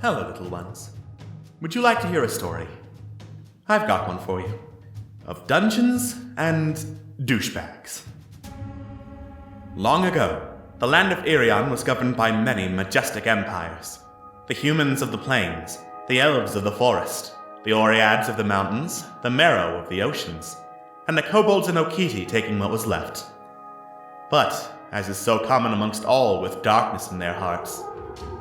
Hello, little ones. Would you like to hear a story? I've got one for you. Of dungeons and douchebags. Long ago, the land of Irion was governed by many majestic empires. The humans of the plains, the elves of the forest, the Oreads of the mountains, the Merrow of the oceans, and the kobolds and Okiti taking what was left. But, as is so common amongst all with darkness in their hearts,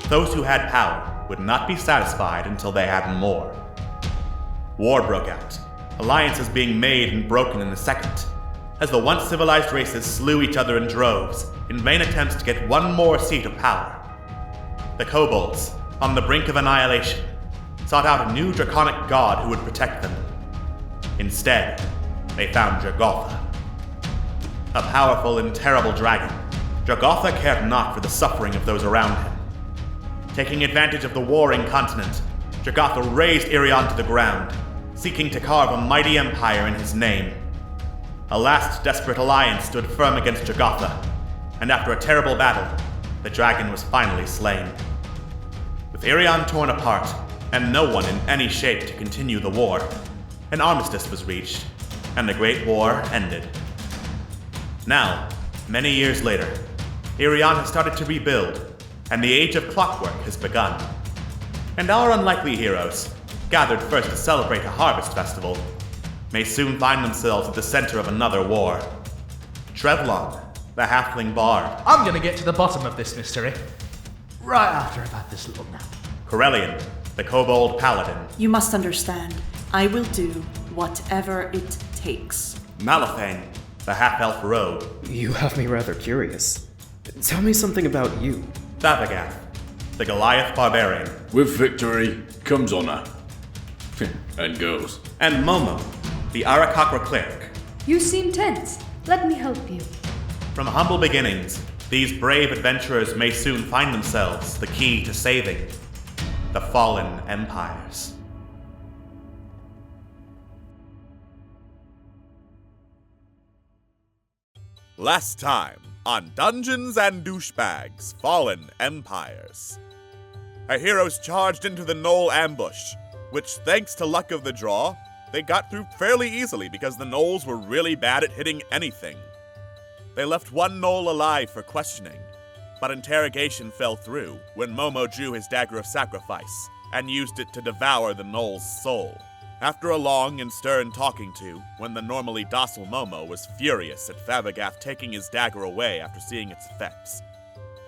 those who had power would not be satisfied until they had more. War broke out, alliances being made and broken in a second, as the once civilized races slew each other in droves in vain attempts to get one more seat of power. The kobolds, on the brink of annihilation, sought out a new draconic god who would protect them. Instead, they found Jogotha. A powerful and terrible dragon, Jogotha cared not for the suffering of those around him. Taking advantage of the warring continent, Jogotha razed Irion to the ground, seeking to carve a mighty empire in his name. A last desperate alliance stood firm against Jogotha, and after a terrible battle, the dragon was finally slain. With Irion torn apart, and no one in any shape to continue the war, an armistice was reached, and the Great War ended. Now, many years later, Irion has started to rebuild, and the age of clockwork has begun. And our unlikely heroes, gathered first to celebrate a harvest festival, may soon find themselves at the center of another war. Trevlon, the halfling bard. I'm gonna get to the bottom of this mystery right after I've had this little nap. Corellian, the kobold paladin. You must understand, I will do whatever it takes. Malifane, the half-elf rogue. You have me rather curious. Tell me something about you. Thavagath, the Goliath barbarian. With victory comes honor. And goes. And Momo, the Arakakra cleric. You seem tense. Let me help you. From humble beginnings, these brave adventurers may soon find themselves the key to saving the fallen empires. Last time on Dungeons and Douchebags, Fallen Empires. Our heroes charged into the Knoll ambush, which, thanks to luck of the draw, they got through fairly easily because the Knolls were really bad at hitting anything. They left one Knoll alive for questioning, but interrogation fell through when Momo drew his dagger of sacrifice and used it to devour the Knoll's soul. After a long and stern talking to, when the normally docile Momo was furious at Thavagath taking his dagger away after seeing its effects,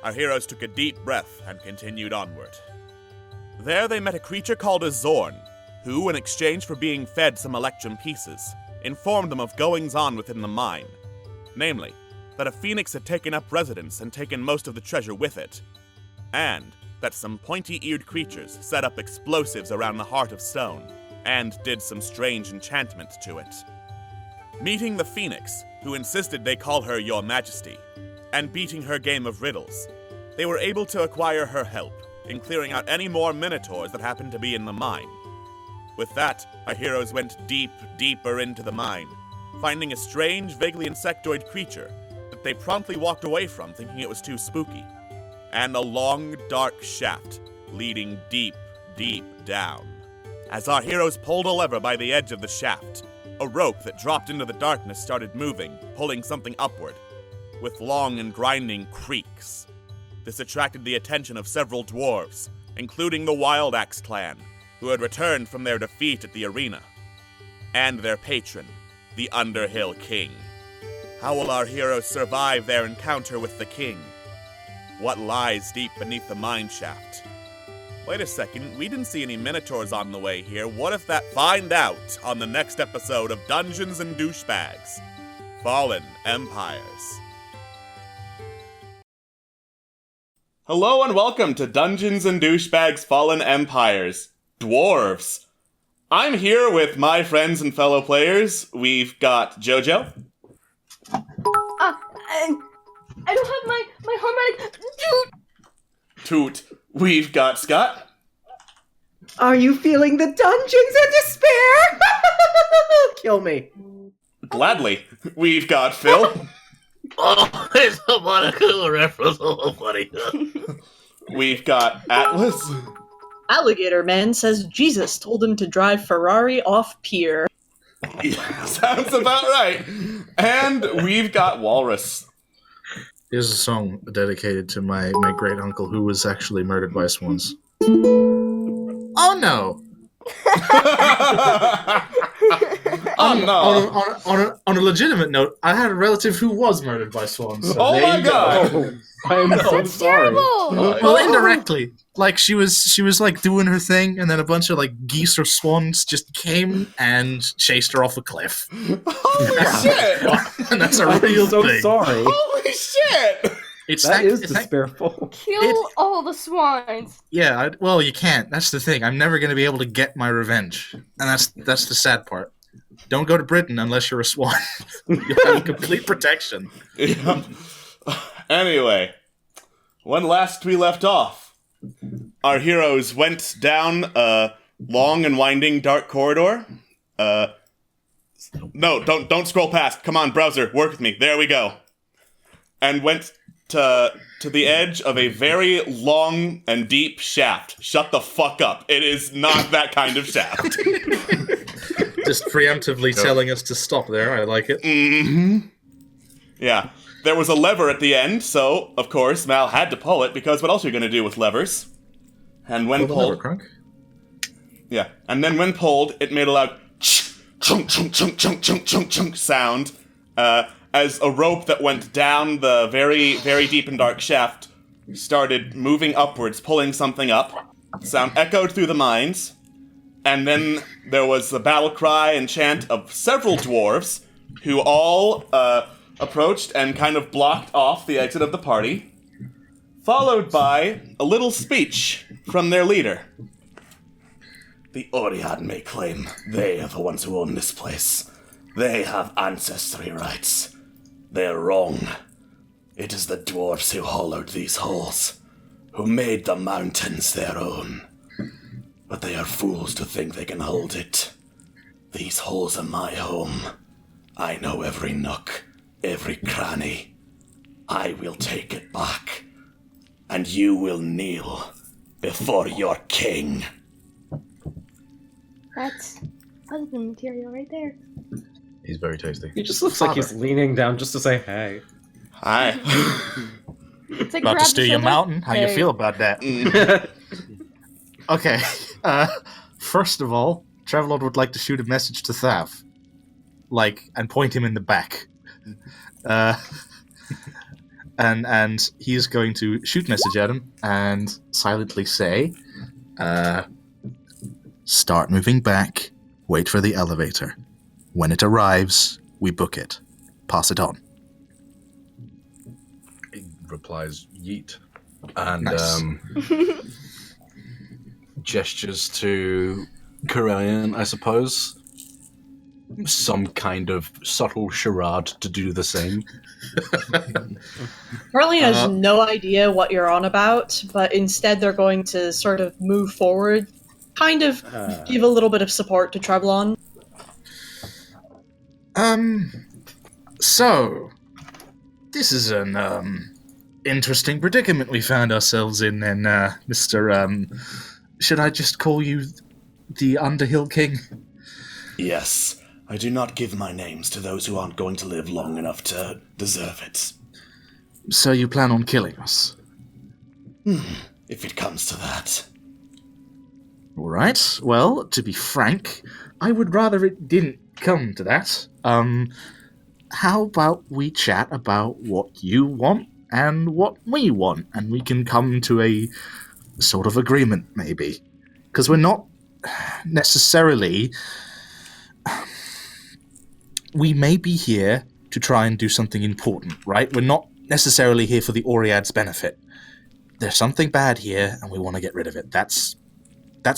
our heroes took a deep breath and continued onward. There they met a creature called a Zorn, who, in exchange for being fed some Electrum pieces, informed them of goings-on within the mine. Namely, that a phoenix had taken up residence and taken most of the treasure with it, and that some pointy-eared creatures set up explosives around the heart of stone, and did some strange enchantment to it. Meeting the phoenix, who insisted they call her Your Majesty, and beating her game of riddles, they were able to acquire her help in clearing out any more minotaurs that happened to be in the mine. With that, our heroes went deeper into the mine, finding a strange, vaguely insectoid creature that they promptly walked away from, thinking it was too spooky, and a long, dark shaft leading deep down. As our heroes pulled a lever by the edge of the shaft, a rope that dropped into the darkness started moving, pulling something upward, with long and grinding creaks. This attracted the attention of several dwarves, including the Wild Axe clan, who had returned from their defeat at the arena, and their patron, the Underhill King. How will our heroes survive their encounter with the king? What lies deep beneath the mine shaft? Wait a second, we didn't see any minotaurs on the way here. What if that? Find out on the next episode of Dungeons and Douchebags, Fallen Empires. Hello and welcome to Dungeons and Douchebags, Fallen Empires, Dwarves. I'm here with my friends and fellow players. We've got Jojo. I don't have my harmonic. Toot. We've got Scott. Are you feeling the dungeons and despair? Kill me. Gladly. We've got Phil. Oh, it's a Monaco reference. Oh, funny. We've got Atlas. Alligator Man says Jesus told him to drive Ferrari off pier. Yeah, sounds about right. And we've got Walrus. Here's a song dedicated to my great uncle who was actually murdered by swans. Oh no! Oh no! On a legitimate note, I had a relative who was murdered by swans. So Oh my god! Oh, I am so sorry. well, indirectly, like she was like doing her thing, and then a bunch of like geese or swans just came and chased her off a cliff. Holy shit! And that's a I'm real so thing. sorry. Holy shit! That is despairful. Kill all the swines. Yeah, well, you can't. That's the thing. I'm never going to be able to get my revenge, and that's the sad part. Don't go to Britain unless you're a swan. You'll have complete protection. Yeah. Anyway, when last we left off, our heroes went down a long and winding dark corridor. No, don't scroll past. Come on, browser, work with me. There we go. And went to the edge of a very long and deep shaft. Shut the fuck up. It is not that kind of shaft. Just preemptively telling us to stop there. I like it. Mm-hmm. Yeah. There was a lever at the end, so, of course, Mal had to pull it, because what else are you going to do with levers? And when pulled... Crunk. Yeah. And then when pulled, it made a loud chunk, chunk, chunk, chunk, chunk, chunk, chunk sound, as a rope that went down the very, very deep and dark shaft started moving upwards, pulling something up. Sound echoed through the mines, and then there was the battle cry and chant of several dwarves, who all approached and kind of blocked off the exit of the party, followed by a little speech from their leader. The Oread may claim they are the ones who own this place. They have ancestry rights. They're wrong. It is the dwarves who hollowed these holes, who made the mountains their own. But they are fools to think they can hold it. These holes are my home. I know every nook, every cranny. I will take it back, and you will kneel before your king. That's husband material right there. He's very tasty. He just looks like he's leaning down just to say hey. Hi. It's like About to grab steal the your shoulder. mountain? How you Hey. feel about that? Okay. First of all, Travelord would like to shoot a message to Thav. And point him in the back. And he's going to shoot message at him and silently say, start moving back, wait for the elevator. When it arrives, we book it. Pass it on. He replies, yeet. And Nice. gestures to Corellian, I suppose. Some kind of subtle charade to do the same. Carly has no idea what you're on about, but instead they're going to sort of move forward, kind of give a little bit of support to Treblon. So, this is an, interesting predicament we found ourselves in then, Mr., should I just call you the Underhill King? Yes, I do not give my names to those who aren't going to live long enough to deserve it. So you plan on killing us? If it comes to that. Alright, well, to be frank, I would rather it didn't come to that. How about we chat about what you want and what we want, and we can come to a sort of agreement, maybe. Because we're not necessarily... We may be here to try and do something important, right? We're not necessarily here for the Oread's benefit. There's something bad here, and we want to get rid of it. That's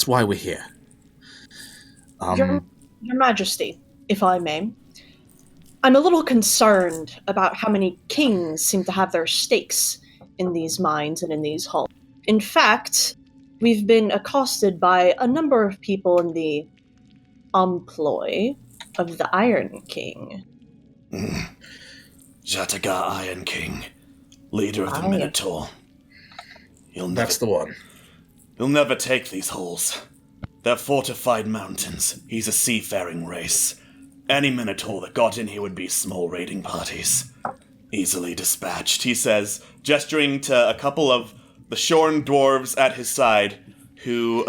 why we're here. Your Majesty, if I may, I'm a little concerned about how many kings seem to have their stakes in these mines and in these halls. In fact, we've been accosted by a number of people in the employ of the Iron King. Jataga Iron King, leader of the Minotaur. That's the one. He'll never take these holes. They're fortified mountains. He's a seafaring race. Any Minotaur that got in here would be small raiding parties. Easily dispatched, he says, gesturing to a couple of the shorn dwarves at his side, who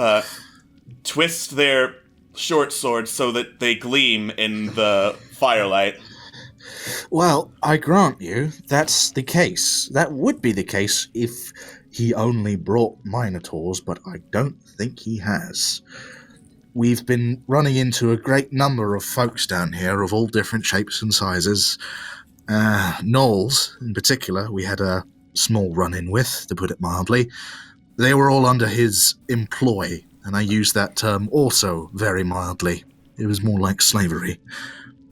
twist their short swords so that they gleam in the firelight. Well, I grant you, that's the case. That would be the case if he only brought Minotaurs, but I don't think he has. We've been running into a great number of folks down here of all different shapes and sizes. Gnolls, in particular, we had a small run-in with, to put it mildly. They were all under his employ, and I use that term also very mildly. It was more like slavery.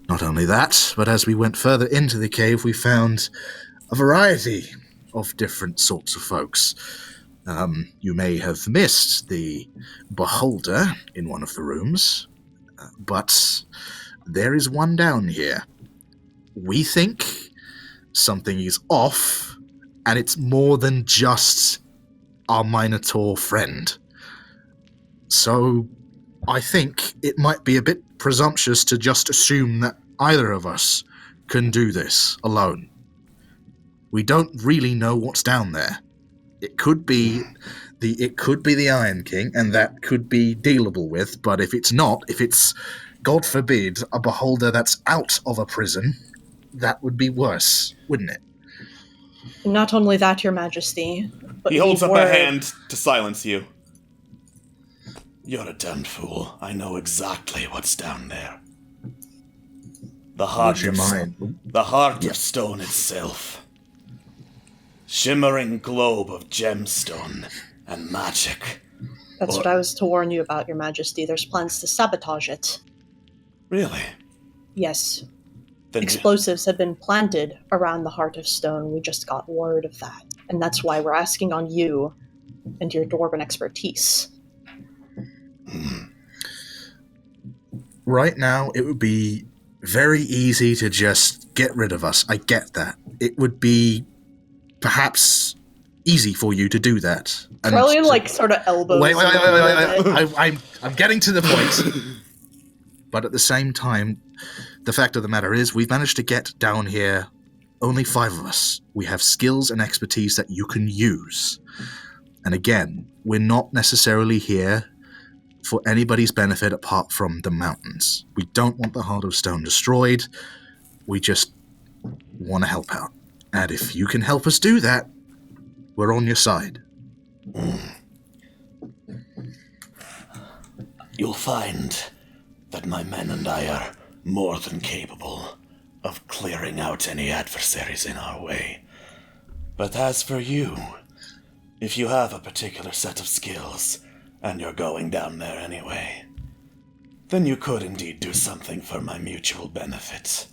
Not only that, but as we went further into the cave, we found a variety of different sorts of folks. You may have missed the beholder in one of the rooms, but there is one down here. We think something is off, and it's more than just our Minotaur friend. So I think it might be a bit presumptuous to just assume that either of us can do this alone. We don't really know what's down there. It could be the Iron King, and that could be dealable with, but if it's not, if it's, God forbid, a beholder that's out of a prison, that would be worse, wouldn't it? Not only that, Your Majesty, but he holds up a hand to silence you. You're a damned fool. I know exactly what's down there. The heart of stone itself. Shimmering globe of gemstone and magic. That's what I was to warn you about, Your Majesty. There's plans to sabotage it. Really? Yes. Explosives have been planted around the Heart of Stone. We just got word of that. And that's why we're asking on you and your dwarven expertise. Right now, it would be very easy to just get rid of us. I get that. It would be perhaps easy for you to do that. Probably sort of elbows. Wait. I'm getting to the point. But at the same time, the fact of the matter is, we've managed to get down here only 5 of us. We have skills and expertise that you can use. And again, we're not necessarily here for anybody's benefit apart from the mountains. We don't want the Heart of Stone destroyed. We just want to help out. And if you can help us do that, we're on your side. You'll find that my men and I are more than capable of clearing out any adversaries in our way. But as for you, if you have a particular set of skills, and you're going down there anyway, then you could indeed do something for my mutual benefit.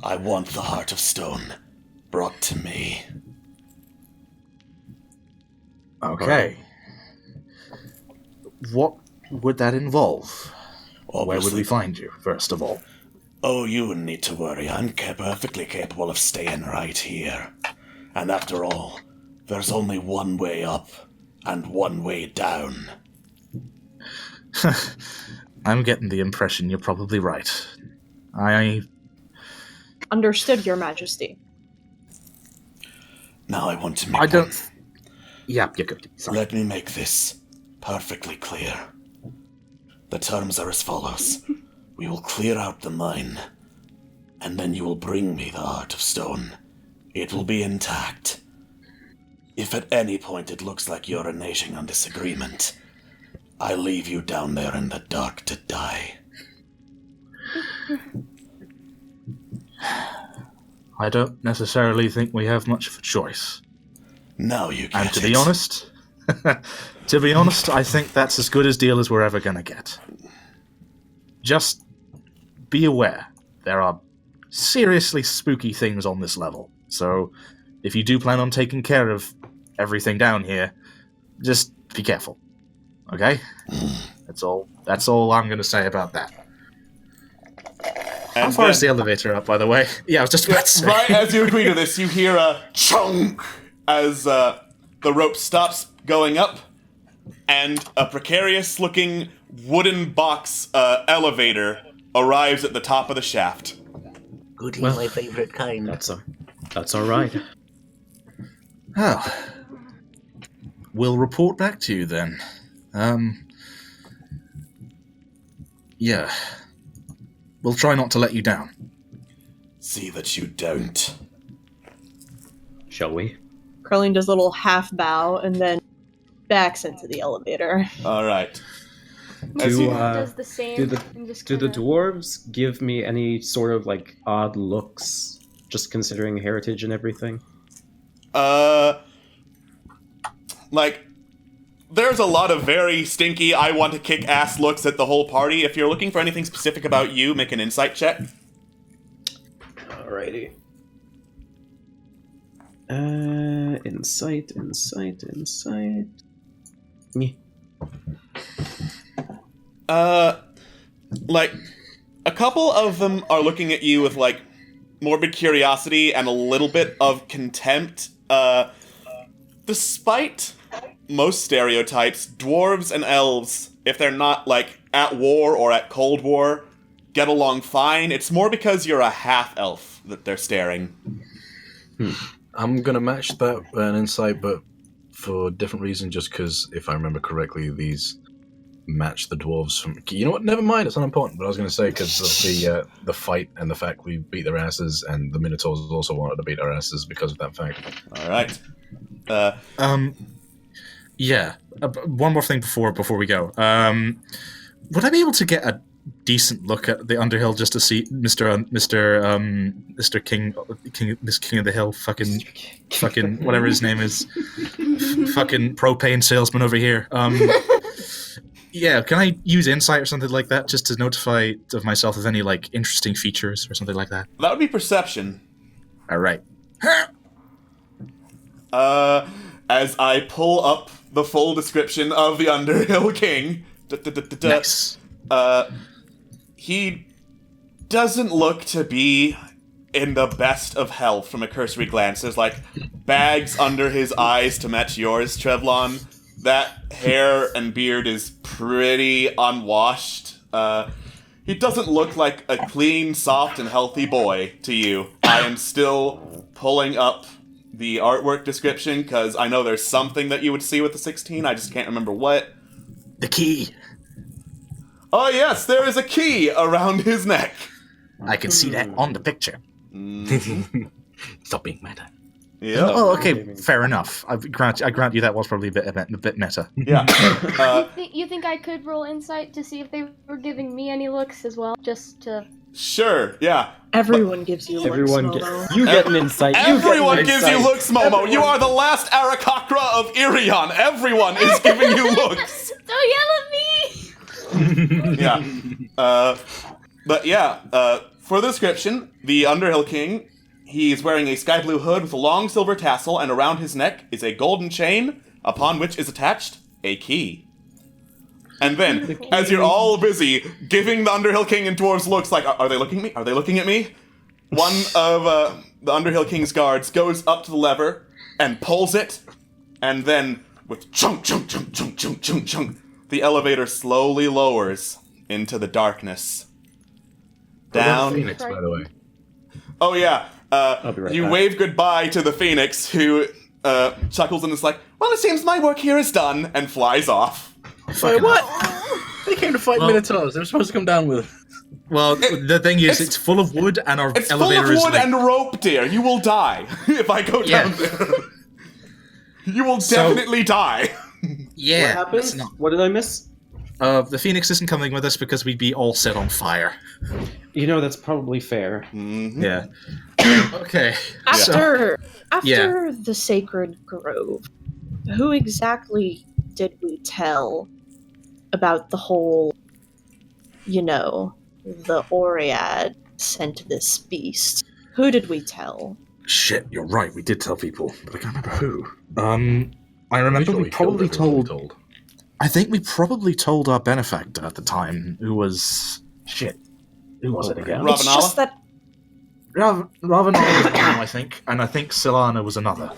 I want the Heart of Stone brought to me. Okay. What would that involve? Obviously. Where would we find you, first of all? Oh, you wouldn't need to worry. I'm perfectly capable of staying right here. And after all, there's only one way up and one way down. I'm getting the impression you're probably right. I... Understood, Your Majesty. Now I want to make... I don't... Yeah, you're good. Sorry. Let me make this perfectly clear. The terms are as follows. We will clear out the mine, and then you will bring me the Heart of Stone. It will be intact. If at any point it looks like you're reneging on this agreement, I leave you down there in the dark to die. I don't necessarily think we have much of a choice. Now you get And to be honest, I think that's as good a deal as we're ever going to get. Just be aware, there are seriously spooky things on this level. So if you do plan on taking care of everything down here, just be careful. Okay? That's all I'm going to say about that. How far is the elevator up, by the way? Yeah, I was just about to say. Right as you agree to this, you hear a chunk as the rope stops going up, and a precarious-looking wooden box elevator arrives at the top of the shaft. Goody, Well, my favorite kind. That's all right. Oh. We'll report back to you then. Yeah. We'll try not to let you down. See that you don't. Shall we? Curling does a little half bow and then backs into the elevator. All right. Does the same. Do the and just do the kinda- dwarves give me any sort of like odd looks, just considering heritage and everything? Like, there's a lot of very stinky, I want to kick ass looks at the whole party. If you're looking for anything specific about you, make an insight check. Alrighty. Insight. Me. Like, a couple of them are looking at you with, like, morbid curiosity and a little bit of contempt. Despite most stereotypes, dwarves and elves, if they're not, like, at war or at Cold War, get along fine. It's more because you're a half-elf that they're staring. I'm gonna match that an insight, but for a different reason, just because, if I remember correctly, these match the dwarves from... You know what? Never mind, it's unimportant, but I was gonna say, because of the fight and the fact we beat their asses, and the Minotaurs also wanted to beat our asses because of that fact. Alright. Yeah. One more thing before we go. Would I be able to get a decent look at the Underhill just to see Mr. King of the Hill, fucking whatever his name is, fucking propane salesman over here. Yeah, can I use insight or something like that just to notify of myself of any like interesting features or something like that? That would be perception. All right. As I pull up the full description of the Underhill King. Nice. He doesn't look to be in the best of health from a cursory glance. There's like bags under his eyes to match yours, Trevlon. That hair and beard is pretty unwashed. He doesn't look like a clean, soft, and healthy boy to you. I am still pulling up the artwork description because I know there's something that you would see with the 16. I just can't remember what. The key. Oh yes, there is a key around his neck. I can see that on the picture. Stop being meta. Yeah. Oh, okay, fair enough. I grant you that was probably a bit meta. Yeah. You think I could roll insight to see if they were giving me any looks as well, just to? Sure. Yeah. Everyone gives you Everyone looks, Momo. you get an insight. Everyone gives you looks, Momo. You are the last Arakakra of Irion. Everyone is giving you looks. Don't yell at me! Yeah. But yeah, for the description, the Underhill King, he's wearing a sky blue hood with a long silver tassel, and around his neck is a golden chain, upon which is attached a key. And then, as you're all busy giving the Underhill King and dwarves looks like, are they looking at me? Are they looking at me? One of the Underhill King's guards goes up to the lever and pulls it, and then, with chunk, chunk, chunk, chunk, chunk, chunk, chunk, the elevator slowly lowers into the darkness. Down. Phoenix, by the way. Oh yeah. I'll be right You back. wave goodbye to the Phoenix, who chuckles and is like, "Well, it seems my work here is done," and flies off. Wait, what? They came to fight Minotaurs. They were supposed to come down with... Well, the thing is, it's full of wood, and our It's full elevator of is wood like... and rope, dear. You will die if I go down there. You will definitely die. Yeah, What happened? it's not. What did I miss? The Phoenix isn't coming with us because we'd be all set on fire. You know, that's probably fair. Mm-hmm. Yeah. Okay. After Yeah. the Sacred Grove, who exactly did we tell about the whole, the Oread sent this beast? Who did we tell? Shit, you're right. We did tell people, but I can't remember who. I remember Sure we probably killed everyone told. I think we probably told our benefactor at the time, who was shit. Who was it again? Ravenala? It's just that Ravenala was one, I think, and I think Silana was another.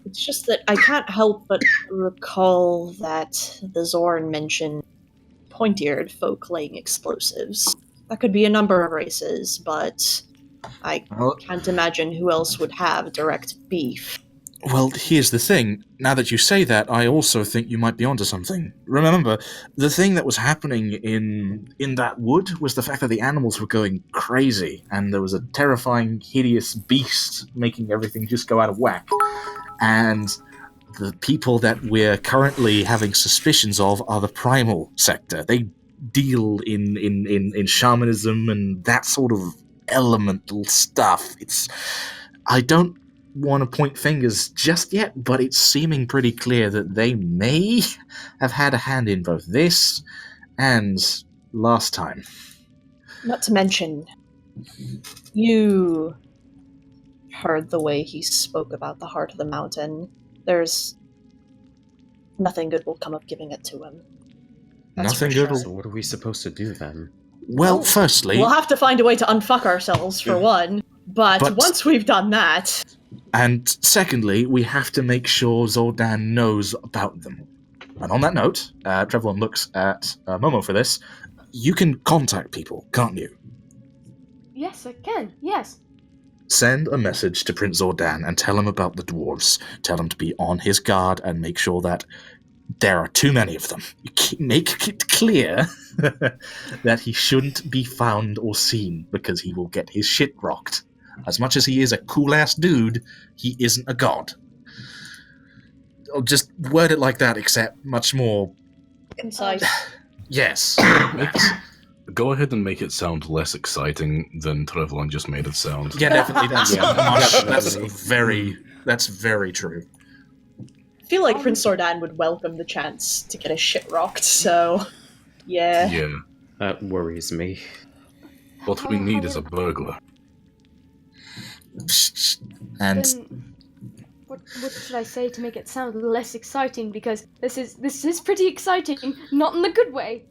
It's just that I can't help but recall that the Zorn mentioned pointy-eared folk laying explosives. That could be a number of races, but I can't imagine who else would have direct beef. Well, here's the thing. Now that you say that, I also think you might be onto something. Remember, the thing that was happening in that wood was the fact that the animals were going crazy, and there was a terrifying, hideous beast making everything just go out of whack. And the people that we're currently having suspicions of are the primal sector. They deal in shamanism and that sort of elemental stuff. I don't want to point fingers just yet, but it's seeming pretty clear that they may have had a hand in both this and last time. Not to mention, you heard the way he spoke about the heart of the mountain. There's nothing good will come of giving it to him. Nothing good. So what are we supposed to do then? Well, firstly, we'll have to find a way to unfuck ourselves for one, but once we've done that... And secondly, we have to make sure Zordan knows about them. And on that note, Trevlon looks at Momo for this. You can contact people, can't you? Yes, I can. Yes. Send a message to Prince Zordan and tell him about the dwarves. Tell him to be on his guard and make sure that there are too many of them. Make it clear that he shouldn't be found or seen, because he will get his shit rocked. As much as he is a cool-ass dude, he isn't a god. I'll just word it like that, except much more... concise. Yes. Go ahead and make it sound less exciting than Trevlon just made it sound. Yeah, definitely. That's very true. I feel like Prince Zordan would welcome the chance to get his shit rocked, so... Yeah. Yeah. That worries me. What we need is a burglar. And then what should I say to make it sound less exciting? Because this is pretty exciting, not in the good way.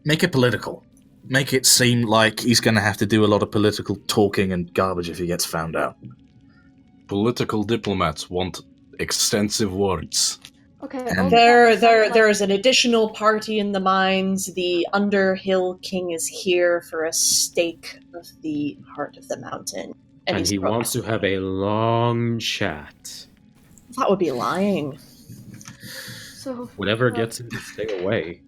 Make it political. Make it seem like he's going to have to do a lot of political talking and garbage if he gets found out. Political diplomats want extensive words. Okay. There is an additional party in the mines. The Underhill King is here for a stake of the heart of the mountain. And he wants to have a long chat. That would be lying. So whatever gets him to stay away.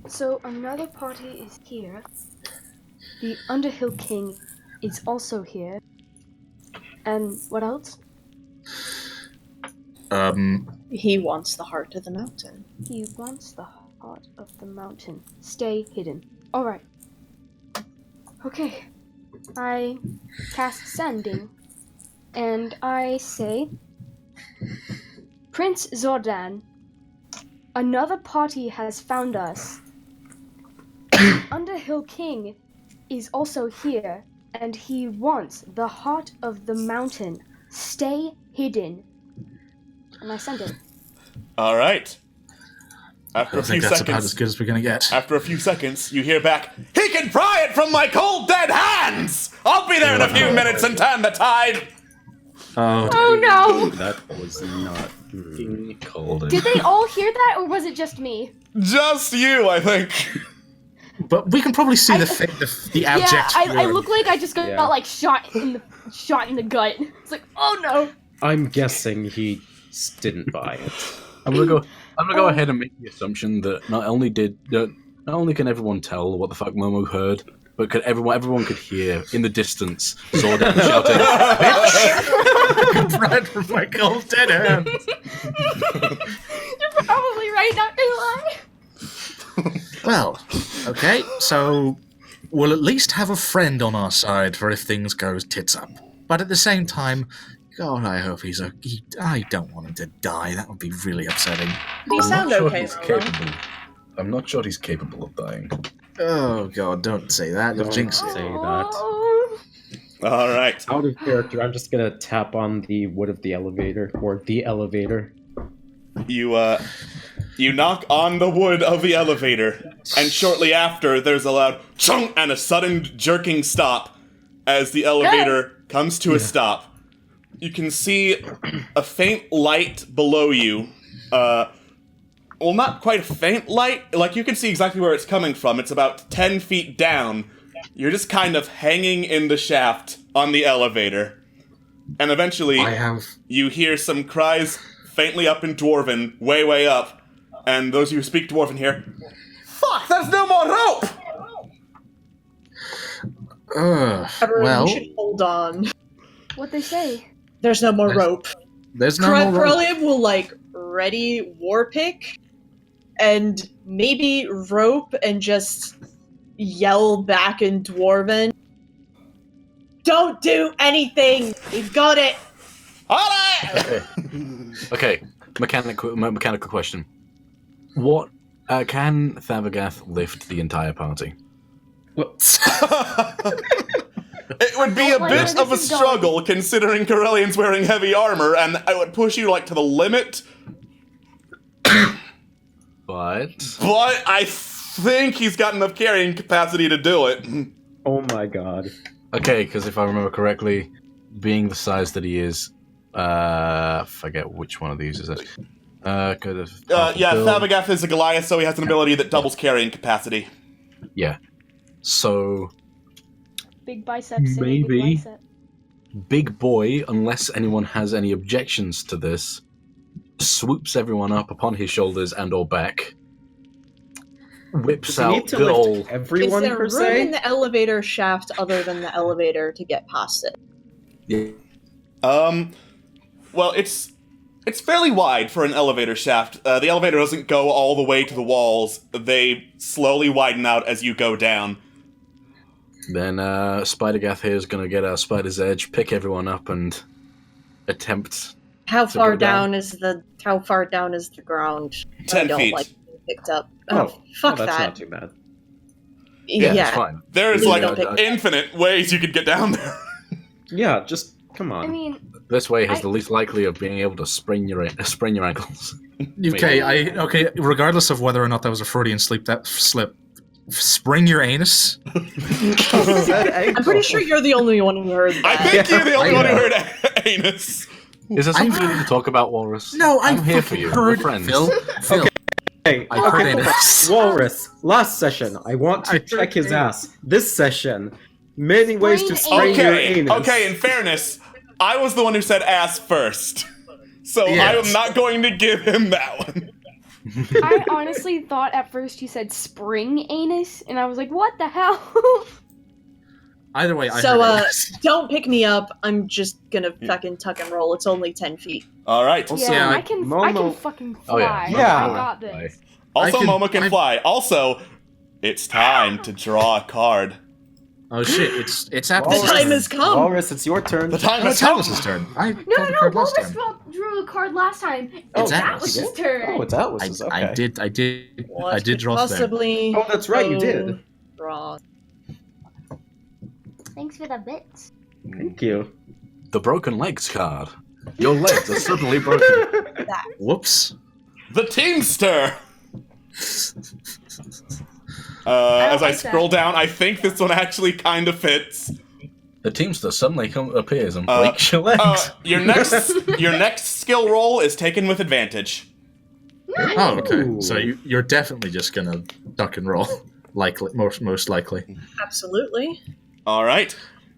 So another party is here. The Underhill King is also here. And what else? He wants the heart of the mountain. He wants the heart of the mountain. Stay hidden. Alright. Okay. I cast Sending. And I say... Prince Zordan, another party has found us. The Underhill King is also here. And he wants the heart of the mountain. Stay hidden. And I send it. All right. After a few that's seconds, about as good as we're going to get. After a few seconds, you hear back, "He can pry it from my cold dead hands! I'll be there in a few minutes and turn the tide!" Oh no! That was not cold. Did they all hear that, or was it just me? Just you, I think. But we can probably see the abject. Yeah, I look like I just got like shot in the gut. It's like, oh no! I'm guessing he didn't buy it. I'm gonna go ahead and make the assumption that not only can everyone tell what the fuck Momo heard, but could everyone could hear in the distance Zordan shouting, "Bitch! Bread from my cold dead hands." You're probably right, not gonna lie. Well, okay, so we'll at least have a friend on our side for if things go tits up. But at the same time, God, I hope I don't want him to die. That would be really upsetting. You sound okay, I'm not sure he's capable of dying. Oh God, don't say that. You'll jinx it. Say that. All right. Out of character, I'm just gonna tap on the wood of the elevator, or the elevator. You knock on the wood of the elevator, and shortly after, there's a loud chunk and a sudden jerking stop as the elevator comes to a stop. You can see a faint light below you. Well, not quite a faint light. Like, you can see exactly where it's coming from. It's about 10 feet down. You're just kind of hanging in the shaft on the elevator. And eventually, you hear some cries faintly up in Dwarven, way, way up. And those of you who speak Dwarven hear, "Fuck, there's no more rope!" Everyone should hold on. What they say? There's no more rope. There's no more rope. Corellium will, like, ready war pick and maybe rope and just yell back in Dwarven. Don't do anything! We've got it! Alright! Okay. Mechanical question. What can Thavagath lift the entire party? It would be a bit of a struggle, considering Corellian's wearing heavy armor, and it would push you, like, to the limit. But I think he's got enough carrying capacity to do it. Oh my god. Okay, because if I remember correctly, being the size that he is, forget which one of these is it. Thavagath is a Goliath, so he has an ability that doubles carrying capacity. Yeah. So Big biceps. maybe Big bicep. Big Boy, unless anyone has any objections to this, swoops everyone up upon his shoulders and or back, whips out good old... everyone, Is there per room se? in the elevator shaft other than the elevator to get past it? Yeah. Well, it's fairly wide for an elevator shaft. The elevator doesn't go all the way to the walls. They slowly widen out as you go down. Then Spider-Gath here is going to get a Spider's Edge, pick everyone up, and attempt. How to far go down. down is the ground? 10 I don't feet. like being picked up. Oh, fuck that's that. not too bad. Yeah, it's fine. There's Please like don't pick me up. infinite ways you could get down there. Yeah, just come on. I mean, This way has the least likely of being able to sprain your ankles. Okay, regardless of whether or not that was a Freudian slip, spring your anus. I'm pretty sure you're the only one who heard that. I think you're the only one who heard anus. Is there something you need to talk about, Walrus? No, I'm here for you. We're friends. Phil. Hey, I heard anus. Walrus, last session, I want to check his ass. This session, many ways to sprain your anus. Okay, in fairness, I was the one who said ass first. So I am not going to give him that one. I honestly thought at first you said spring anus, and I was like, what the hell? Either way, I So, heard anus. don't pick me up. I'm just gonna fucking tuck and roll. It's only 10 feet. Alright. Yeah, I can fucking fly. Oh, yeah. I got this. Also, Momo can fly. Also, it's time to draw a card. Oh shit, it's Atlas' The time turn. has come! Walrus, it's your turn. The time has It's come. Atlas' turn. I No, called the card last Walrus time. drew a card last time. It's That Atlas. was his turn. Oh, it's Atlas's, okay. I did What could draw there. possibly Oh, that's right, you did. go wrong? Thanks for the bits. Thank you. The broken legs card. Your legs are suddenly broken. Whoops. The Teamster! As I scroll down, I think this one actually kind of fits. The Teamster suddenly appears and breaks your legs. Your next skill roll is taken with advantage. Oh, okay. So you're definitely just gonna duck and roll, likely, most likely. Absolutely. All right.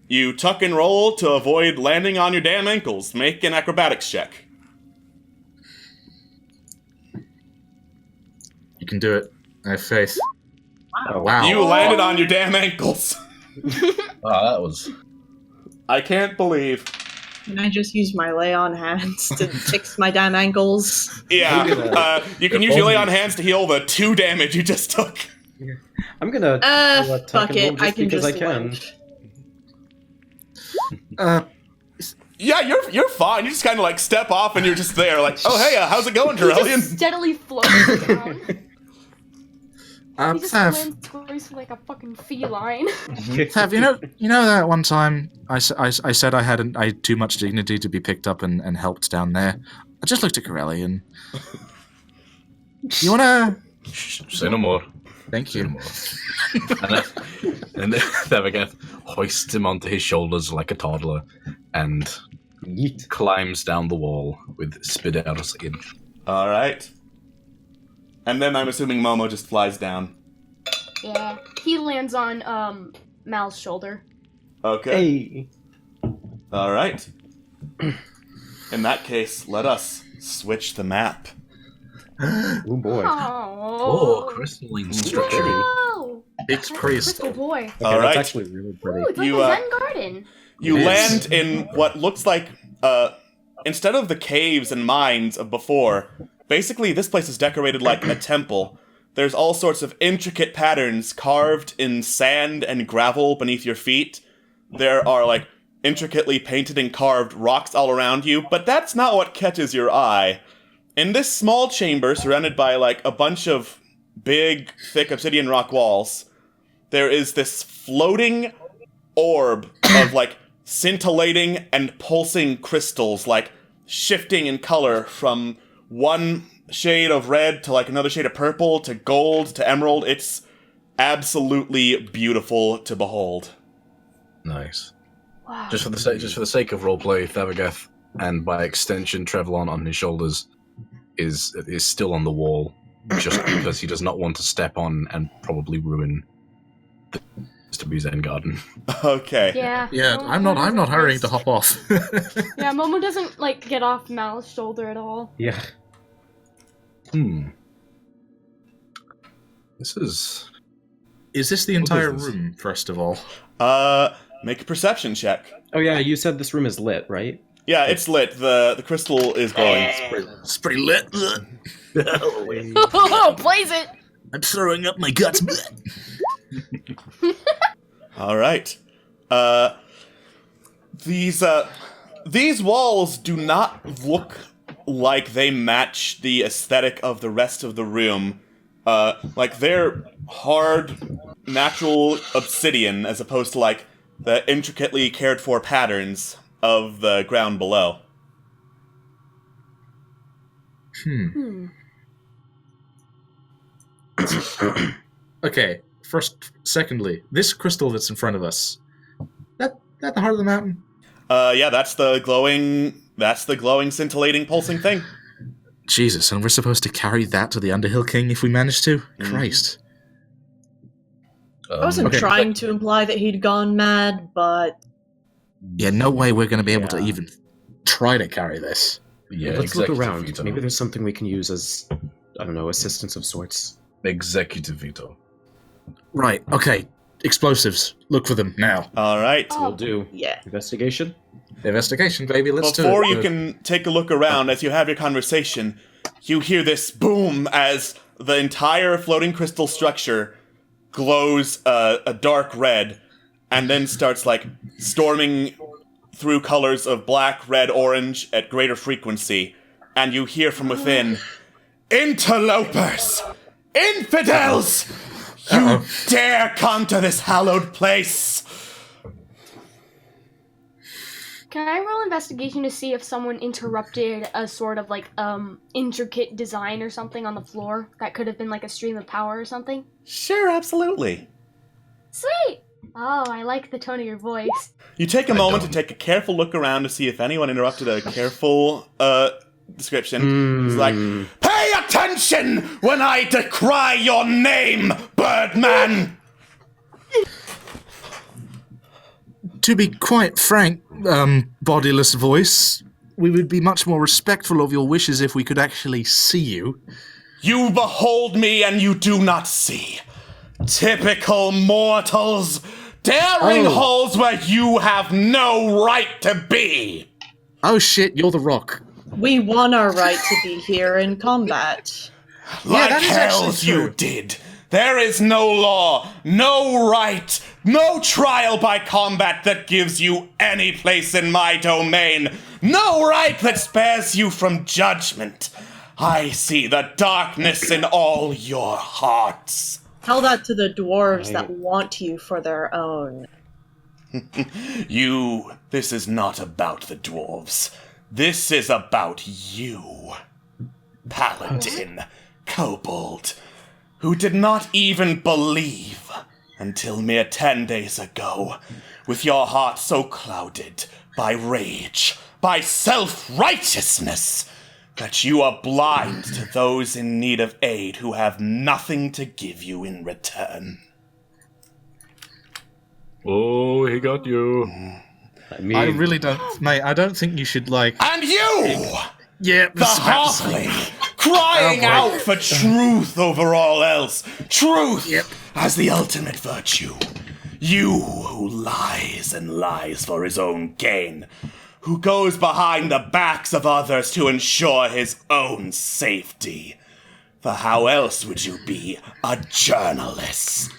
You tuck and roll to avoid landing on your damn ankles. Make an acrobatics check. You can do it. I have faith. Oh, Wow. You landed on your damn ankles. Oh, that was... I can't believe. Can I just use my lay on hands to fix my damn ankles? Yeah, you can use your lay on hands to heal the 2 damage you just took. I'm gonna Fuck it. I can because just I can. limp. Yeah, you're fine. You just kind of like step off and you're just there, like, oh hey, how's it going, He just Jarellian? steadily floats down. He just Tav, lands towards like a fucking feline. Tav, you know that one time I said I had too much dignity to be picked up and helped down there. I just looked at Corelli and you wanna Say no more. Thank you. and then Thevageth hoists him onto his shoulders like a toddler and climbs down the wall with Spideros in. All right. And then I'm assuming Momo just flies down. Yeah, he lands on Mal's shoulder. Okay. Hey. All right. In that case, let us switch the map. Oh boy. Oh, crystalline structure. Whoa! It's Crystal crystal. boy. Okay, All right. that's actually really pretty. Ooh, it's like You, a Zen garden. You It land is. in what looks like, instead of the caves and mines of before, basically this place is decorated like a temple. There's all sorts of intricate patterns carved in sand and gravel beneath your feet. There are, like, intricately painted and carved rocks all around you, but that's not what catches your eye. In this small chamber, surrounded by, like, a bunch of big, thick obsidian rock walls, there is this floating orb of, like, scintillating and pulsing crystals, like, shifting in color from one shade of red to, like, another shade of purple to gold to emerald. It's absolutely beautiful to behold. Nice. Wow. Just for the sake of roleplay, Thevageth, and by extension Trevlon on his shoulders, is still on the wall, just because he does not want to step on and probably ruin the to be Zen garden. Okay. Yeah. Yeah, Momo I'm not hurrying to doesn't- hop off. Yeah, Momo doesn't like get off Mal's shoulder at all. Yeah. This is... Is this the entire this? room, first of all? Make a perception check. Oh yeah, you said this room is lit, right? Yeah, it's lit. The crystal is glowing. It's pretty lit. Oh, plays it! I'm throwing up my guts. All right. These walls do not look like they match the aesthetic of the rest of the room. Like they're hard, natural obsidian as opposed to like the intricately cared for patterns of the ground below. Okay, secondly, this crystal that's in front of us, that the heart of the mountain? Yeah, that's the glowing, scintillating, pulsing thing. Jesus, and we're supposed to carry that to the Underhill King if we manage to? Christ. I wasn't Okay. trying to imply that he'd gone mad, but Yeah, no way we're going to be able to even try to carry this. Yeah, Let's look executive around. veto. Maybe there's something we can use as, I don't know, assistance of sorts. Executive veto. Right, okay. Explosives. Look for them now. All right. Oh. We'll do. yeah. Investigation? Investigation, baby. Let's do it. Before you can take a look around as you have your conversation, you hear this boom as the entire floating crystal structure glows a dark red and then starts like storming through colors of black, red, orange at greater frequency. And you hear from within, "Interlopers! Infidels! You dare come to this hallowed place!" Can I roll investigation to see if someone interrupted a sort of like intricate design or something on the floor that could have been like a stream of power or something? Sure, absolutely. Sweet! Oh, I like the tone of your voice. You take a moment to take a careful look around to see if anyone interrupted a careful description. It's like, "Pay attention when I decry your name, Birdman!" To be quite frank, bodiless voice, we would be much more respectful of your wishes if we could actually see you. You behold me and you do not see. Typical mortals, daring holes where you have no right to be. Oh shit, you're the Rock. We won our right to be here in combat. Like that is actually hells true. you did. There is no law, no right, no trial by combat that gives you any place in my domain. No right that spares you from judgment. I see the darkness in all your hearts. Tell that to the dwarves that want you for their own. This is not about the dwarves. This is about you. Paladin, kobold, who did not even believe until mere 10 days ago, with your heart so clouded by rage, by self-righteousness, that you are blind to those in need of aid who have nothing to give you in return. Oh, he got you. I really don't, mate. I don't think you should And you! Yeah, the halfling, crying out for truth over all else. Truth as the ultimate virtue. You who lies and lies for his own gain. Who goes behind the backs of others to ensure his own safety. For how else would you be a journalist?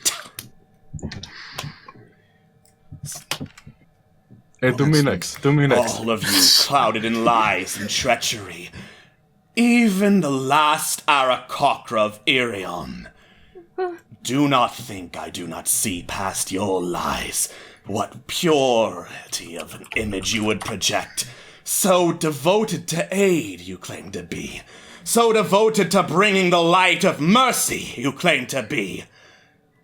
Hey, do me next. All of you clouded in lies and treachery. Even the last Aarakocra of Irion. Do not think I do not see past your lies. What purity of an image you would project. So devoted to aid you claim to be. So devoted to bringing the light of mercy you claim to be.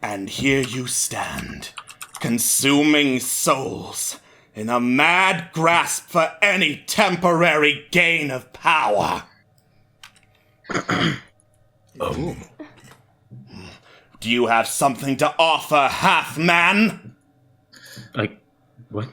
And here you stand, consuming souls in a mad grasp for any temporary gain of power. Oh. Do you have something to offer, half-man? What?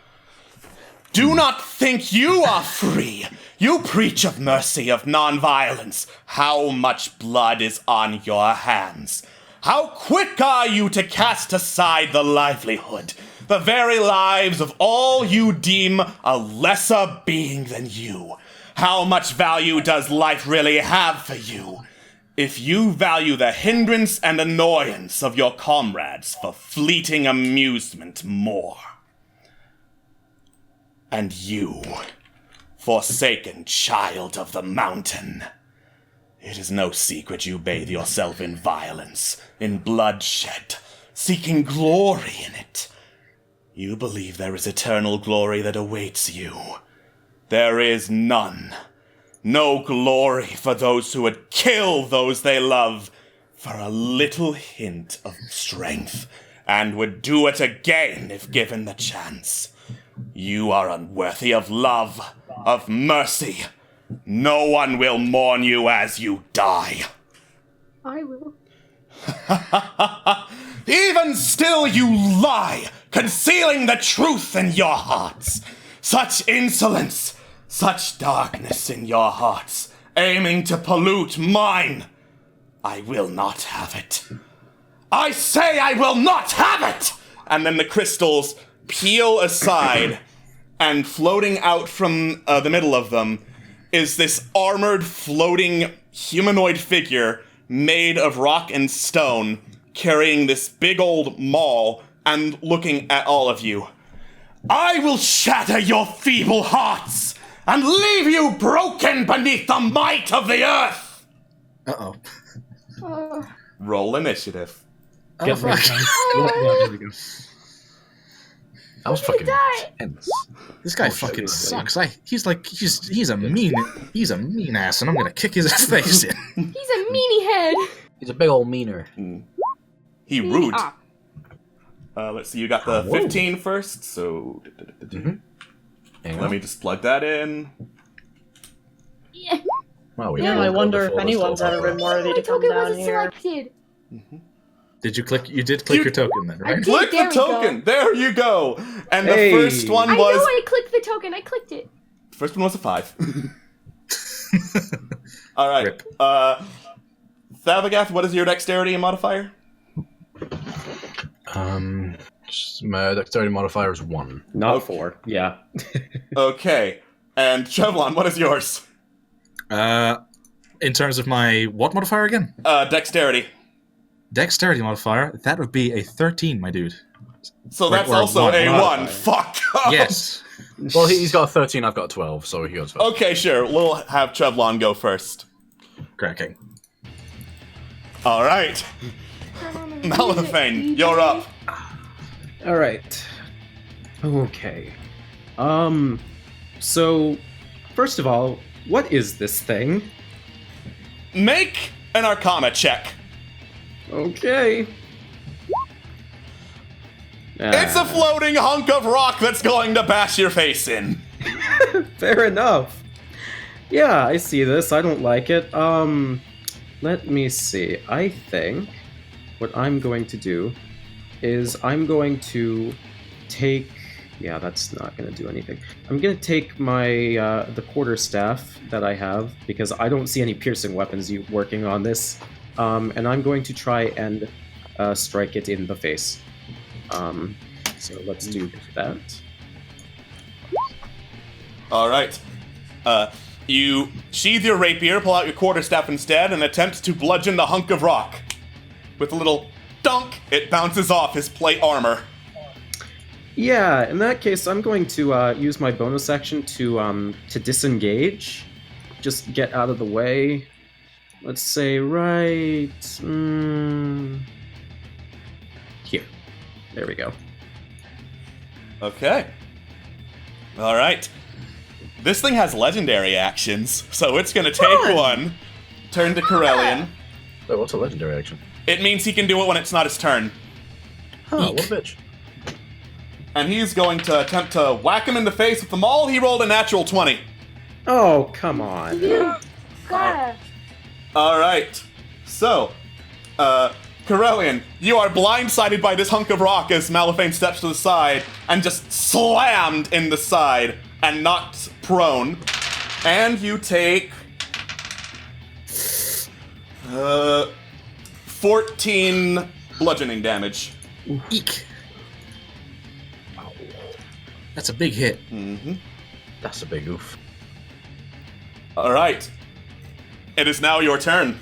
Do not think you are free. You preach of mercy, of non-violence. How much blood is on your hands? How quick are you to cast aside the livelihood, the very lives of all you deem a lesser being than you? How much value does life really have for you? If you value the hindrance and annoyance of your comrades for fleeting amusement more. And you, forsaken child of the mountain, it is no secret you bathe yourself in violence, in bloodshed, seeking glory in it. You believe there is eternal glory that awaits you. There is none. No glory for those who would kill those they love for a little hint of strength, and would do it again if given the chance. You are unworthy of love, of mercy. No one will mourn you as you die. I will. Even still you lie, concealing the truth in your hearts. Such insolence, such darkness in your hearts, aiming to pollute mine. I will not have it. I say I will not have it! And then the crystals peel aside, and floating out from the middle of them is this armored, floating humanoid figure made of rock and stone, carrying this big old maul and looking at all of you. I will shatter your feeble hearts and leave you broken beneath the might of the earth! Uh-oh. Roll initiative. Oh, fuck. There we go. That was fucking intense. This guy fucking sucks. He's a mean ass, and I'm gonna kick his face in. He's a meanie head. He's a big old meaner. He rude. Let's see, you got the 15 first, so... Let me just plug that in. Yeah. Wow, I wonder if anyone's ever been worthy to come token down wasn't here. selected. Did you click? You did click your token then, right? Click the token! There you go! And the first one I was... know I clicked the token. I clicked it. First one was a 5. Alright. Thavagath, what is your dexterity modifier? My dexterity modifier is 1. Not 4. Yeah. Okay. And Chevlon, what is yours? In terms of my what modifier again? Dexterity. Dexterity modifier, that would be a 13, my dude. So that's also a 1. Fuck! Yes. Well, he's got a 13, I've got a 12, so he goes first. Okay, sure. We'll have Chevlon go first. Cracking. Alright. Malithane, you're up. Alright. Okay. So, first of all, what is this thing? Make an Arcana check. Okay. It's a floating hunk of rock that's going to bash your face in. Fair enough. Yeah, I see this. I don't like it. Let me see. I think what I'm going to do is I'm going to take... Yeah, that's not going to do anything. I'm going to take my the quarterstaff that I have, because I don't see any piercing weapons working on this, and I'm going to try and strike it in the face. So let's do that. Alright. You sheathe your rapier, pull out your quarterstaff instead, and attempt to bludgeon the hunk of rock. With a little dunk, it bounces off his plate armor. Yeah, in that case, I'm going to use my bonus action to disengage. Just get out of the way. Let's say right... here. There we go. Okay. Alright. This thing has legendary actions, so it's gonna take one. Turn to Corellian. Wait, what's a legendary action? It means he can do it when it's not his turn. Oh, what a bitch. And he's going to attempt to whack him in the face with the maul. He rolled a natural 20. Oh, come on. God. Alright. So, Corellian, you are blindsided by this hunk of rock as Malifane steps to the side and just slammed in the side and knocked prone. And you take 14 bludgeoning damage. Eek. That's a big hit. Mm-hmm. That's a big oof. Alright. It is now your turn.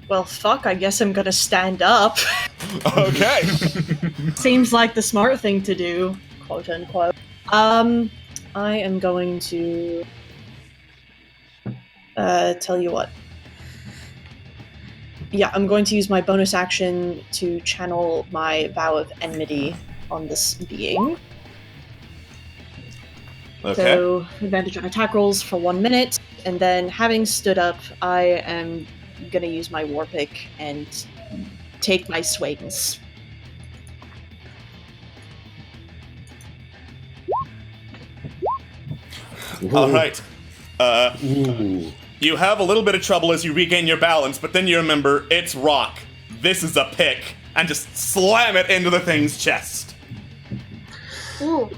Well, fuck, I guess I'm gonna stand up. Okay. Seems like the smart thing to do, quote unquote. I am going to... tell you what. Yeah, I'm going to use my bonus action to channel my Vow of Enmity on this being. Okay. So, advantage on attack rolls for 1 minute, and then having stood up, I am gonna use my War Pick and take my swings. Alright. You have a little bit of trouble as you regain your balance, but then you remember, it's rock. This is a pick. And just slam it into the thing's chest. Ooh.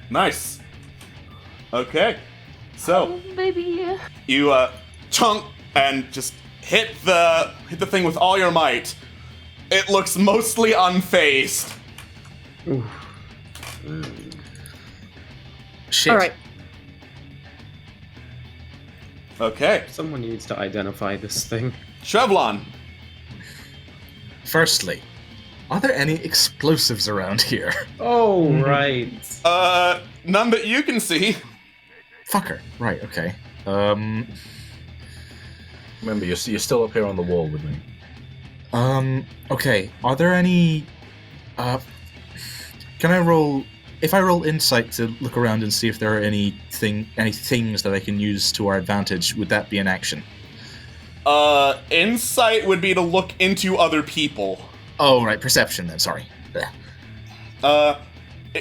Nice. Okay. So, Oh, baby. you, chunk and just hit the thing with all your might. It looks mostly unfazed. Shit. Alright. Okay. Someone needs to identify this thing. Trevlon. Firstly, are there any explosives around here? Oh, right. None that you can see. Fucker. Right, okay. Remember, you're still up here on the wall with me. Okay. Are there any... Can I roll... If I roll insight to look around and see if there are any things that I can use to our advantage, would that be an action? Insight would be to look into other people. Oh, right. Perception then, sorry. Blech.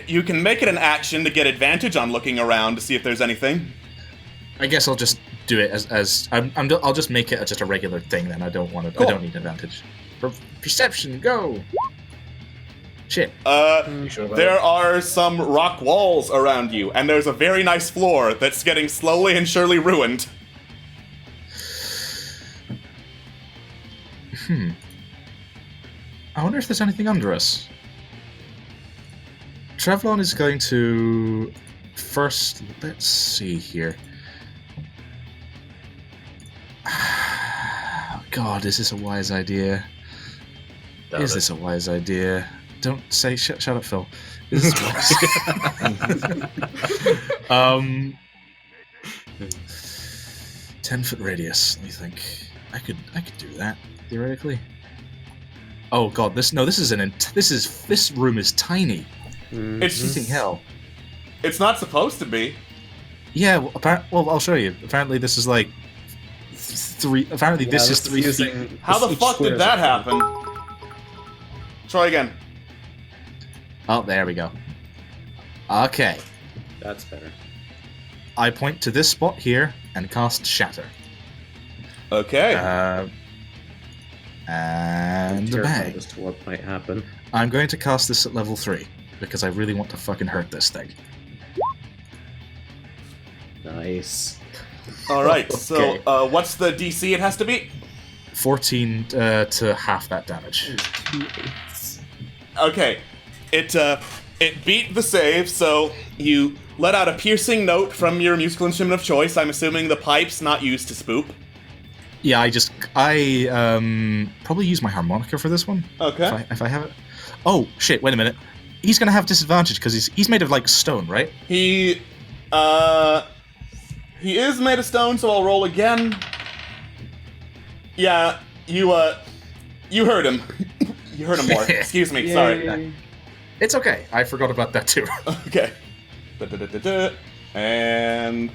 You can make it an action to get advantage on looking around to see if there's anything. I guess I'll just do it as I'll just make it just a regular thing then. I don't want to. Cool. I don't need advantage. Perception, go. Shit. There are some rock walls around you, and there's a very nice floor that's getting slowly and surely ruined. I wonder if there's anything under us. Trevlon is going to first. Let's see here. God, is this a wise idea? Is this a wise idea? Don't say shut up, Phil. Is this wise? 10-foot radius. Let me think. I could do that theoretically. Oh God, this room is tiny. It's Eating hell. It's not supposed to be. Yeah, well, I'll show you. Apparently, this is like three. Apparently, Yeah, this is this is 3 using- feet. How the Each fuck square did is a that foot. happen? Try again. Oh, there we go. Okay, That's better. I point to this spot here and cast Shatter. Okay. And Terrified bang. as to what might happen. I'm going to cast this at level 3 because I really want to fucking hurt this thing. Nice. All right. Okay. So, what's the DC it has to be? 14 to half that damage. Okay. It beat the save, so you let out a piercing note from your musical instrument of choice. I'm assuming the pipe's not used to spoop. Yeah, I probably use my harmonica for this one. Okay. If I have it. Oh shit! Wait a minute. He's gonna have disadvantage because he's made of like stone, right? He is made of stone, so I'll roll again. Yeah, you heard him. You heard him more. Excuse me, sorry. It's okay. I forgot about that too. Okay. Da-da-da-da-da. And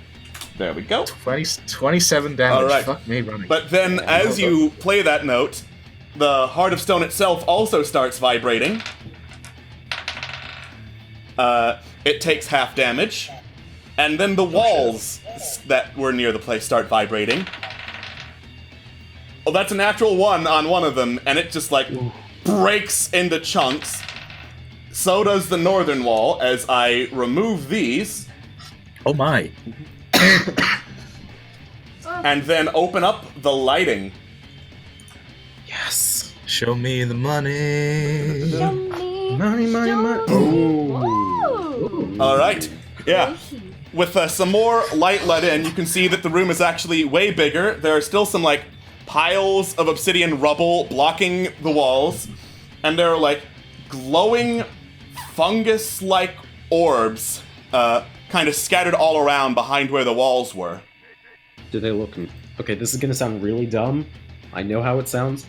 there we go. 27 damage. All right. Fuck me running. But then, as you play that note, the Heart of Stone itself also starts vibrating. It takes half damage. And then the walls that were near the place start vibrating. Oh, that's a natural 1 on one of them, and it just, like, breaks into chunks. So does the northern wall, as I remove these. Oh my. And then open up the lighting. Yes. Show me the money. Show me. Money, money, money. Whoa. Alright, yeah. With some more light let in, you can see that the room is actually way bigger. There are still some, like, piles of obsidian rubble blocking the walls. And there are, like, glowing fungus-like orbs kind of scattered all around behind where the walls were. Do they look... Okay, this is gonna sound really dumb. I know how it sounds.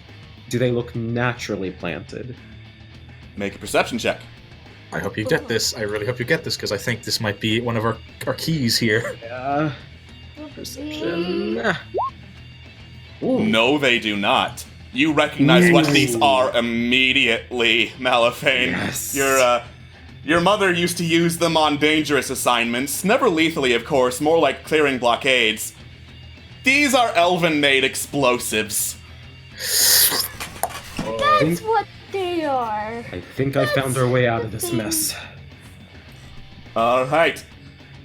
Do they look naturally planted? Make a perception check. I hope you get this. I really hope you get this because I think this might be one of our keys here. Perception. No, they do not. You recognize what these are immediately, Malifane. Yes. Your mother used to use them on dangerous assignments, never lethally, of course, more like clearing blockades. These are elven-made explosives. That's what they are. I think I found our way out of this mess. Alright.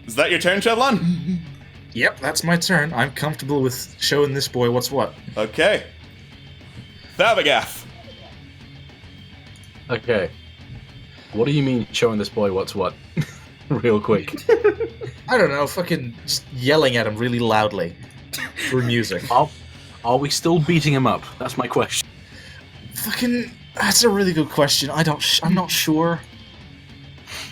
Is that your turn, Chevlon? Yep, that's my turn. I'm comfortable with showing this boy what's what. Okay. Thabagath. Okay. What do you mean showing this boy what's what? Real quick. I don't know, fucking just yelling at him really loudly through music. Are we still beating him up? That's my question. Fucking, that's a really good question. I'm not sure.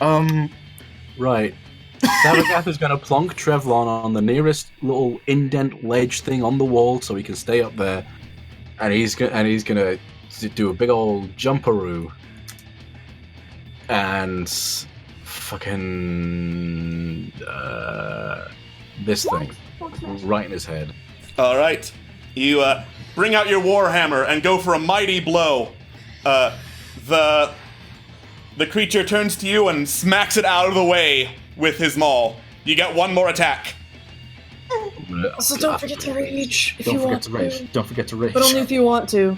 Right. Savagath is going to plonk Trevlon on the nearest little indent ledge thing on the wall so he can stay up there, and he's gonna do a big old jumperoo and fucking this thing right in his head. Alright. You bring out your warhammer and go for a mighty blow. The creature turns to you and smacks it out of the way with his maul. You get one more attack. Also, don't forget to rage if you Don't want forget to rage. Don't forget to rage. But only if you want to.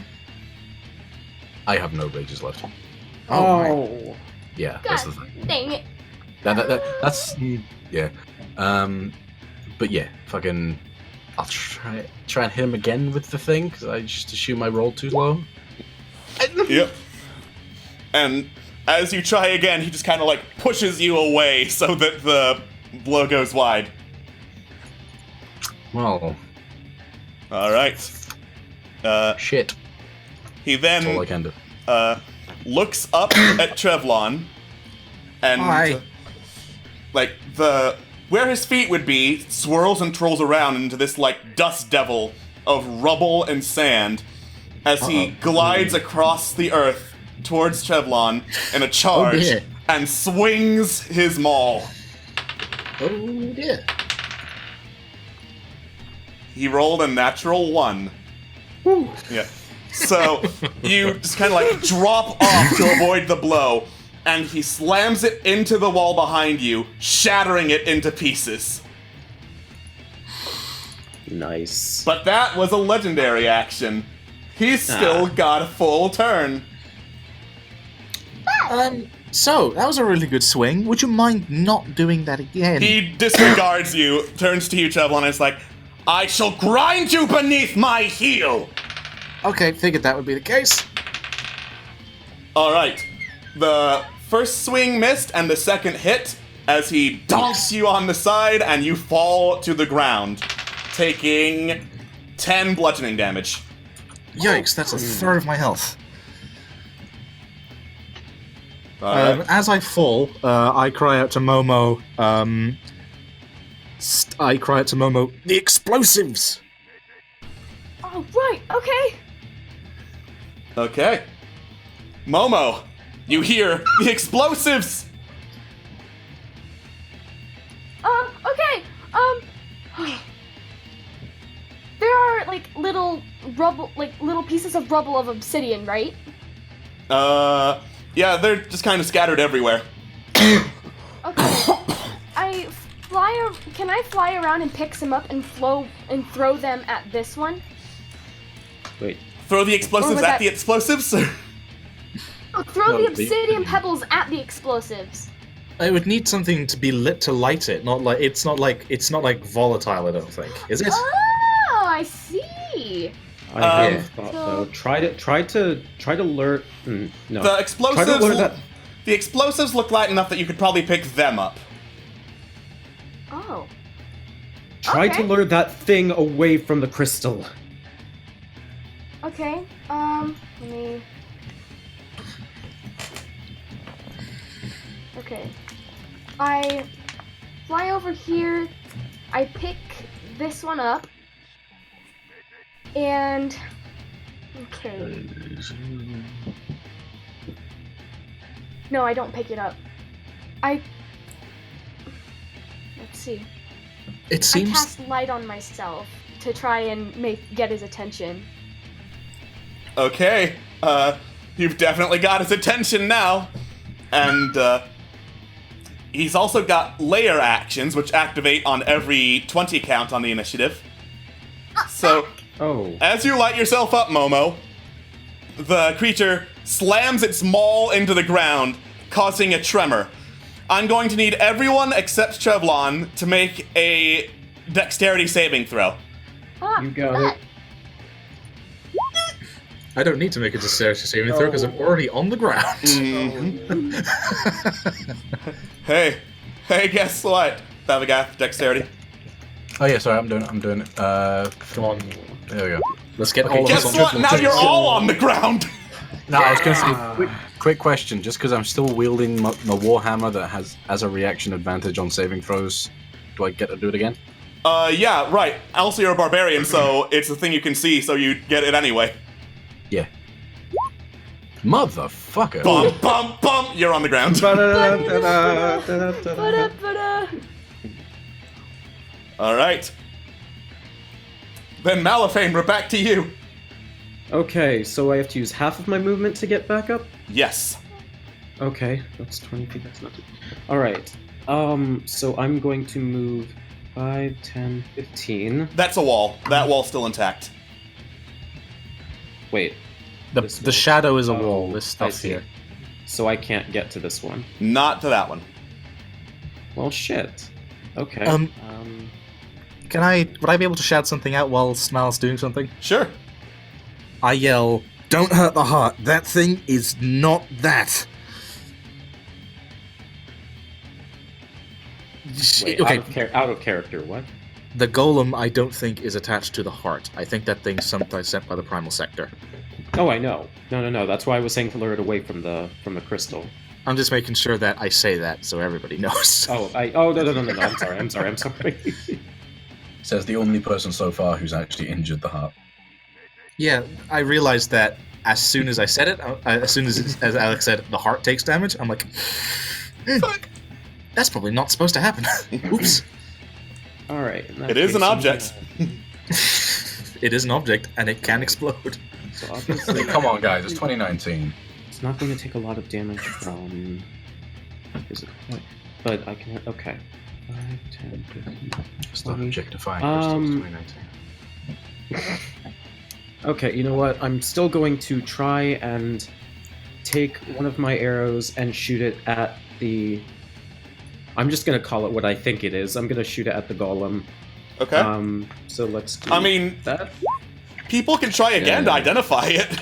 I have no rages left. Oh. Yeah, that's the thing. Dang it. That's yeah. But yeah, fucking. I'll try and hit him again with the thing because I just assume I rolled too low. Yep. And as you try again, he just kind of like pushes you away so that the blow goes wide. Well, Alright. shit. He That's all I then can do. looks up at Trevlon and Hi. like where his feet would be swirls and twirls around into this like dust devil of rubble and sand as he glides across the earth towards Trevlon in a charge dear. and swings his maul. Oh dear. He rolled a natural 1. Woo. Yeah. So you just kind of like drop off to avoid the blow, and he slams it into the wall behind you, shattering it into pieces. Nice. But that was a legendary action. He's still got a full turn. So, that was a really good swing. Would you mind not doing that again? He disregards you, turns to you, Chevlon, and is like, I shall grind you beneath my heel! Okay, figured that would be the case. Alright. The first swing missed, and the second hit, as he donks you on the side, and you fall to the ground, taking 10 bludgeoning damage. Yikes, that's a third of my health. Alright. As I fall, I cry out to Momo, the explosives! Oh, right, okay. Okay. Momo, you hear the explosives! Okay, there are, like, little rubble, like, little pieces of rubble of obsidian, right? Yeah, they're just kind of scattered everywhere. Okay. Can I fly around and pick some up and throw them at this one? Wait. Throw the explosives at the explosives? Oh, throw the obsidian pebbles at the explosives. It would need something to be lit to light it. It's not like volatile. I don't think. Is it? Oh, I see. I have thought though. Try to lure. No. The explosives. Try to lure that. The explosives look light enough that you could probably pick them up. Oh. Try to lure that thing away from the crystal. Okay. Let me. Okay. I fly over here. I pick this one up. And okay. No, I don't pick it up. Let's see. It seems. I cast light on myself to try and get his attention. Okay. You've definitely got his attention now. And he's also got layer actions, which activate on every 20 count on the initiative. So, as you light yourself up, Momo, the creature slams its maul into the ground, causing a tremor. I'm going to need everyone except Chevlon to make a dexterity saving throw. You got it. I don't need to make a dexterity saving throw because I'm already on the ground. Mm-hmm. Hey, guess what? Thavagoth, dexterity. Oh yeah, sorry, I'm doing it. Come on. There we go. Let's get all of us on. Guess what? Now you're all on the ground! No, I was going to say, quick question. Just because I'm still wielding my Warhammer that has as a reaction advantage on saving throws, do I get to do it again? Yeah, right. Also, you're a barbarian, so it's a thing you can see, so you get it anyway. Yeah. Motherfucker. Bum, bum, bum! You're on the ground. Alright. Then Malifane, we're back to you. Okay, so I have to use half of my movement to get back up? Yes. Okay, that's 20 feet, that's not too... Alright, so I'm going to move 5, 10, 15... That's a wall. That wall's still intact. Wait. The shadow is a wall, this stuff here. So I can't get to this one. Not to that one. Well, shit. Okay. Would I be able to shout something out while Smal's doing something? Sure. I yell, "Don't hurt the heart. That thing is not that." Wait, okay. out of character, what? The golem, I don't think, is attached to the heart. I think that thing's sometimes sent by the primal sector. Oh, I know. No. That's why I was saying to lure it away from the crystal. I'm just making sure that I say that so everybody knows. No. I'm sorry. Says the only person so far who's actually injured the heart. Yeah, I realized that as soon as I said it, as Alex said, the heart takes damage, I'm like, fuck, that's probably not supposed to happen. Oops. Alright. It is an object. It is an object, and it can explode. So obviously, Come on, guys, it's 2019. it's not going to take a lot of damage from physical play, but I can. Okay. 5, 10, 15, Stop 20. objectifying crystals, 2019. Okay, you know what? I'm still going to try and take one of my arrows and shoot it at the. I'm just gonna call it what I think it is. I'm gonna shoot it at the golem. Okay. So let's do I mean, that. people can try again to identify it.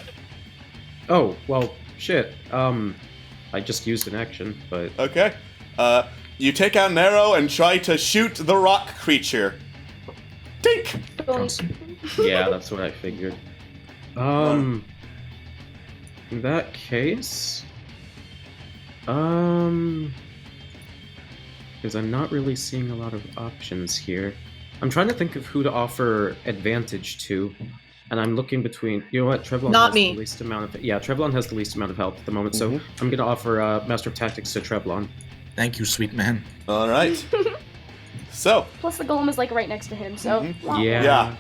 Oh, well, shit. I just used an action, but... Okay. You take out an arrow and try to shoot the rock creature. Tink! Yeah, that's what I figured. In that case... Because I'm not really seeing a lot of options here. I'm trying to think of who to offer advantage to, and I'm looking between. You know what? Trevlon Not has me. the least amount of. Yeah, Trevlon has the least amount of health at the moment, so I'm gonna offer Master of Tactics to Trevlon. Thank you, sweet man. All right. So, Plus the golem is like right next to him, so yeah.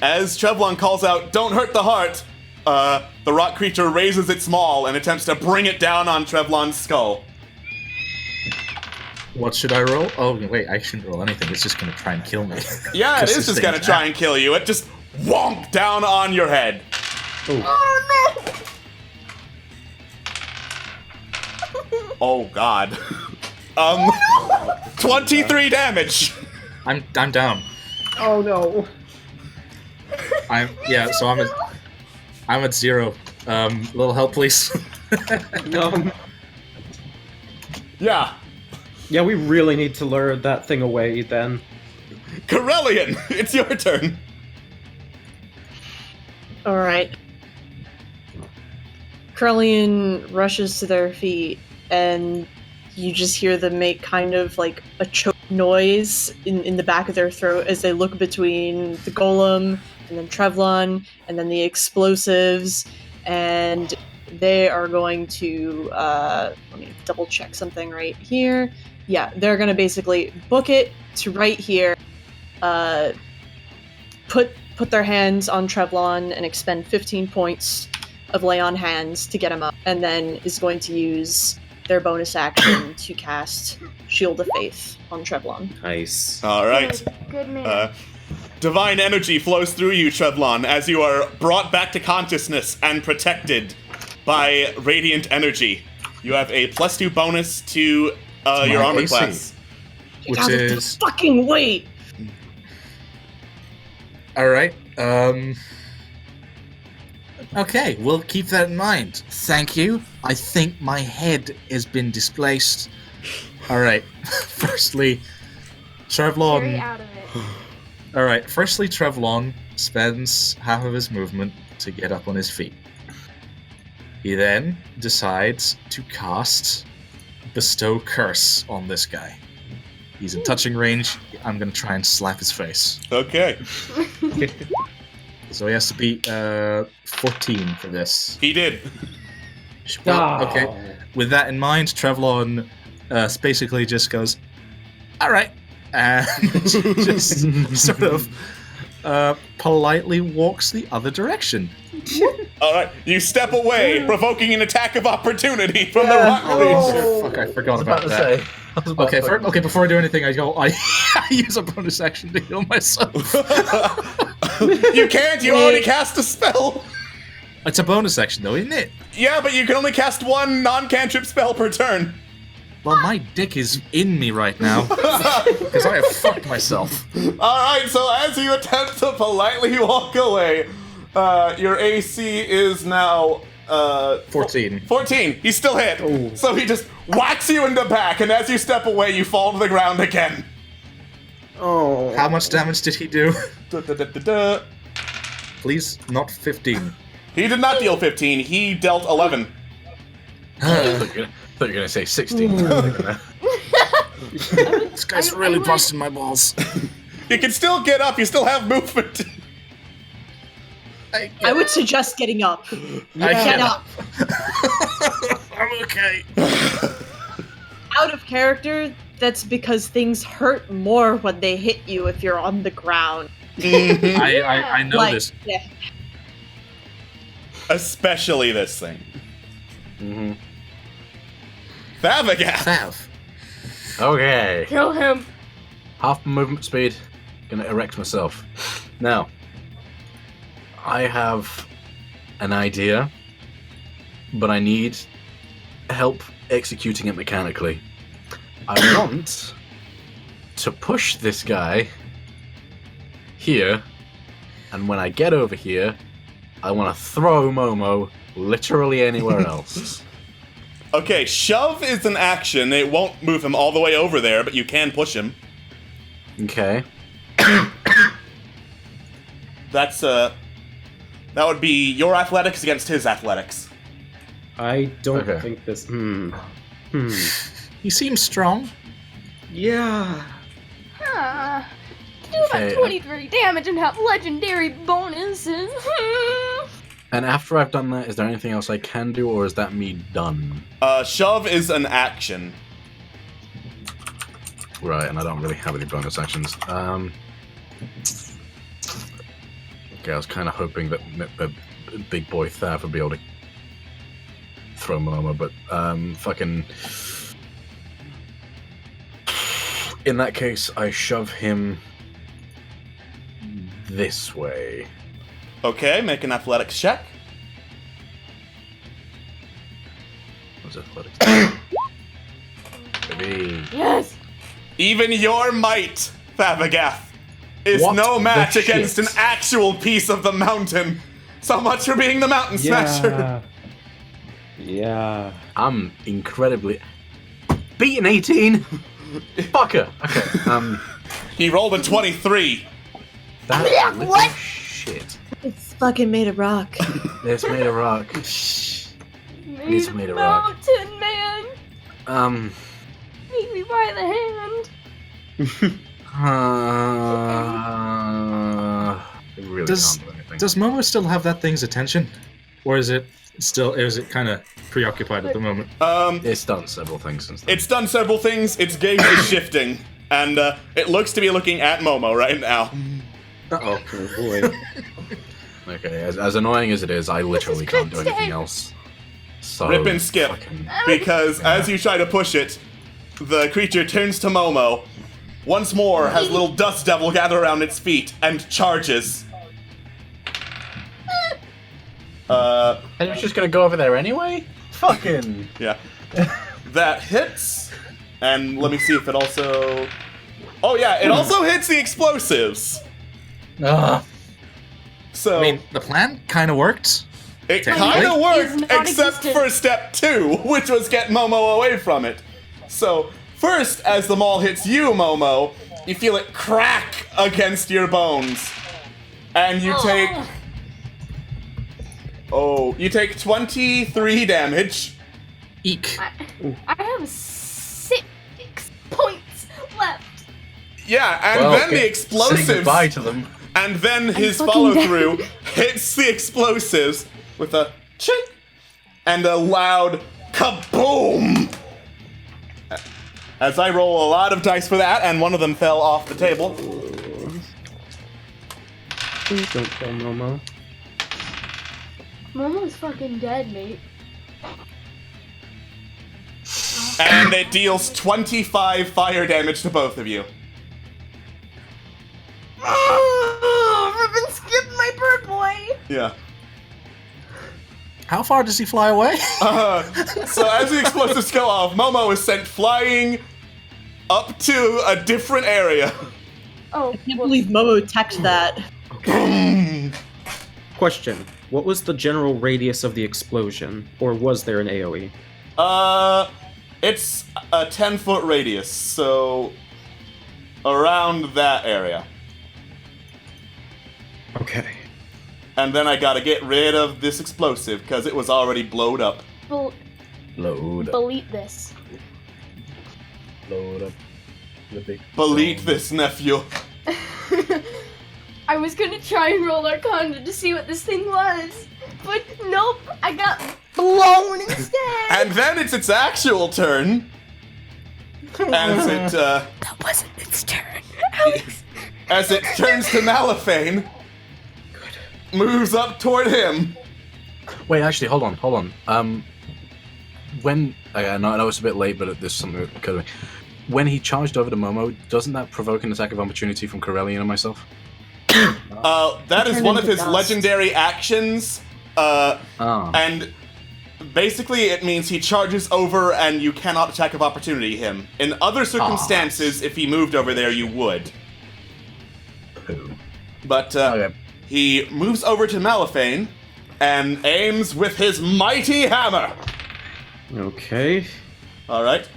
As Trevlon calls out, "Don't hurt the heart," the rock creature raises its maul and attempts to bring it down on Trevlon's skull. What should I roll? Oh, wait, I shouldn't roll anything. It's just gonna try and kill me. Yeah, it 'Cause is this just thing's gonna try and kill you. It just wonk down on your head. Oh god. 23 damage. I'm down. Oh no! So I'm at 0. Little help, please. Yeah. Yeah, we really need to lure that thing away then. Corellian, it's your turn. Alright. Krellian rushes to their feet, and you just hear them make kind of like a choke noise in the back of their throat as they look between the golem, and then Trevlon, and then the explosives, and they are going to, let me double check something right here. Yeah, they're going to basically book it to right here, put their hands on Trevlon and expend 15 points of lay on hands to get him up, and then is going to use their bonus action to cast Shield of Faith on Trevlon. Nice. All right. Good man. Divine energy flows through you, Trevlon, as you are brought back to consciousness and protected by radiant energy. You have a +2 bonus to your armor AC. class. You Which gotta is fucking wait. all right. Okay, we'll keep that in mind. Thank you. I think my head has been displaced. All right. Firstly, Carry Trevlon. out of it. All right. Firstly, Trevlon spends half of his movement to get up on his feet. He then decides to cast Bestow Curse on this guy. He's in touching range. I'm gonna try and slap his face. Okay. So he has to beat 14 for this. He did. Well, okay. With that in mind, Trevlon basically just goes, "All right," and just sort of politely walks the other direction. All right. You step away, provoking an attack of opportunity from the rock creature. Fuck, I forgot about that. Okay, before I do anything, I use a bonus action to heal myself. You can't. You already cast a spell. It's a bonus action, though, isn't it? Yeah, but you can only cast one non-cantrip spell per turn. Well, my dick is in me right now because I have fucked myself. Alright, so as you attempt to politely walk away, your AC is now 14. 14. He's still hit. Oh. So he just whacks you in the back, and as you step away, you fall to the ground again. Oh. How much damage did he do? Da-da-da-da-da. Please, not 15. He did not deal 15. He dealt 11. I thought you were gonna say 16. This guy's really busting my balls. You can still get up. You still have movement. I would suggest getting up. I Get can't. up. I'm okay. Out of character, that's because things hurt more when they hit you if you're on the ground. I know Like, this. yeah. Especially this thing. Mm-hmm. Thavagat! Thav. Okay. Kill him. Half movement speed. Gonna erect myself. Now, I have an idea, but I need help executing it mechanically. I want to push this guy here, and when I get over here, I want to throw Momo literally anywhere else. Okay, shove is an action. It won't move him all the way over there, but you can push him. Okay. That's that would be your athletics against his athletics. I don't Okay. think this. He seems strong. Yeah. Do about Okay. 23 damage and have legendary bonuses. And after I've done that, is there anything else I can do, or is that me done? Shove is an action. Right, and I don't really have any bonus actions. Okay, I was kind of hoping that big boy Thav would be able to throw Momo, but fucking. In that case, I shove him this way. Okay, make an athletics check. What's athletics? Baby. Yes. Even your might, Thavagat, is What no match the against shit? an actual piece of the mountain. So much for being the mountain smasher. Yeah. I'm incredibly beaten 18. Fucker. Okay. He rolled a 23. That little shit. It's fucking made of rock. It's made of rock. It's made of rock. Mountain man. Take me by the hand. It really Does- can't do anything. Does Momo still have that thing's attention, or is it kind of preoccupied at the moment? It's done several things since then. It's done several things. Its gaze is shifting, and it looks to be looking at Momo right now. Uh-oh. Oh boy. Okay, as annoying as it is, I literally can't do anything else. So Rip and skip, fucking- because as you try to push it, the creature turns to Momo, once more has a little dust devil gather around its feet, and charges. And it was just gonna go over there anyway? Fucking... Yeah. That hits, and let me see if it also... Oh yeah, it also hits the explosives! Ugh. So, I mean, the plan kind of worked. it technically kind of is worked, except non-existent. for step 2, which was get Momo away from it. So, first, as the maul hits you, Momo, you feel it crack against your bones. And you take... Oh, you take 23 damage. Eek. I have 6 points left. Yeah, and Well, then the Say explosives... goodbye to them. And then his fucking follow-through dead. hits the explosives with a chink and a loud kaboom! As I roll a lot of dice for that, and one of them fell off the table. Please don't kill Momo. Momo's fucking dead, mate. And it deals 25 fire damage to both of you. Ribbon skipped my bird boy. Yeah. How far does he fly away? So as the explosives go off, Momo is sent flying up to a different area. Oh, I can't believe Momo teched that. Question: what was the general radius of the explosion, or was there an AOE? It's a 10-foot radius, so around that area. Okay. And then I gotta get rid of this explosive, because it was already blowed up. Load up. delete this. Load up. The big Delete this, nephew. I was gonna try and roll Arcana to see what this thing was, but nope, I got blown instead. And then it's its actual turn. As it, That wasn't its turn. Alex. as it turns to Malifane, moves up toward him. Wait, actually, hold on. I know it's a bit late, but there's something that could have been. When he charged over to Momo, doesn't that provoke an attack of opportunity from Corellian and myself? That is one of his legendary actions, and basically it means he charges over and you cannot attack of opportunity him. In other circumstances, if he moved over there, you would. But he moves over to Malifane and aims with his mighty hammer. Okay. Alright.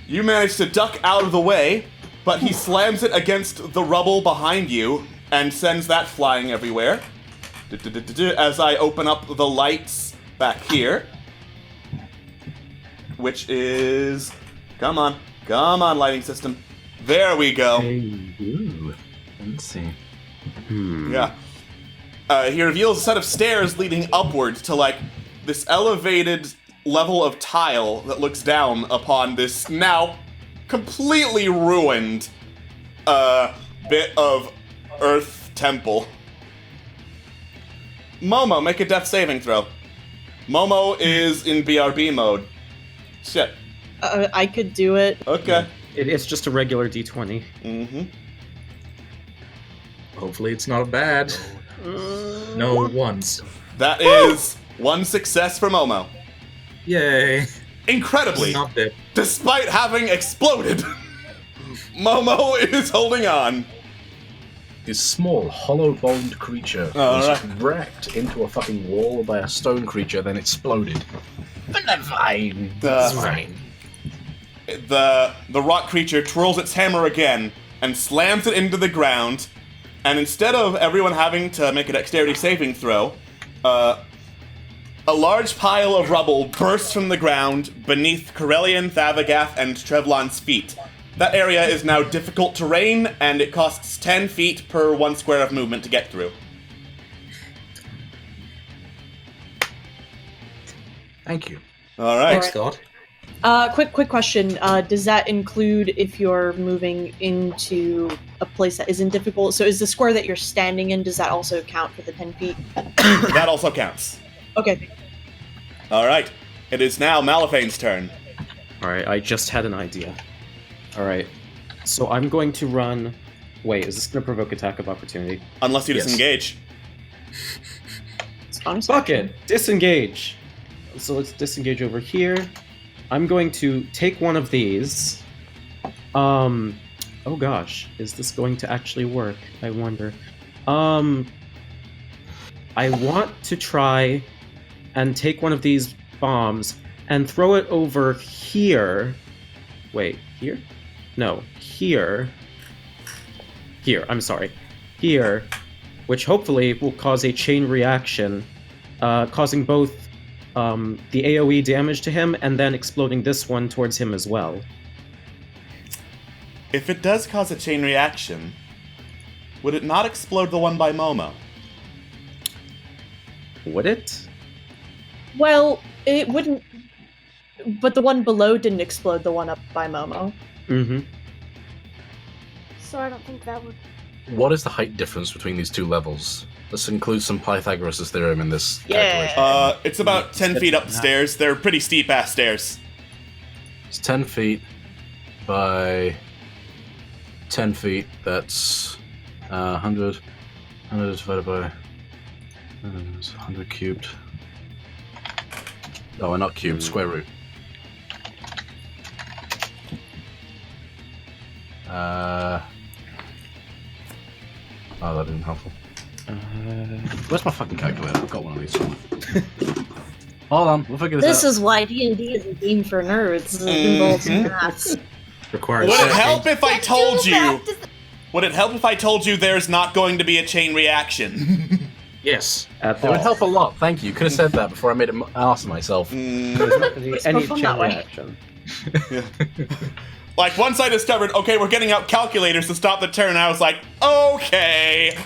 You manage to duck out of the way, but he slams it against the rubble behind you and sends that flying everywhere. As I open up the lights back here. Which is... Come on, lighting system. There we go. Ooh. Let's see. Yeah. He reveals a set of stairs leading upward to, like, this elevated level of tile that looks down upon this now completely ruined bit of Earth Temple. Momo, make a death saving throw. Momo is in BRB mode. Shit. I could do it. Okay. It's just a regular D20. Mm-hmm. Hopefully it's not bad. No ones. That is one success for Momo. Yay. Incredibly, Not dead. despite having exploded, Momo is holding on. This small, hollow-boned creature was wrecked into a fucking wall by a stone creature, then exploded. But that's fine. It's fine. The rock creature twirls its hammer again and slams it into the ground, and instead of everyone having to make a dexterity saving throw, a large pile of rubble bursts from the ground beneath Corellian, Thavagath, and Trevlon's feet. That area is now difficult terrain, and it costs 10 feet per 1 square of movement to get through. Thank you. Alright. Thanks, God. Quick question. Does that include if you're moving into a place that isn't difficult? So is the square that you're standing in, does that also count for the 10 feet? That also counts. Okay. Alright. It is now Malifane's turn. Alright, I just had an idea. Alright. So I'm going to run... Wait, is this going to provoke attack of opportunity? Unless you disengage. Fuck it! Disengage! So let's disengage over here. I'm going to take one of these. Oh gosh, is this going to actually work? I wonder. I want to try and take one of these bombs and throw it over here. Wait, here? No, here. Here, I'm sorry. Here, which hopefully will cause a chain reaction, causing both the AoE damage to him and then exploding this one towards him as well. If it does cause a chain reaction, would it not explode the one by Momo? Would it? Well, it wouldn't... But the one below didn't explode the one up by Momo. Mm-hmm. So I don't think that would... What is the height difference between these two levels? Let's include some Pythagoras' theorem in this calculation. It's about 10 feet up the stairs. They're pretty steep-ass stairs. It's 10 feet by 10 feet. That's 100. 100 divided by... 100 cubed. No, not cubed. Square root. Oh, that isn't helpful. Where's my fucking calculator? I've got one of these somewhere. Hold on, we'll figure this out. This is why D&D is a game for nerds. It involves maths. Requires Would it help if I told you... Would it help if I told you there's not going to be a chain reaction? Yes. It would help a lot, thank you. Could have said that before I made an ass of myself. There's not going to be any chain reaction. Like, once I discovered, okay, we're getting out calculators to stop the turn, I was like, okay.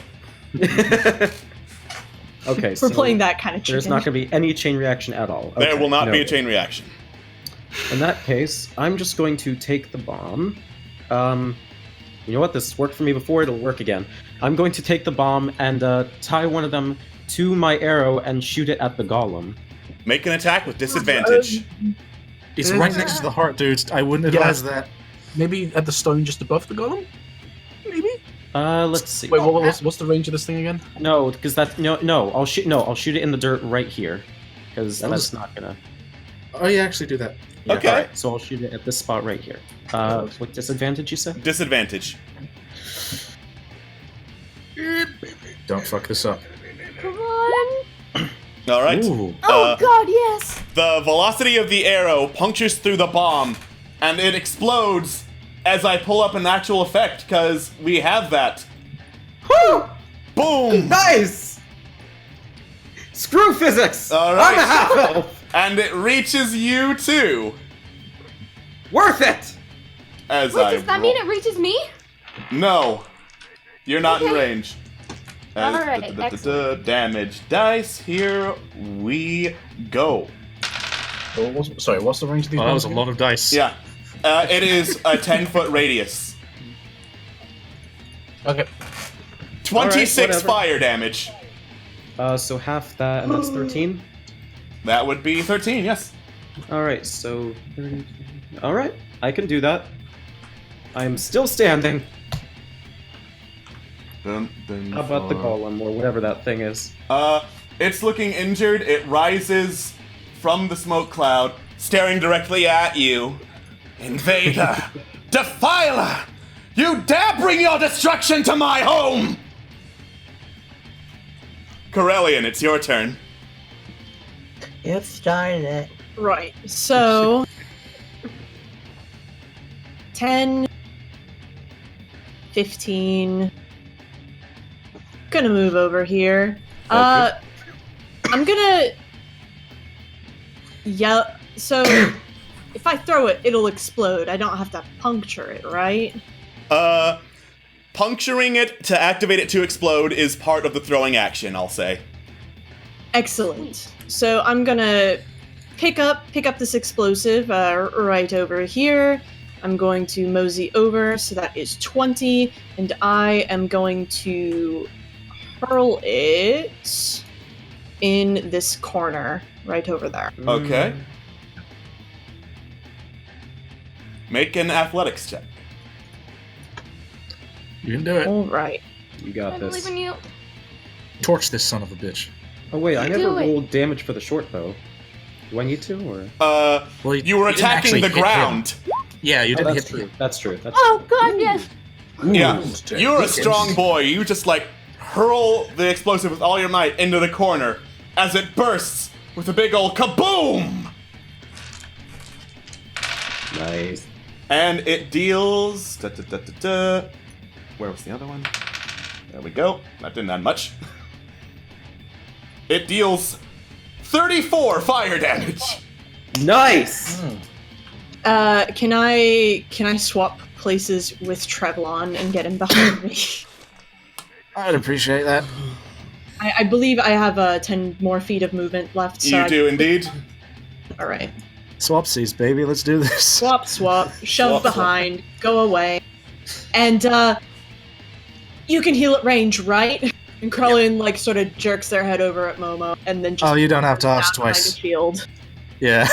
Okay, We're so playing that kind of chicken. there's not going to be any chain reaction at all. Okay, There will not be a noted. chain reaction. In that case, I'm just going to take the bomb. You know what? This worked for me before. It'll work again. I'm going to take the bomb and tie one of them to my arrow and shoot it at the golem. Make an attack with disadvantage. It's right next to the heart, dude. I wouldn't advise that. Maybe at the stone just above the golem? Maybe? Let's see. Wait, what's the range of this thing again? No, because that I'll shoot it in the dirt right here, because that's not gonna. Oh, you actually do that. Yeah, Okay. Right, so I'll shoot it at this spot right here. With disadvantage, you said? Disadvantage. Don't fuck this up. Come on. All right. Ooh. Oh God, yes. The velocity of the arrow punctures through the bomb, and it explodes as I pull up an actual effect, because we have that. Woo! Boom! Nice! Screw physics! All right. I'm a half-elf! And it reaches you too. Worth it! As Wait, I does that mean it reaches me? No. You're not in Okay. range. All right, excellent. Damage dice. Here we go. Sorry, what's the range of these Oh, that was a bombs lot of dice. Yeah. It is a 10-foot radius. again? Okay. 26 whatever. fire damage. So half that, and that's 13. That would be 13, yes. Alright, so... Alright, I can do that. I'm still standing. Dun, dun, How about the far. golem, or whatever that thing is? It's looking injured. It rises from the smoke cloud, staring directly at you. Invader! Defiler! You dare bring your destruction to my home! Corellian, it's your turn. You've started it. Right. So 10, 15. Gonna move over here. I'm gonna yell. So if I throw it, it'll explode. I don't have to puncture it, right? Puncturing it to activate it to explode is part of the throwing action, I'll say. Excellent. So I'm gonna pick up this explosive right over here. I'm going to mosey over, so that is 20, and I am going to hurl it in this corner right over there. Okay. Make an athletics check. You can do it. All right. You got I believe this. in you. Torch this son of a bitch. Oh wait, I You never do it. rolled damage for the short bow. Do I need to, or? Well, You were didn't attacking actually the hit him. ground. Yeah, you Oh, didn't that's hit true. him. That's true. That's Oh God, yes. Yeah, you're a strong boy. You just like hurl the explosive with all your might into the corner as it bursts with a big old kaboom! Nice. And it deals. Where was the other one? There we go. That didn't add much. It deals 34 fire damage. Nice. Can I swap places with Trevlon and get him behind me? I'd appreciate that. I believe I have 10 more feet of movement left. So You do indeed. All right. Swapsies, baby. Let's do this. Swap, shove Swap. behind, go away, and you can heal at range, right? And Krellin like sort of jerks their head over at Momo, and then just Oh, you don't have to ask down behind twice. the shield. Yeah.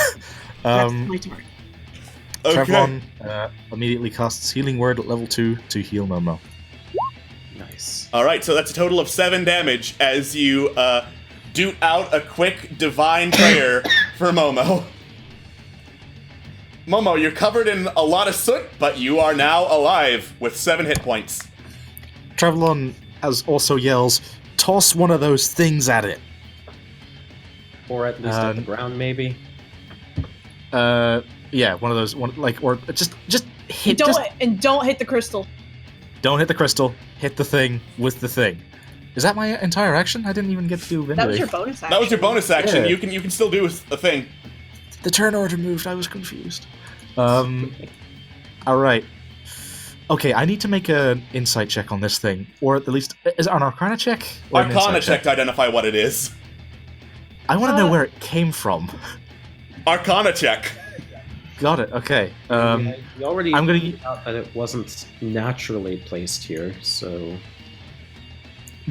That's my turn. Okay. Trevlon immediately casts Healing Word at level 2 to heal Momo. Nice. All right, so that's a total of 7 damage as you doot out a quick divine prayer for Momo. Momo, you're covered in a lot of soot, but you are now alive with 7 hit points. Trevlon also yells, "Toss one of those things at it." Or at least at the ground, maybe. Yeah, one of those. Or just hit. Don't hit the crystal. Don't hit the crystal. Hit the thing with the thing. Is that my entire action? I didn't even get to do Vindic. That was your bonus action. That was your bonus action. Yeah. You can still do a thing. The turn order moved. I was confused. All right. Okay, I need to make an insight check on this thing, or at least is it an Arcana check? Or an Arcana insight check to identify what it is. I want to know where it came from. Arcana check. got it. Okay. We already I'm gonna figured out that it wasn't naturally placed here, so...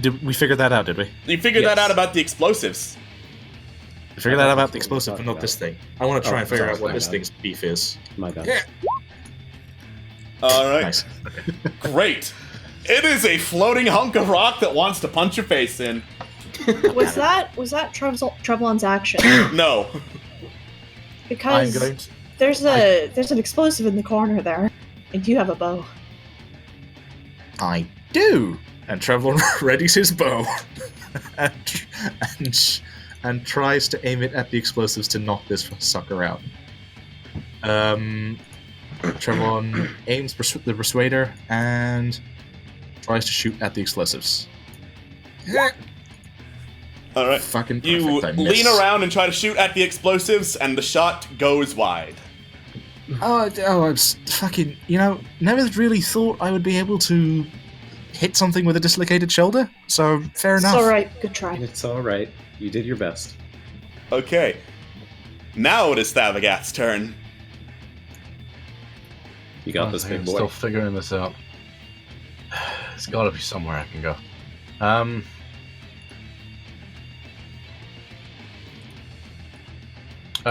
Did we figure that out? Did we? You figured Yes. that out about the explosives. We figured that out about the That's what we're explosive, but talking not about. this thing. I want to try Oh, and figure sorry, out what my this bad. thing's beef is. My bad. All right. Nice. Great. It is a floating hunk of rock that wants to punch your face in. Was that Treblan's action? No. Because I'm going to. there's an explosive in the corner there, and you have a bow. I do. And Trevor readies his bow and tries to aim it at the explosives to knock this sucker out. Trevor aims the persuader and tries to shoot at the explosives. All right. Fucking perfect. You I miss. lean around and try to shoot at the explosives, and the shot goes wide. I'm fucking. Never really thought I would be able to hit something with a dislocated shoulder. So fair enough. It's alright, good try. It's alright. You did your best. Okay. Now it is Thavagath's turn. You got this, big I'm boy. still figuring this out. There's got to be somewhere I can go. All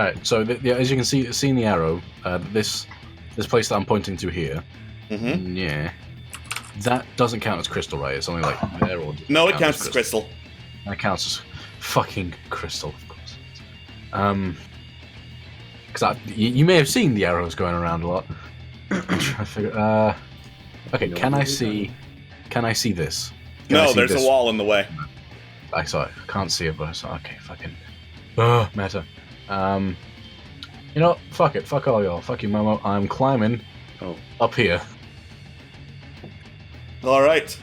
right. So as you can see in the arrow, this place that I'm pointing to here. Mm-hmm. Yeah. That doesn't count as crystal, right? It's only like there or. No, it counts as crystal. That counts as fucking crystal, of course. Because you may have seen the arrows going around a lot. I'm trying to figure. Okay, No, can I really see? Can I see this? Can I No, see there's this? a wall in the way. I saw it. I can't see it, but I saw. Okay, fucking. Meta. You know, fuck it. Fuck all y'all. Fuck you, Momo. I'm climbing. Up here. All right.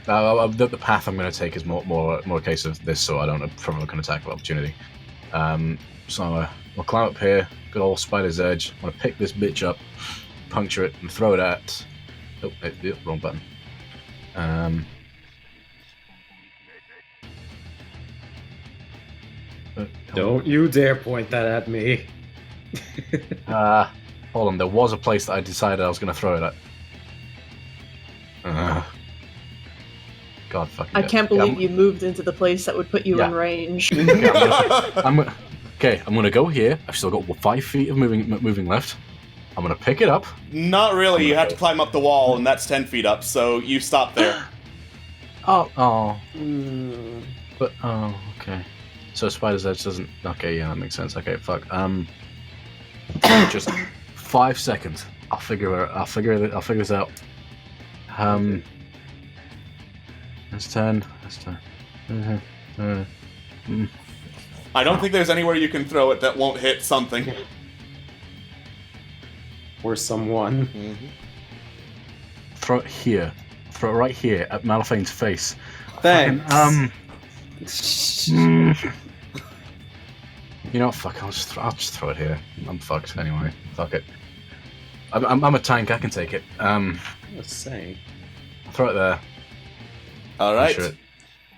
The path I'm going to take is more a case of this, so I don't provoke an attack of opportunity. So I'll climb up here. Good old spider's edge. I'm going to pick this bitch up, puncture it, and throw it at. Oh, wrong button. Don't you dare point that at me. Hold on. There was a place that I decided I was going to throw it at. God fucking. I can't believe you moved into the place that would put you in range. I'm gonna go here. I've still got 5 feet of moving left. I'm gonna pick it up. Not really. You have to climb up the wall, and that's 10 feet up. So you stop there. But okay. So Spider's Edge doesn't. Okay, yeah, that makes sense. Okay, fuck. Just 5 seconds. I'll figure this out. Let's turn. I don't think there's anywhere you can throw it that won't hit something. Or someone. Mm-hmm. Throw it here. Throw it right here at Malaphane's face. Thanks. You know what? Fuck. I'll just throw it here. I'm fucked anyway. Fuck it. I'm a tank. I can take it. Let's say. Throw it there. All right. Puncture it.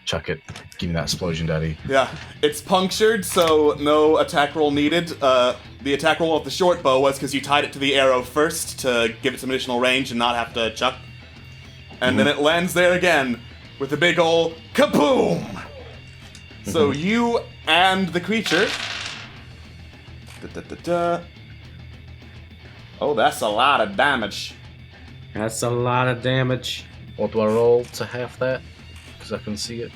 Chuck it. Give me that explosion, daddy. Yeah, it's punctured, so no attack roll needed. The attack roll of the short bow was because you tied it to the arrow first to give it some additional range and not have to chuck. And then it lands there again with a big ol' kaboom! So you and the creature... Oh, that's a lot of damage. That's a lot of damage. What do I roll to half that? Because I can see it.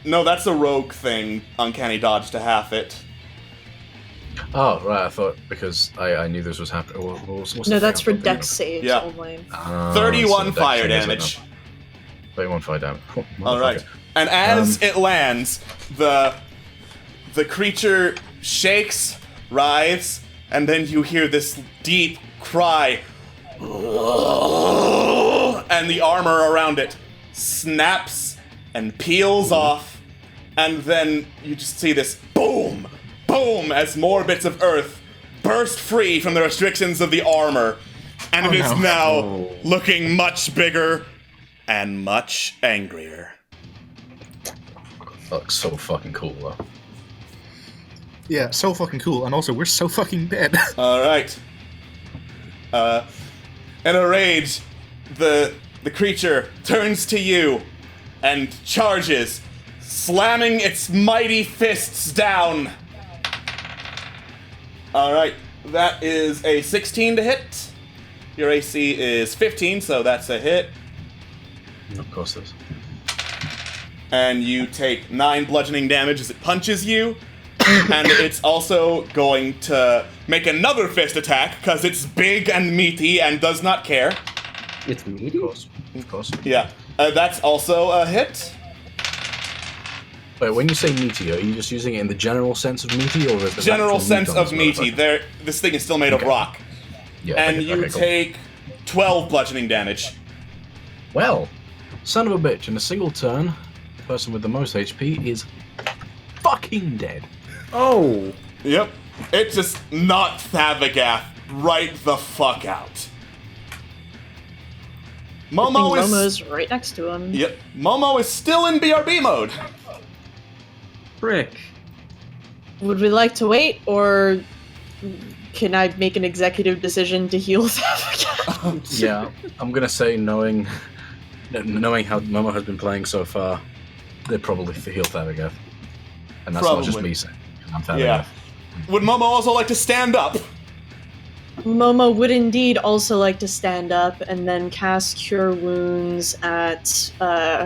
No, that's a rogue thing. Uncanny dodge to half it. Oh, right, I thought because I knew this was happening. What's No, the that's for thing? dex saves Yeah. only. 31 so dex fire thing, isn't it? damage. 31 fire damage. Oh, Alright. And as it lands, the creature shakes, writhes, and then you hear this deep cry. And the armor around it snaps and peels off, and then you just see this boom, boom, as more bits of earth burst free from the restrictions of the armor, and it is now looking much bigger and much angrier. Looks so fucking cool, though. Yeah, so fucking cool. And also, we're so fucking dead. Alright. In a rage, the creature turns to you and charges, slamming its mighty fists down. Alright, that is a 16 to hit. Your AC is 15, so that's a hit. Of course it is. And you take 9 bludgeoning damage as it punches you. And it's also going to make another fist attack, because it's big and meaty and does not care. It's meaty? Of course. Yeah, that's also a hit. Wait, when you say meaty, are you just using it in the general sense of meaty, or is the General actual sense meat on of this meaty. motherfucker? This thing is still made of rock. Yeah, And okay, you okay, cool. take 12 bludgeoning damage. Well, son of a bitch, in a single turn, the person with the most HP is fucking dead. Oh! Yep. It just knocked Thavagath right the fuck out. Momo's right next to him. Yep. Momo is still in BRB mode. Frick. Would we like to wait, or can I make an executive decision to heal Thavagath? Yeah, I'm gonna say knowing how Momo has been playing so far, they'd probably heal Thavagath. And that's not just Probably. me saying, 'cause I'm Thavagath. Yeah. Would Momo also like to stand up? Momo would indeed also like to stand up and then cast Cure Wounds at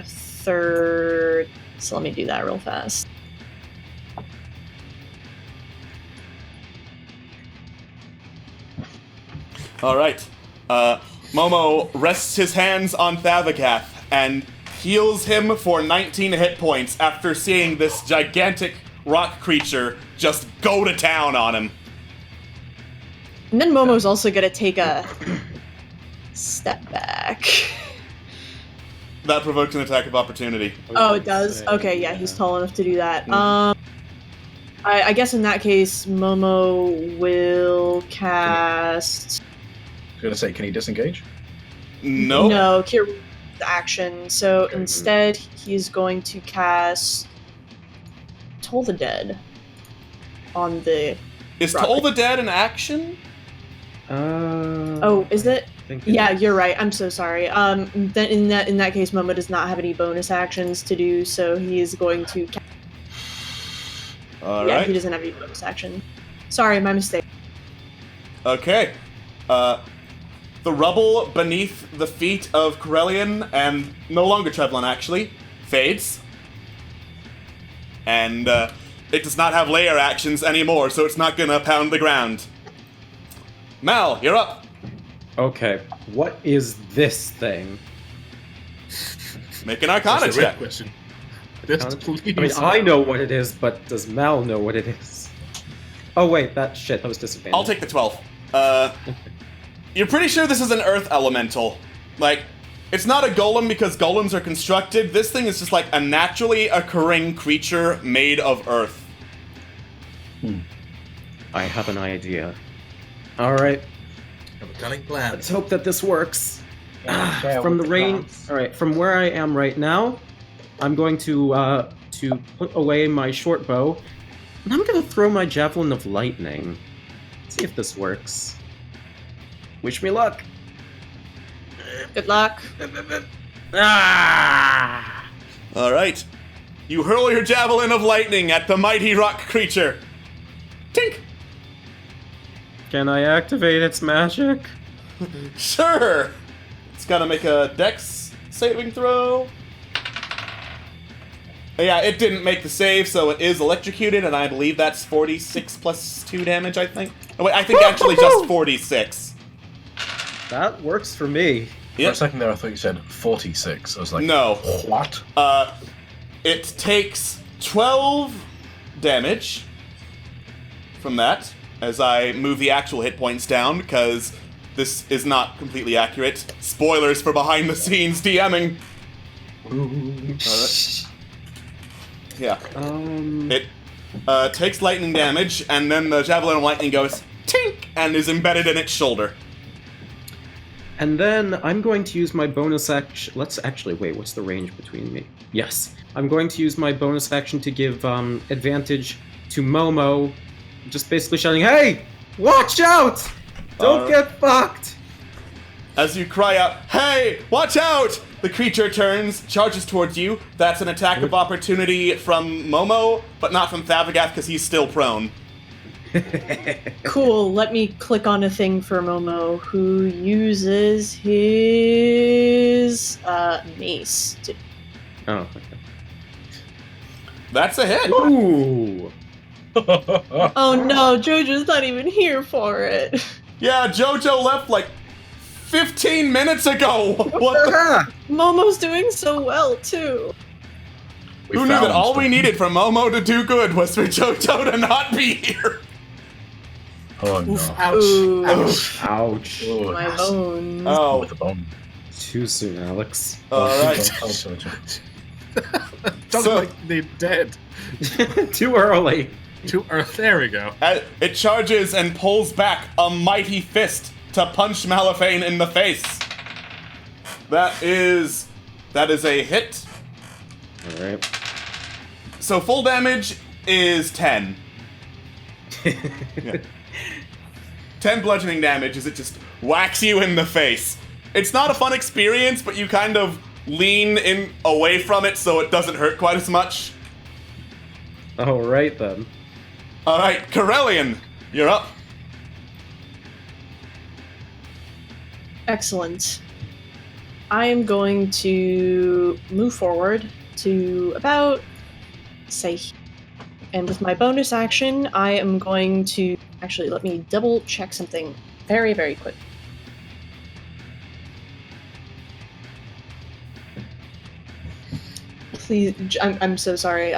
third. So let me do that real fast. Alright. Momo rests his hands on Thavagath and heals him for 19 hit points after seeing this gigantic rock creature just go to town on him. And then Momo's also gonna take a step back. That provokes an attack of opportunity. Oh, it does? Okay, yeah, he's tall enough to do that. I guess in that case, Momo will cast... I was gonna say, can he disengage? Nope. No, Cure Wounds is action. So instead, he's going to cast Toll the Dead on the... Is rock. Toll the Dead an action? Oh, is it? Yeah, you're right. I'm so sorry. Then in that case, Momo does not have any bonus actions to do, so he is going to. Alright. He doesn't have any bonus action. Sorry, my mistake. Okay. The rubble beneath the feet of Corellian, and no longer Trevlin actually, fades. And it does not have layer actions anymore, so it's not gonna pound the ground. Mal, you're up. Okay, what is this thing? Make an Arcana That's a real check. question. Just please. I mean, I know what it is, but does Mal know what it is? Oh wait, that was disadvantage. I'll take the 12. You're pretty sure this is an earth elemental. Like, it's not a golem because golems are constructed. This thing is just like a naturally occurring creature made of earth. I have an idea. Alright, Have a cunning plan. let's hope that this works. Yeah, From with the the rain. clouds. All right, from where I am right now, I'm going to put away my short bow, and I'm going to throw my javelin of lightning. See if this works. Wish me luck. Good luck. Ah! Alright. You hurl your javelin of lightning at the mighty rock creature. Tink! Can I activate its magic? Sure! It's gotta make a dex saving throw. Yeah, it didn't make the save, so it is electrocuted, and I believe that's 46 plus 2 damage, I think. Oh, wait, I think actually just 46. That works for me. For Yep. a second there, I thought you said 46. I was like, No. what? It takes 12 damage from that, as I move the actual hit points down, because this is not completely accurate. Spoilers for behind the scenes DMing. Alright. Yeah. It takes lightning damage, and then the javelin of lightning goes tink and is embedded in its shoulder. And then I'm going to use my bonus action. Let's actually wait. What's the range between me? Yes, I'm going to use my bonus action to give advantage to Momo, just basically shouting, "Hey, watch out! Don't get fucked!" As you cry out, "Hey, watch out!" the creature turns, charges towards you. That's an attack of opportunity from Momo, but not from Thavagoth because he's still prone. Cool, let me click on a thing for Momo, who uses his mace. Oh, okay. That's a hit. Ooh. Oh no, Jojo's not even here for it. Yeah, Jojo left like 15 minutes ago. What the? Momo's doing so well too. Who knew that all we needed for Momo to do good was for Jojo to not be here? Oh no. Oof, ouch. Ooh. Ouch. Ouch. Oh, My bones. Oh, with a bone. Too soon, Alex. alright. Sounds like they're dead. Too early. Too early. There we go. It charges and pulls back a mighty fist to punch Malifane in the face. That is a hit. Alright. So full damage is 10. Yeah. 10 bludgeoning damage as it just whacks you in the face. It's not a fun experience, but you kind of lean in away from it so it doesn't hurt quite as much. Alright then. Alright, Corellian, you're up. Excellent. I am going to move forward to about, say, and with my bonus action, I am going to... Actually, let me double check something very, very quick. Please, I'm so sorry.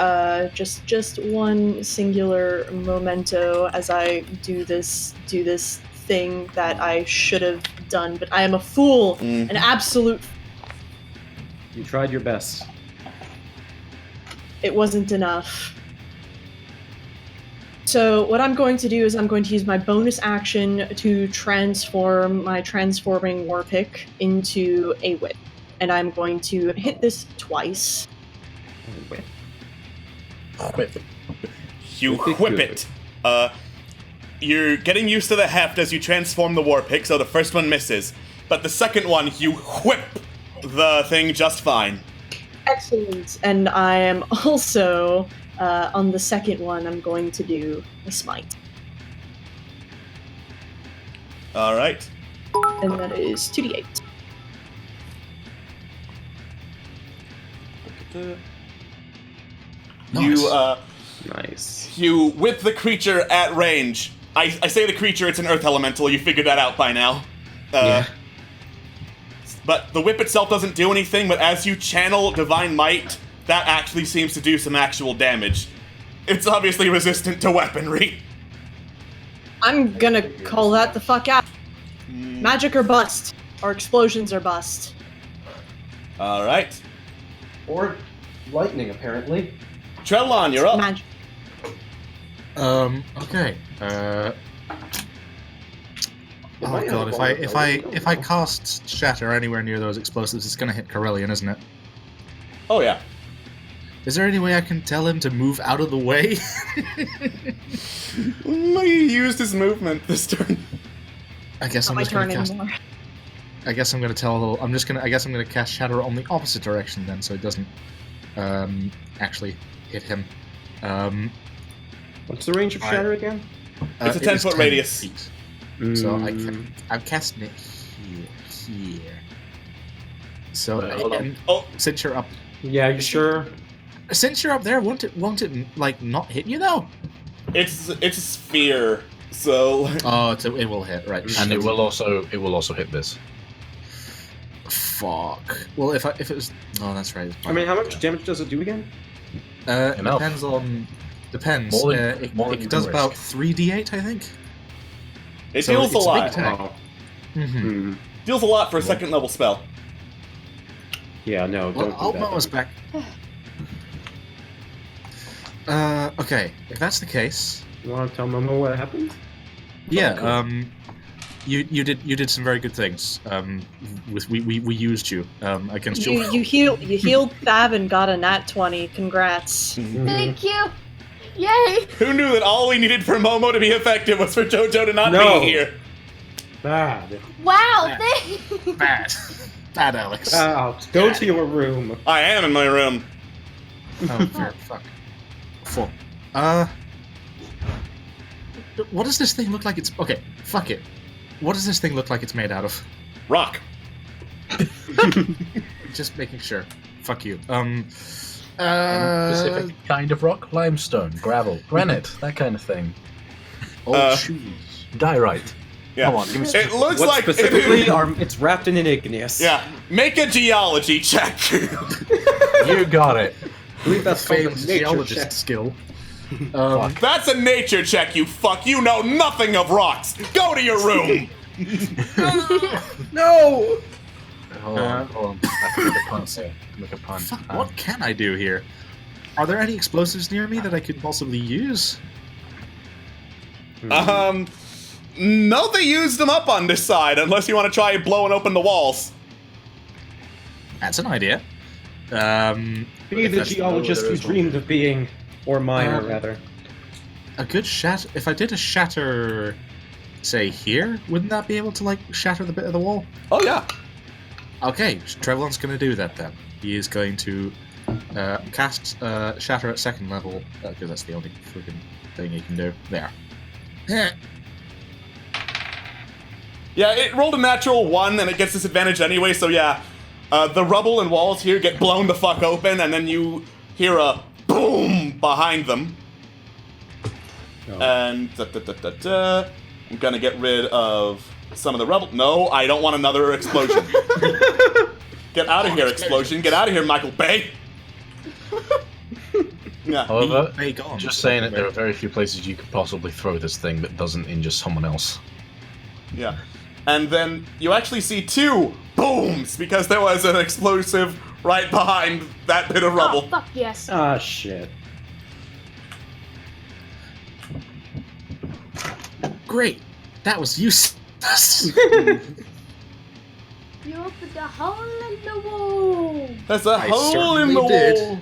Just one singular memento as I do this thing that I should have done, but I am a fool, an absolute. You tried your best. It wasn't enough. So what I'm going to do is I'm going to use my bonus action to transform my transforming war pick into a whip, and I'm going to hit this twice. You whip it. You're getting used to the heft as you transform the war pick, so the first one misses. But the second one, you whip the thing just fine. Excellent. And I am also, on the second one, I'm going to do a smite. Alright. And that is 2d8. Nice. Nice. You whip the creature at range. I say the creature, it's an earth elemental, you figured that out by now. Yeah. But the whip itself doesn't do anything, but as you channel Divine Might, that actually seems to do some actual damage. It's obviously resistant to weaponry. I'm gonna call that the fuck out. Magic or bust. Or explosions or bust. Alright. Or lightning, apparently. Trellon, you're up. Magic. Okay. Oh god, if I cast Shatter anywhere near those explosives, it's gonna hit Corellian, isn't it? Oh yeah. Is there any way I can tell him to move out of the way? He used his movement this turn. I guess Not I'm my just turn gonna cast. anymore. I guess I'm gonna cast Shatter on the opposite direction then, so it doesn't actually hit him. What's the range of Shatter again? It's a it is 10-foot 10 radius. feet. So I'm casting it here. So since you're up, Yeah, you sure? since you're up there, won't it like not hit you though? It's a sphere, so Oh, it will hit, right? And it will also hit this. Fuck. Well, if it was, oh, that's right. I mean, how much damage does it do again? Enough. Depends. More than you It can does risk. about 3d8, I think. it So deals a it's a big lot. attack. Mm-hmm. Deals a lot for a second level spell. Yeah, no, Well, don't I'll do bonus that. back. Okay, if that's the case, You want to tell Momo what happened? yeah. You did some very good things. We used you against You healed Thav and got a nat 20. Congrats. Thank you. Yay! Who knew that all we needed for Momo to be effective was for JoJo to not No. be here? Bad. Wow! Bad. Bad, Alex. Out. Go to your room. I am in my room. Oh, fair. Fuck. Full. What does this thing look like it's... Okay, fuck it. What does this thing look like it's made out of? Rock. Just making sure. Fuck you. Specific kind of rock, limestone, gravel, granite, that kind of thing. Old shoes. Diorite. Yeah. Come on, give me It looks What like specifically it's wrapped in an igneous. Yeah. Make a geology check. You got it. I believe that's called a Famed nature geologist check. skill. That's a nature check, you fuck. You know nothing of rocks. Go to your room. No! Hold on. I can make a pun, sir. Make a pun. Fuck, what can I do here? Are there any explosives near me that I could possibly use? No, they used them up on this side, unless you want to try blowing open the walls. That's an idea. Be if the that's- geologist there you is one. dreamed of being, or miner, rather. A good shatter. If I did a shatter, say here, wouldn't that be able to like shatter the bit of the wall? Oh yeah. Okay, Trevlon's going to do that then. He is going to cast shatter at second level because that's the only freaking thing he can do. There. Yeah, it rolled a natural 1 and it gets disadvantaged anyway, so yeah. The rubble and walls here get blown the fuck open, and then you hear a boom behind them. Oh. And I'm gonna get rid of some of the rubble. No, I don't want another explosion. Get out of here, explosion. Get out of here, Michael Bay. Yeah. However, Be gone. just saying it, there are very few places you could possibly throw this thing that doesn't injure someone else. Yeah. And then you actually see 2 booms because there was an explosive right behind that bit of Oh, rubble. fuck yes. Ah, shit. Great. That was useless. You opened a hole in the wall. There's a I hole in the certainly did. wall.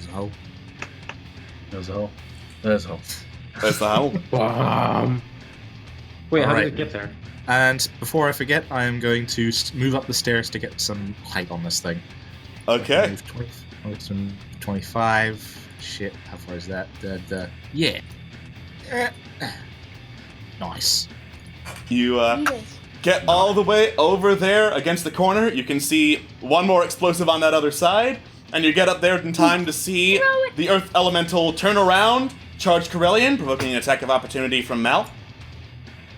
So, There's a hole. There's a hole. There's the hole. Wait, how Alright. did it get there? and before I forget, I am going to move up the stairs to get some height on this thing. Okay. Move 20, 25. Shit, how far is that? Yeah. Nice. You Yes. get all the way over there against the corner. You can see one more explosive on that other side, and you get up there in time to see the Earth Elemental turn around, charge Corellian, provoking an attack of opportunity from Mal.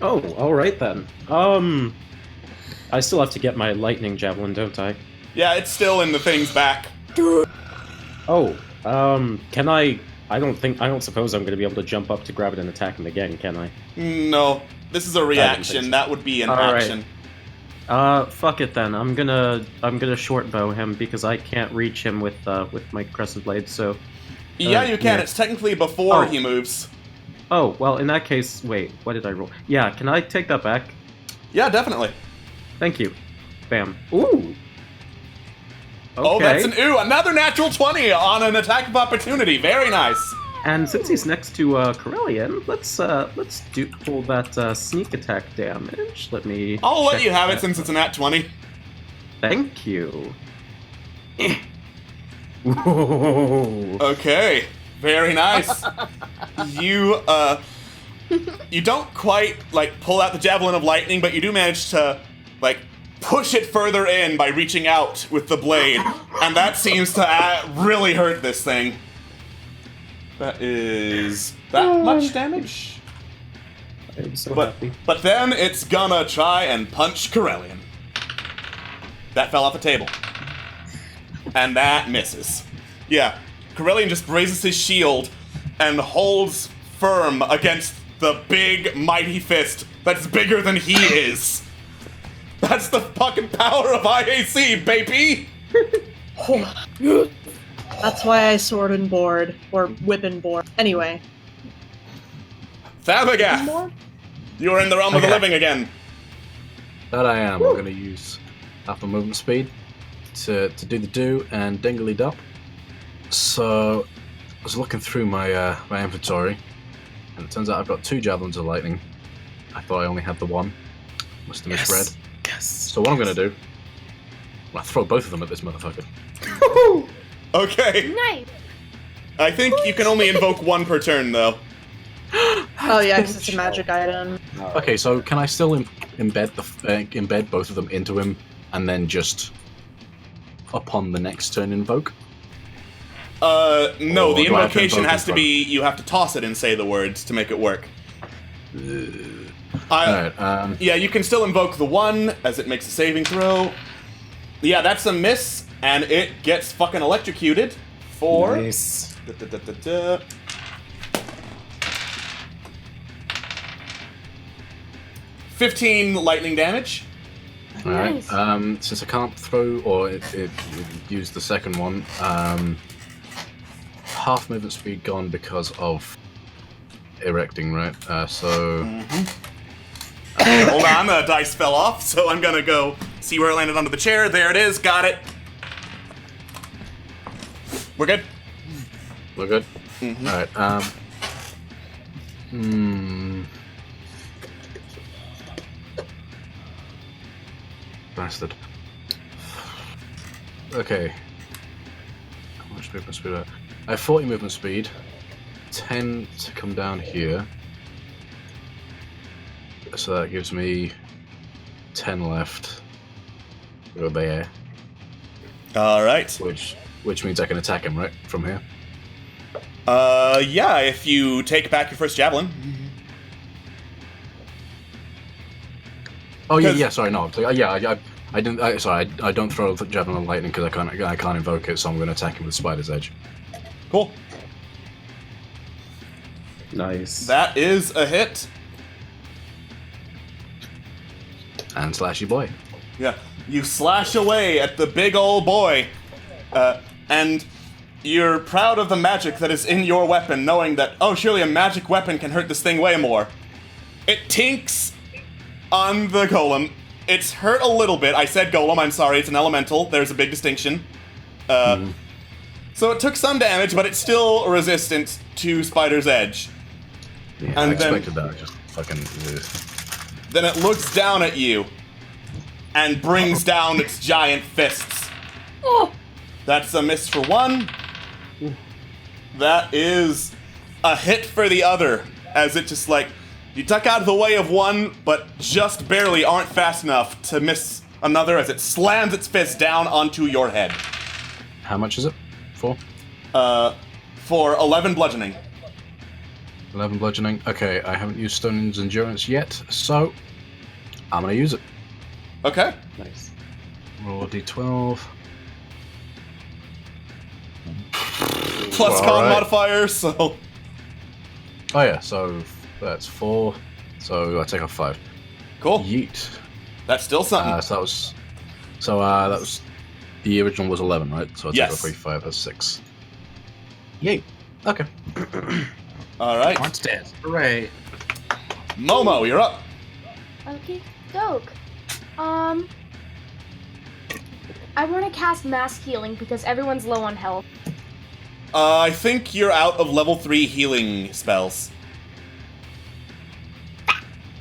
Oh, alright then. I still have to get my lightning javelin, don't I? Yeah, it's still in the thing's back. Oh, can I don't suppose I'm gonna be able to jump up to grab it and attack him again, can I? No, this is a reaction. so. That would be an All right. action. Fuck it then. I'm gonna short bow him because I can't reach him with my crescent blade, so... Yeah, you can. yeah. It's technically before Oh. he moves. Oh, well, in that case, wait, what did I roll? Yeah, can I take that back? Yeah, definitely. Thank you. Bam. Ooh! Okay. Oh, that's an ooh! Another natural 20 on an attack of opportunity. Very nice. And since he's next to Corellian, let's pull that sneak attack damage. Let me. I'll let check you have it that. since it's a nat 20. Thank you. Whoa. Okay, very nice. You don't quite like pull out the javelin of lightning, but you do manage to like push it further in by reaching out with the blade, and that seems to really hurt this thing. That is that much damage. I'm so But happy. but then it's gonna try and punch Corellian. That fell off the table. And that misses. Yeah, Corellian just raises his shield and holds firm against the big, mighty fist that's bigger than he is. That's the fucking power of IAC, baby! That's why I sword and board, or whip and board. Anyway. Thabagath, you are in the realm of the living again. That I am. I'm going to use half my movement speed to do the do and dingly dup. So was looking through my my inventory, and it turns out I've got 2 javelins of lightning. I thought I only had the one. Must have misread. Yes. So what I'm gonna do, I'm gonna throw both of them at this motherfucker. Okay. Nice. I think you can only invoke one per turn, though. Oh yeah, because it's a magic item. Okay, so can I still embed both of them into him, and then just upon the next turn invoke? No, Or the do I have to invocation invoke has to in be, you have to toss it and say the words to make it work. Alright, Yeah, you can still invoke the one as it makes a saving throw. Yeah, that's a miss, and it gets fucking electrocuted for... Nice. 15 lightning damage. Alright, Nice. since I can't throw or use the second one, half movement speed gone because of erecting, right? Hold on, the dice fell off, so I'm gonna go see where it landed under the chair. There it is, got it. We're good? We're good? Mm-hmm. Alright, Bastard. Okay. How much movement speed? I have 40 movement speed. 10 to come down here. So that gives me 10 left. Go there. Alright. Which means I can attack him, right? From here. Yeah, if you take back your first javelin. Oh yeah, 'Cause- yeah. Sorry, no. I didn't. Sorry, I don't throw the javelin of lightning because I can't invoke it, so I'm going to attack him with Spider's Edge. Cool. Nice. That is a hit. And slashy boy. Yeah, you slash away at the big old boy, and you're proud of the magic that is in your weapon, knowing that, oh, surely a magic weapon can hurt this thing way more. It tinks on the golem. It's hurt a little bit. I said golem, I'm sorry, it's an elemental. There's a big distinction. So it took some damage, but it's still resistant to Spider's Edge. Yeah, And I then- expected that. I just fucking. Then it looks down at you and brings down its giant fists. Oh, That's a miss for one. That is a hit for the other, as it just like, you duck out of the way of one, but just barely aren't fast enough to miss another as it slams its fist down onto your head. How much is it? For? For 11 bludgeoning. 11 bludgeoning. Okay, I haven't used Stone's Endurance yet, so I'm gonna use it. Okay. Nice. Roll a d12. Plus con Alright. modifier, so... Oh yeah, so that's 4. So I take off 5. Cool. Yeet. That's still something. So that was the original was 11, right? So I take Yes. off 3, 5. That's 6. Yay. Okay. Alright. Aren't dead. Hooray. Momo, you're up. okay, doke. I want to cast mass healing because everyone's low on health. I think you're out of level 3 healing spells.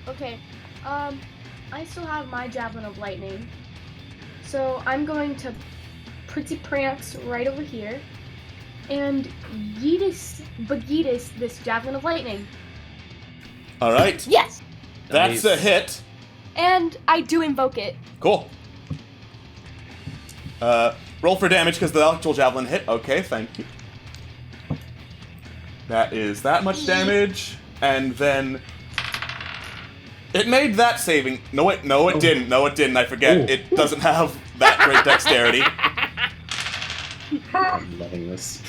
Okay, I still have my Javelin of Lightning. So I'm going to pretty prance right over here and Yeetus this Javelin of Lightning. Alright. Yes! That's a hit. And I do invoke it. Cool. Roll for damage because the actual javelin hit. Okay, thank you. That is that much damage, and then it made that saving. No, it didn't. No, it didn't. I forget. Ooh. It doesn't have that great dexterity. I'm loving this.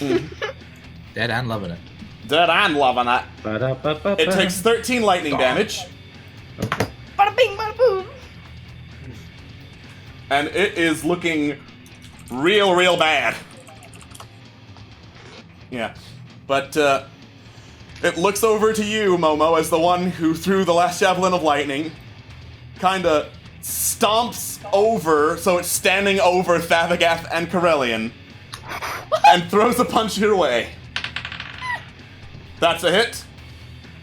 Dead and loving it. Dead and loving it. Ba-da-ba-ba-ba. It takes 13 lightning damage, Bada bing, bada boom! and it is looking real bad. Yeah. But, it looks over to you, Momo, as the one who threw the last javelin of lightning. Kinda stomps over, so it's standing over Thavagath and Corellian, and throws a punch your way. That's a hit.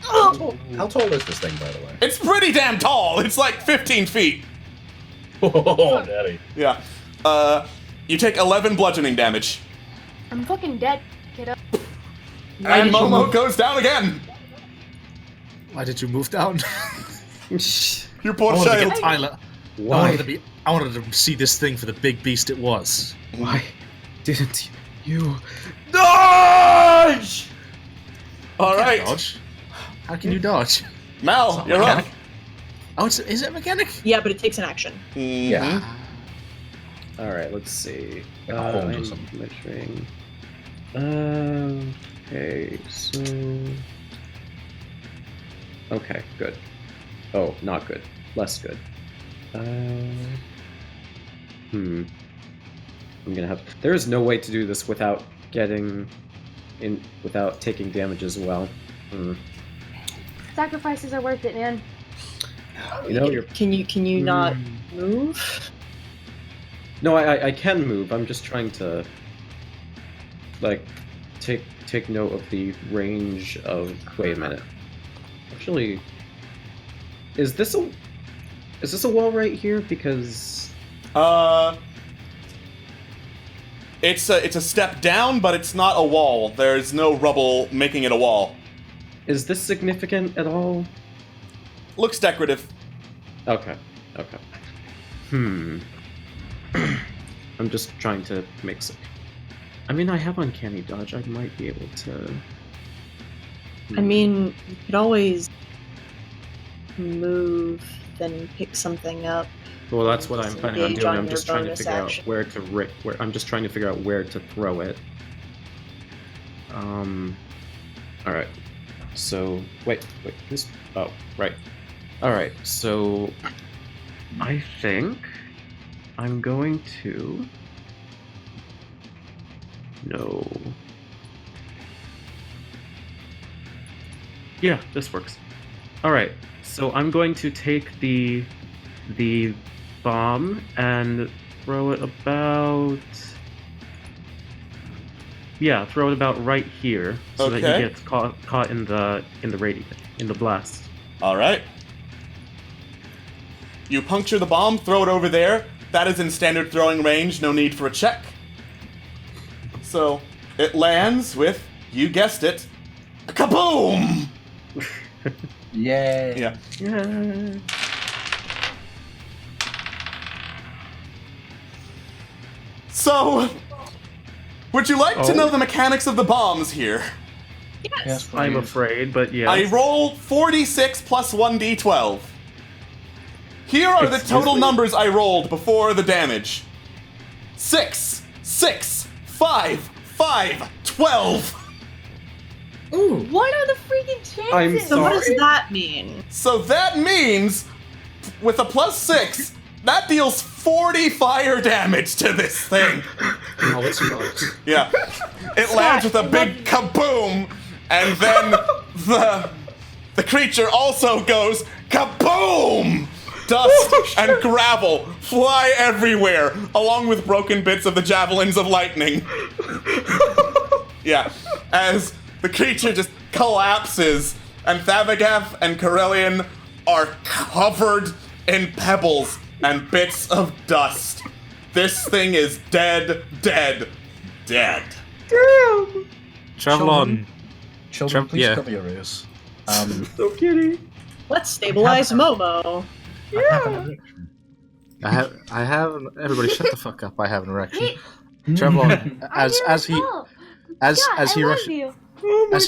Oh! How tall is this thing, by the way? It's pretty damn tall. It's like 15 feet. Oh, daddy. Yeah. You take 11 bludgeoning damage. I'm fucking dead, kiddo. And Momo goes down again. Why did you move down? You poor I wanted to child. get Tyler. Why? I wanted to see this thing for the big beast it was. Why didn't you? Dodge! All right. Dodge? How can you dodge? Mal, you're up. Oh, is it a mechanic? Yeah, but it takes an action. Yeah. All right. Let's see. Like a hold or I'm something. measuring. Okay. So. Okay. Good. Oh, not good. Less good. I'm gonna have. There is no way to do this without without taking damage as well. Sacrifices are worth it, man. You know, you're. Can you not move? No, I can move. I'm just trying to, like, take note of the range of. Wait a minute. Actually, is this a wall right here? Because It's a step down, but it's not a wall. There's no rubble making it a wall. is this significant at all? Looks decorative. Okay. I'm just trying to make some. I mean, I have uncanny dodge. I might be able to. I mean, you could always move, then pick something up. Well, that's what I'm planning on Engage doing. on I'm your just trying to bonus figure action. out where to I'm just trying to figure out where to throw it. All right. So wait. This. Oh, right. All right. So I think I'm going to. No. Yeah, this works. All right. So I'm going to take the bomb and throw it about. Yeah, throw it about right here, so that Okay. he gets caught in the in the blast. All right. You puncture the bomb, throw it over there. That is in standard throwing range, no need for a check. So, it lands with, you guessed it, a kaboom! Yay. Yeah. Yeah. So, would you like to Oh. know the mechanics of the bombs here? Yes, I'm please. afraid, but yeah. I roll 46 plus 1d12. Here are the Excuse total me? numbers I rolled before the damage. 6, 5, 5, 12. What are the freaking chances? I'm So what does Sorry? that mean? So that means, with a plus 6, that deals 40 fire damage to this thing. Oh, it's not. Yeah. It lands with a big kaboom, and then the creature also goes kaboom! Dust and gravel fly everywhere, along with broken bits of the javelins of lightning. Yeah. As the creature just collapses, and Thavagath and Corellian are covered in pebbles and bits of dust. This thing is dead. Travel on. Children, please yeah. cover your ears. So kitty. Let's stabilize Momo. I have an erection. I have. Everybody, shut the fuck up! I have an erection. Travel on. As he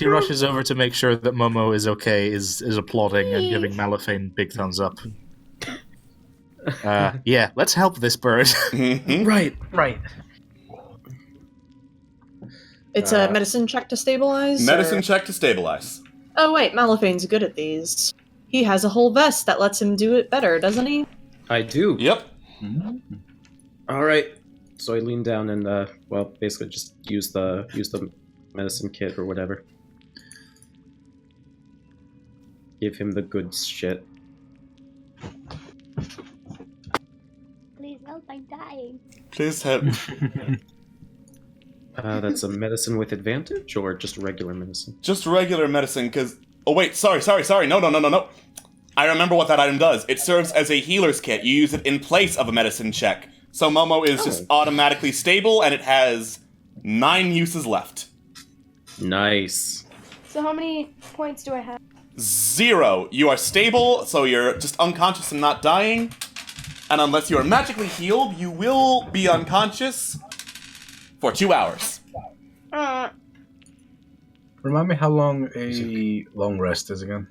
rushes over to make sure that Momo is okay, is applauding and giving Malifane big thumbs up. Yeah, let's help this bird. Right. It's a medicine check to stabilize? Medicine or- check to stabilize. Oh wait, Malifane's good at these. He has a whole vest that lets him do it better, doesn't he? I do. Yep. All right. So I lean down and well, basically just use the medicine kit or whatever. Give him the good shit. Please help, I'm dying. Please help. That's a medicine with advantage, or just regular medicine? Just regular medicine, because... Oh, wait, sorry. No. I remember what that item does. It serves as a healer's kit. You use it in place of a medicine check. So Momo is just automatically stable, and it has 9 uses left. Nice. So how many points do I have? 0. You are stable, so you're just unconscious and not dying. And unless you are magically healed, you will be unconscious for 2 hours. Remind me how long a long rest is again?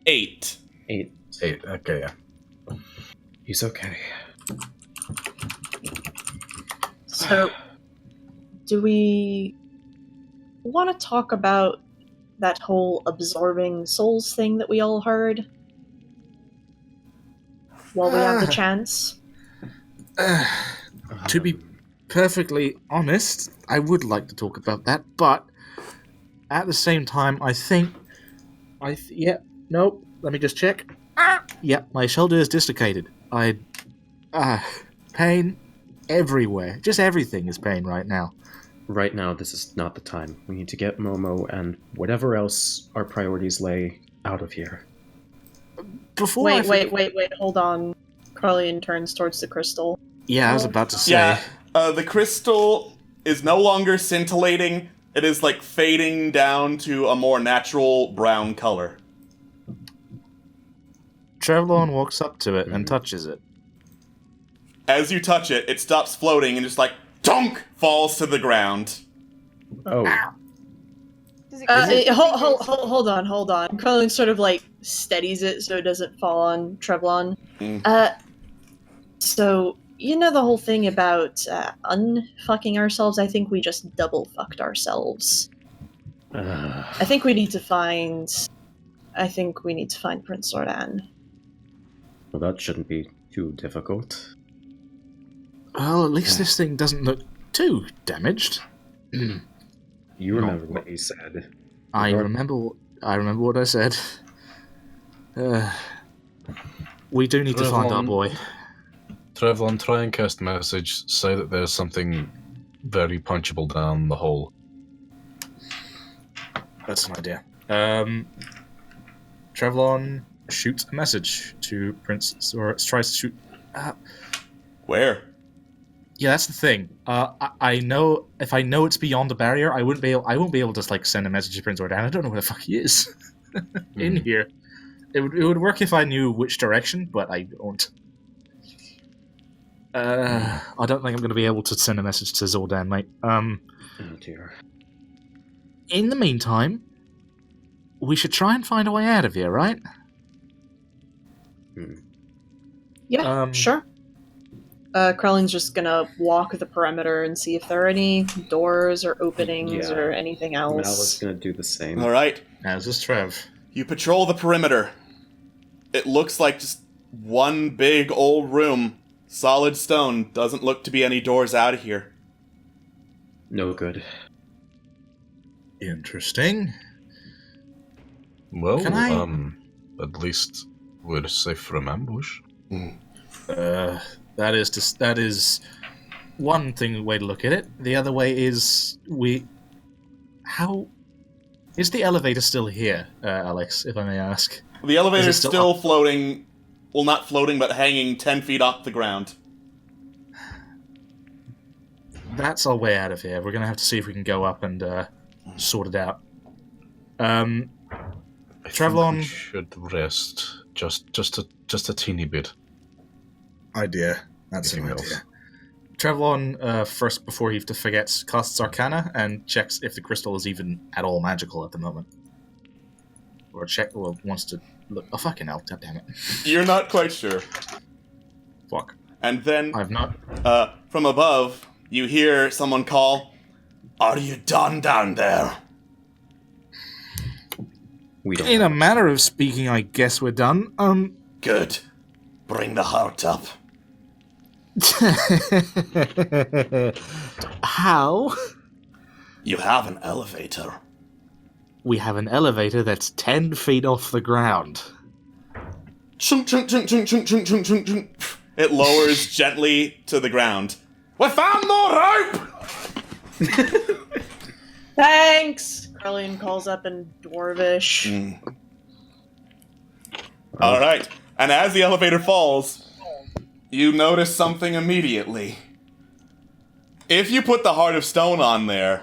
8. 8. 8, okay, yeah. He's okay. So, do we want to talk about that whole absorbing souls thing that we all heard? While we have the chance? To be perfectly honest, I would like to talk about that, but at the same time, I think... Nope, let me just check. Yeah, my shoulder is dislocated. Pain everywhere. Just everything is pain right now. Right now, this is not the time. We need to get Momo and whatever else our priorities lay out of here. Wait, hold on. Carlian turns towards the crystal. Yeah, I was about to say. Yeah, the crystal is no longer scintillating. It is, like, fading down to a more natural brown color. Trevlon walks up to it and touches it. As you touch it, it stops floating and just, like, dunk! Falls to the ground. Oh. Hold on. Carlian sort of, like, steadies it so it doesn't fall on Trevlon. So, you know the whole thing about unfucking ourselves? I think we just double fucked ourselves. I think we need to find Prince Zordan. Well, that shouldn't be too difficult. Well, at least this thing doesn't look too damaged. You remember what he said. I remember what I said. We do need to find our boy. Trevlon, try and cast message. Say that there's something very punchable down the hole. That's an idea. Trevlon shoots a message to Prince, or tries to shoot. Where? Yeah, that's the thing. I know if I know it's beyond the barrier, I won't be able to like send a message to Prince Ordan. I don't know where the fuck he is in here. It would work if I knew which direction, but I don't. I don't think I'm going to be able to send a message to Zordan, mate. Oh dear. In the meantime, we should try and find a way out of here, right? Yeah, sure. Krellin's just gonna walk the perimeter and see if there are any doors or openings or anything else. Mal is gonna do the same. Alright. As is Trev. You patrol the perimeter. It looks like just one big old room. Solid stone. Doesn't look to be any doors out of here. No good. Interesting. Well, at least we're safe from ambush. That is one way to look at it. The other way is how is the elevator still here, Alex, if I may ask? The elevator's still floating. Well, not floating, but hanging 10 feet off the ground. That's our way out of here. We're going to have to see if we can go up and sort it out. I Trevlon, think we should rest just a teeny bit. Idea. That's an idea. Trevlon, first, before he forgets, casts Arcana and checks if the crystal is even at all magical at the moment. Or wants to look. Oh, fucking hell, God damn it. You're not quite sure. Fuck. And then, I've not. From above, you hear someone call, "Are you done down there?" We don't. In a manner of speaking, I guess we're done. Good. Bring the heart up. How? You have an elevator. We have an elevator that's 10 feet off the ground. Chunk, chunk, chunk, chunk, chunk, chunk, chunk, chunk, chunk. It lowers gently to the ground. We found more rope! Thanks! Carlian calls up in Dwarvish. All right. And as the elevator falls, you notice something immediately. If you put the Heart of Stone on there,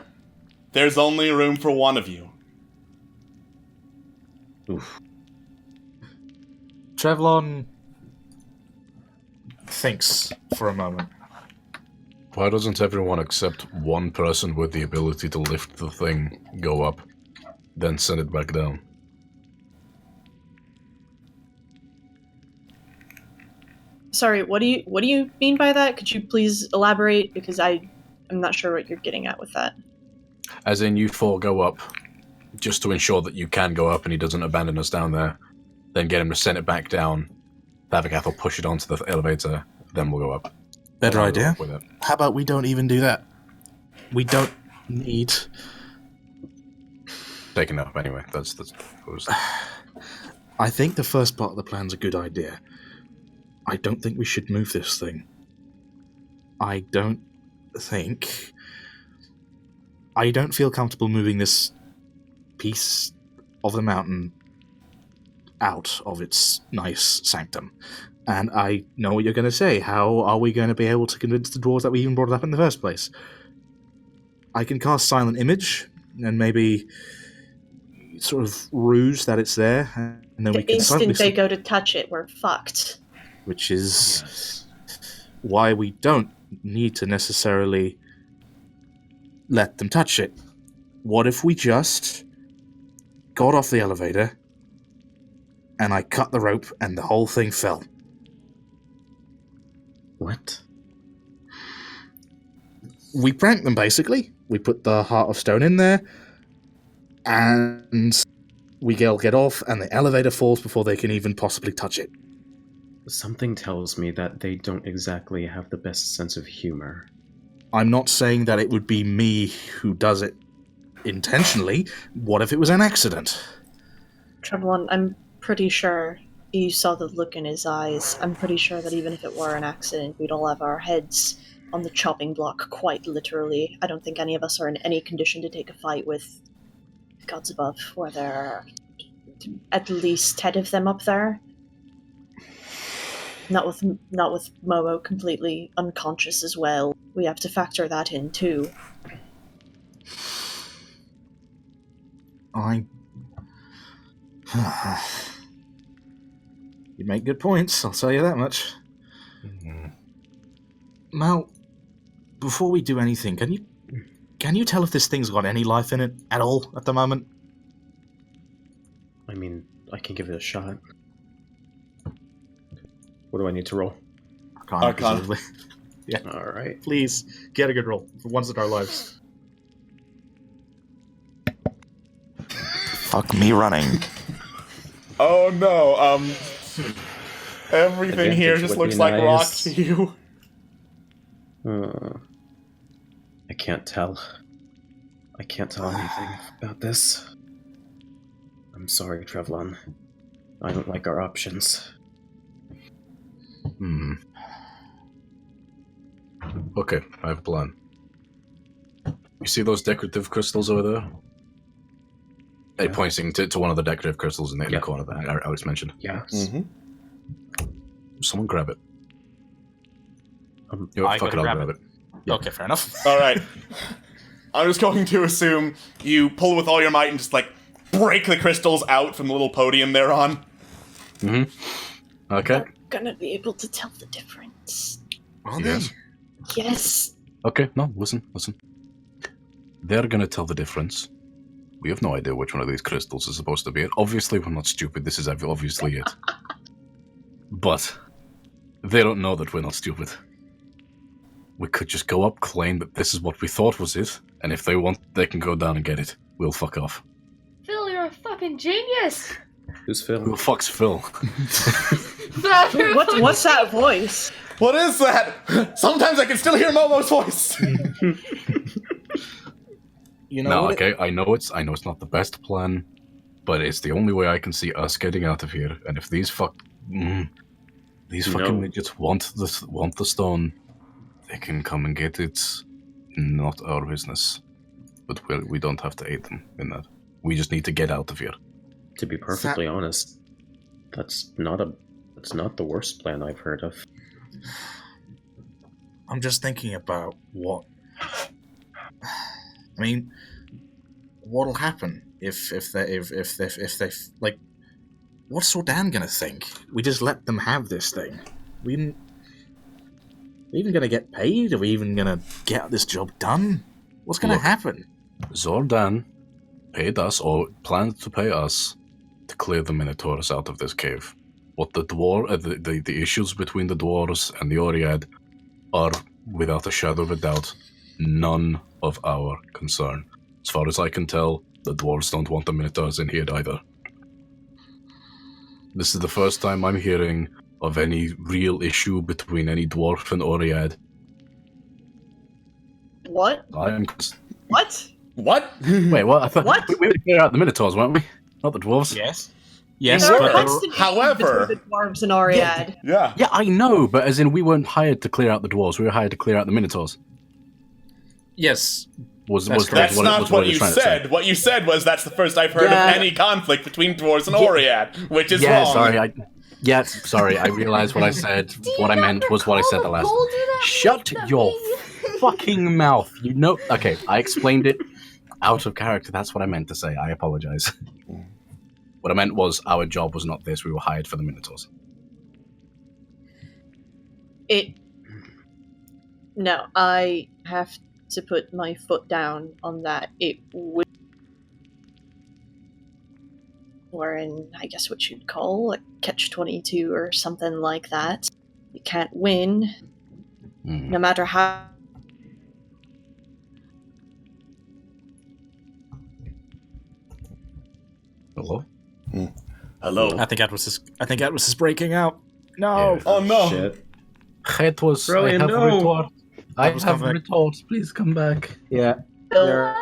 there's only room for one of you. Oof. Trevlon thinks for a moment. Why doesn't everyone except one person with the ability to lift the thing go up, then send it back down? Sorry, what do you mean by that? Could you please elaborate? Because I'm not sure what you're getting at with that. As in, you four go up, just to ensure that you can go up and he doesn't abandon us down there. Then get him to send it back down. Favagath will push it onto the elevator, then we'll go up. Better idea. With it. How about we don't even do that? We don't need... Taking it up anyway. That's I think the first part of the plan's a good idea. I don't think we should move this thing. I don't feel comfortable moving this piece of the mountain out of its nice sanctum. And I know what you're going to say. How are we going to be able to convince the dwarves that we even brought it up in the first place? I can cast Silent Image, and maybe sort of ruse that it's there, and then we can instant they go to touch it, we're fucked. Which is why we don't need to necessarily let them touch it. What if we just got off the elevator, and I cut the rope, and the whole thing fell? What? We pranked them, basically. We put the Heart of Stone in there, and we all get off, and the elevator falls before they can even possibly touch it. Something tells me that they don't exactly have the best sense of humor. I'm not saying that it would be me who does it intentionally. What if it was an accident? Trevlon, I'm pretty sure you saw the look in his eyes. I'm pretty sure that even if it were an accident, we'd all have our heads on the chopping block, quite literally. I don't think any of us are in any condition to take a fight with gods above, where there are at least 10 of them up there. Not with Momo completely unconscious as well. We have to factor that in too. You make good points, I'll tell you that much. Mm-hmm. Mal, before we do anything, can you tell if this thing's got any life in it at all at the moment? I mean, I can give it a shot. What do I need to roll? Arcana. Yeah. Alright. Please, get a good roll for once in our lives. Fuck me running. Oh no, everything here Advantage just would looks be like rock nice. to you. I can't tell. I can't tell anything about this. I'm sorry, Trevlon. I don't like our options. Okay, I have a plan. You see those decorative crystals over there? Hey, pointing to one of the decorative crystals in the corner that Alex mentioned. Yes. Mm-hmm. Someone grab it. I Fuck it, gotta I'll grab grab it. it. Yeah. Okay, fair enough. Alright. I'm just going to assume you pull with all your might and just, like, break the crystals out from the little podium they're on. Mm-hmm. Okay. They're gonna be able to tell the difference. Are Yes. Yes. Okay, no, listen. They're gonna tell the difference. We have no idea which one of these crystals is supposed to be it. Obviously, we're not stupid. This is obviously it. But they don't know that we're not stupid. We could just go up, claim that this is what we thought was it, and if they want, they can go down and get it. We'll fuck off. Phil, you're a fucking genius! Who's Phil? Who the fuck's Phil? What's that voice? What is that? Sometimes I can still hear Momo's voice. You know No, what okay, I know it's not the best plan, but it's the only way I can see us getting out of here. And if these fucking midgets want the stone, they can come and get it not our business. But we don't have to aid them in that. We just need to get out of here. To be perfectly honest, that's not the worst plan I've heard of. I'm just thinking about what. I mean, what'll happen if they like? What's Sordan gonna think? We just let them have this thing. We even gonna get paid? Are we even gonna get this job done? What's gonna happen? Zordan paid us, or planned to pay us, to clear the Minotaurs out of this cave. What the issues between the dwarves and the Oread are, without a shadow of a doubt, none of our concern. As far as I can tell, the dwarves don't want the Minotaurs in here either. This is the first time I'm hearing of any real issue between any dwarf and Oread. What? What? What? Wait, what? I thought What? we were to clear out the Minotaurs, weren't we? Not the dwarves. Yes. Yes, There are but constant however, between the dwarves and Ariad. yeah. Yeah, I know, but as in we weren't hired to clear out the dwarves. We were hired to clear out the Minotaurs. Yes. That's not what you said. What you said was that's the first I've heard of any conflict between dwarves and Oread, which is wrong. Sorry, I realized what I said. What I meant was what I said the last time. Shut your fucking mouth. You know. Okay, I explained it out of character. That's what I meant to say. I apologize. What I meant was our job was not this. We were hired for the Minotaurs. No, I have to put my foot down on that. It would, or in, I guess what you'd call a catch-22 or something like that. You can't win, no matter how. Hello? Hello. I think Atlas is breaking out. No. Yeah. Oh no. Shit. It was. Brilliant, I have no. retort. I was have coming. retort. Please come back. Yeah. They're-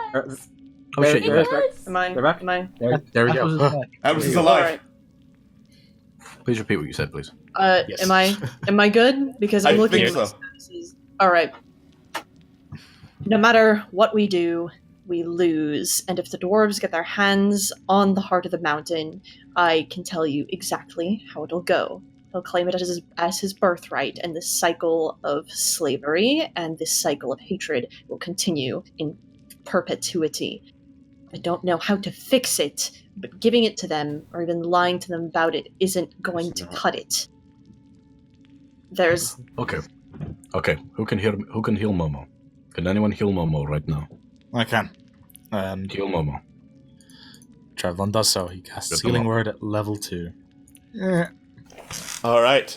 Oh shit, you're back. Am I? They're back. Am I? There we Atlas is go. back. Atlas is All alive. right. Please repeat what you said, please. Yes. Am I good? Because I'm I looking think at so. All right. No matter what we do, we lose. And if the dwarves get their hands on the heart of the mountain, I can tell you exactly how it'll go. He'll claim it as his birthright, and this cycle of slavery and this cycle of hatred will continue in perpetuity. I don't know how to fix it, but giving it to them or even lying to them about it isn't going to cut it. There's Okay. Who can heal Momo? Can anyone heal Momo right now? I can. And Heal Momo. Trevlon does so. He casts Good Healing luck. Word at level 2. All right.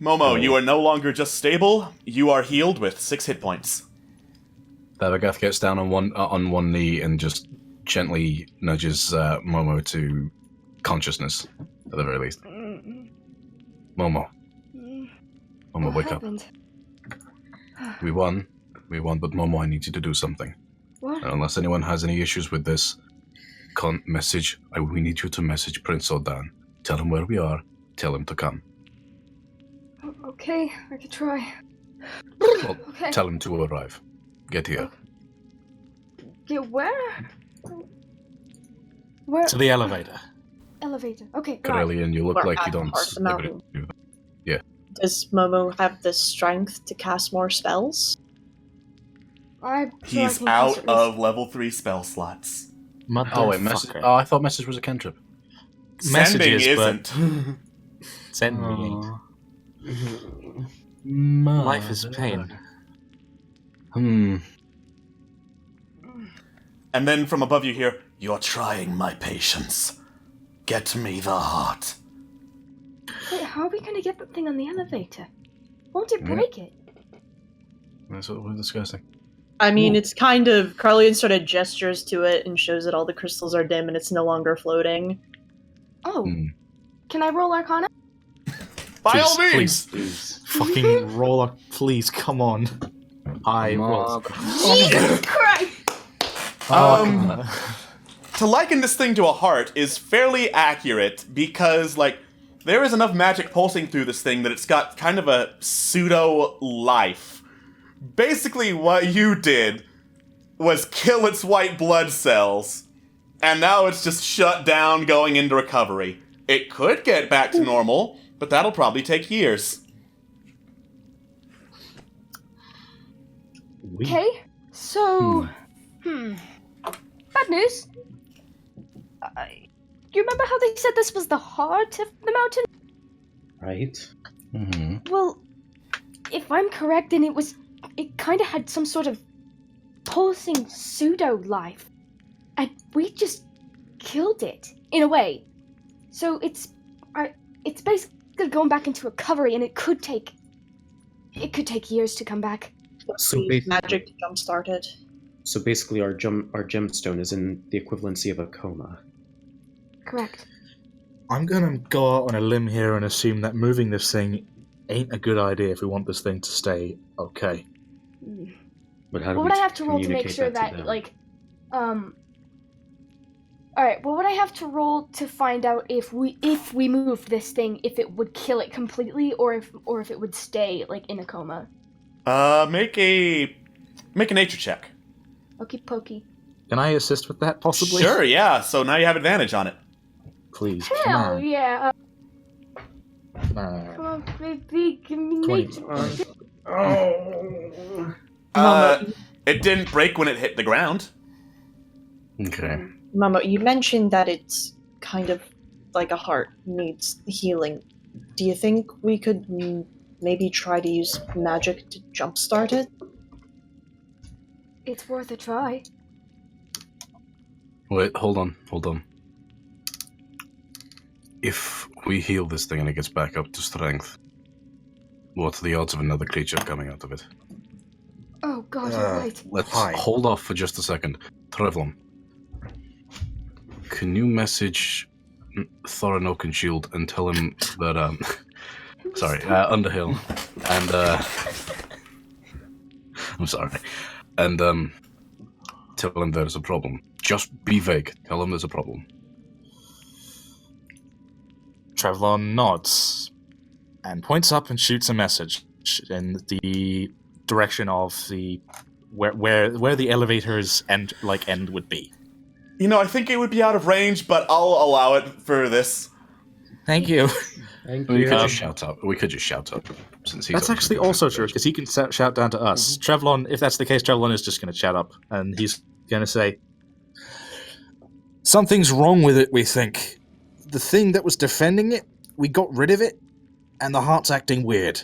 Momo, you are no longer just stable. You are healed with 6 hit points. Davagath gets down on one knee and just gently nudges Momo to consciousness, at the very least. Momo, What wake up. happened? We won, but Momo, I need you to do something. What? Unless anyone has any issues with this, we need you to message Prince Odan. Tell him where we are, tell him to come. Okay, I could try. Well, Okay. tell him to arrive. Get here. Get where? Where? To the elevator. Elevator. Okay, right. Corellian, you look We're like at you the don't... heart of the mountain. Yeah. Does Momo have the strength to cast more spells? I He's can out cast of level 3 spell slots. Oh, wait, message... Motherfucker. Oh, I thought message was a cantrip. Sending Messages, but isn't. sending. Life Life is pain. And then from above you hear, "You're trying my patience. Get me the heart." Wait, how are we gonna get that thing on the elevator? Won't it break it? That's what we're discussing. I mean, it's kind of... Carlian sort of gestures to it and shows that all the crystals are dim and it's no longer floating. Oh. Hmm. Can I roll Arcana? By all means! Please. Fucking roll up. Please, come on. I will. Jesus Christ! To liken this thing to a heart is fairly accurate because, like, there is enough magic pulsing through this thing that it's got kind of a pseudo life. Basically, what you did was kill its white blood cells, and now it's just shut down going into recovery. It could get back to normal, but that'll probably take years. Okay, so... Bad news. You remember how they said this was the heart of the mountain? Right. Mm-hmm. Well, if I'm correct, then it kind of had some sort of pulsing pseudo-life. And we just killed it, in a way. So it's basically going back into recovery, and it could take years to come back. So The magic jump-start it. So basically, our gemstone is in the equivalency of a coma. Correct. I'm gonna go out on a limb here and assume that moving this thing ain't a good idea if we want this thing to stay okay. But how do What we would I have to roll to make communicate sure that to that, them? like, Alright, well, would I have to roll to find out if we moved this thing, if it would kill it completely, or if it would stay, like, in a coma? Make a nature check. Okie pokey. Can I assist with that, possibly? Sure, yeah. So now you have advantage on it. Please, come Hell on. yeah! Come on. Come on, baby, give me 20. nature. It didn't break when it hit the ground. Okay. Mama, you mentioned that it's kind of like a heart needs healing. Do you think we could maybe try to use magic to jumpstart it? It's worth a try. Wait, hold on. If we heal this thing and it gets back up to strength, what's the odds of another creature coming out of it? Oh god, you're right. Let's Hi. hold off for just a second. Trevlon, can you message Thorin Oakenshield and tell him that, sorry, Underhill, and, I'm sorry, and, tell him there's a problem. Just be vague. Tell him there's a problem. Trevlon nods and points up and shoots a message in the direction of the where the elevators end would be. You know, I think it would be out of range, but I'll allow it for this. Thank you. Thank We you. could just shout out. We could just shout out since he's That's actually also true because he can shout down to us. Trevlon, if that's the case, Trevlon is just going to shout up and he's going to say, "Something's wrong with it. We think the thing that was defending it, we got rid of it, and the heart's acting weird."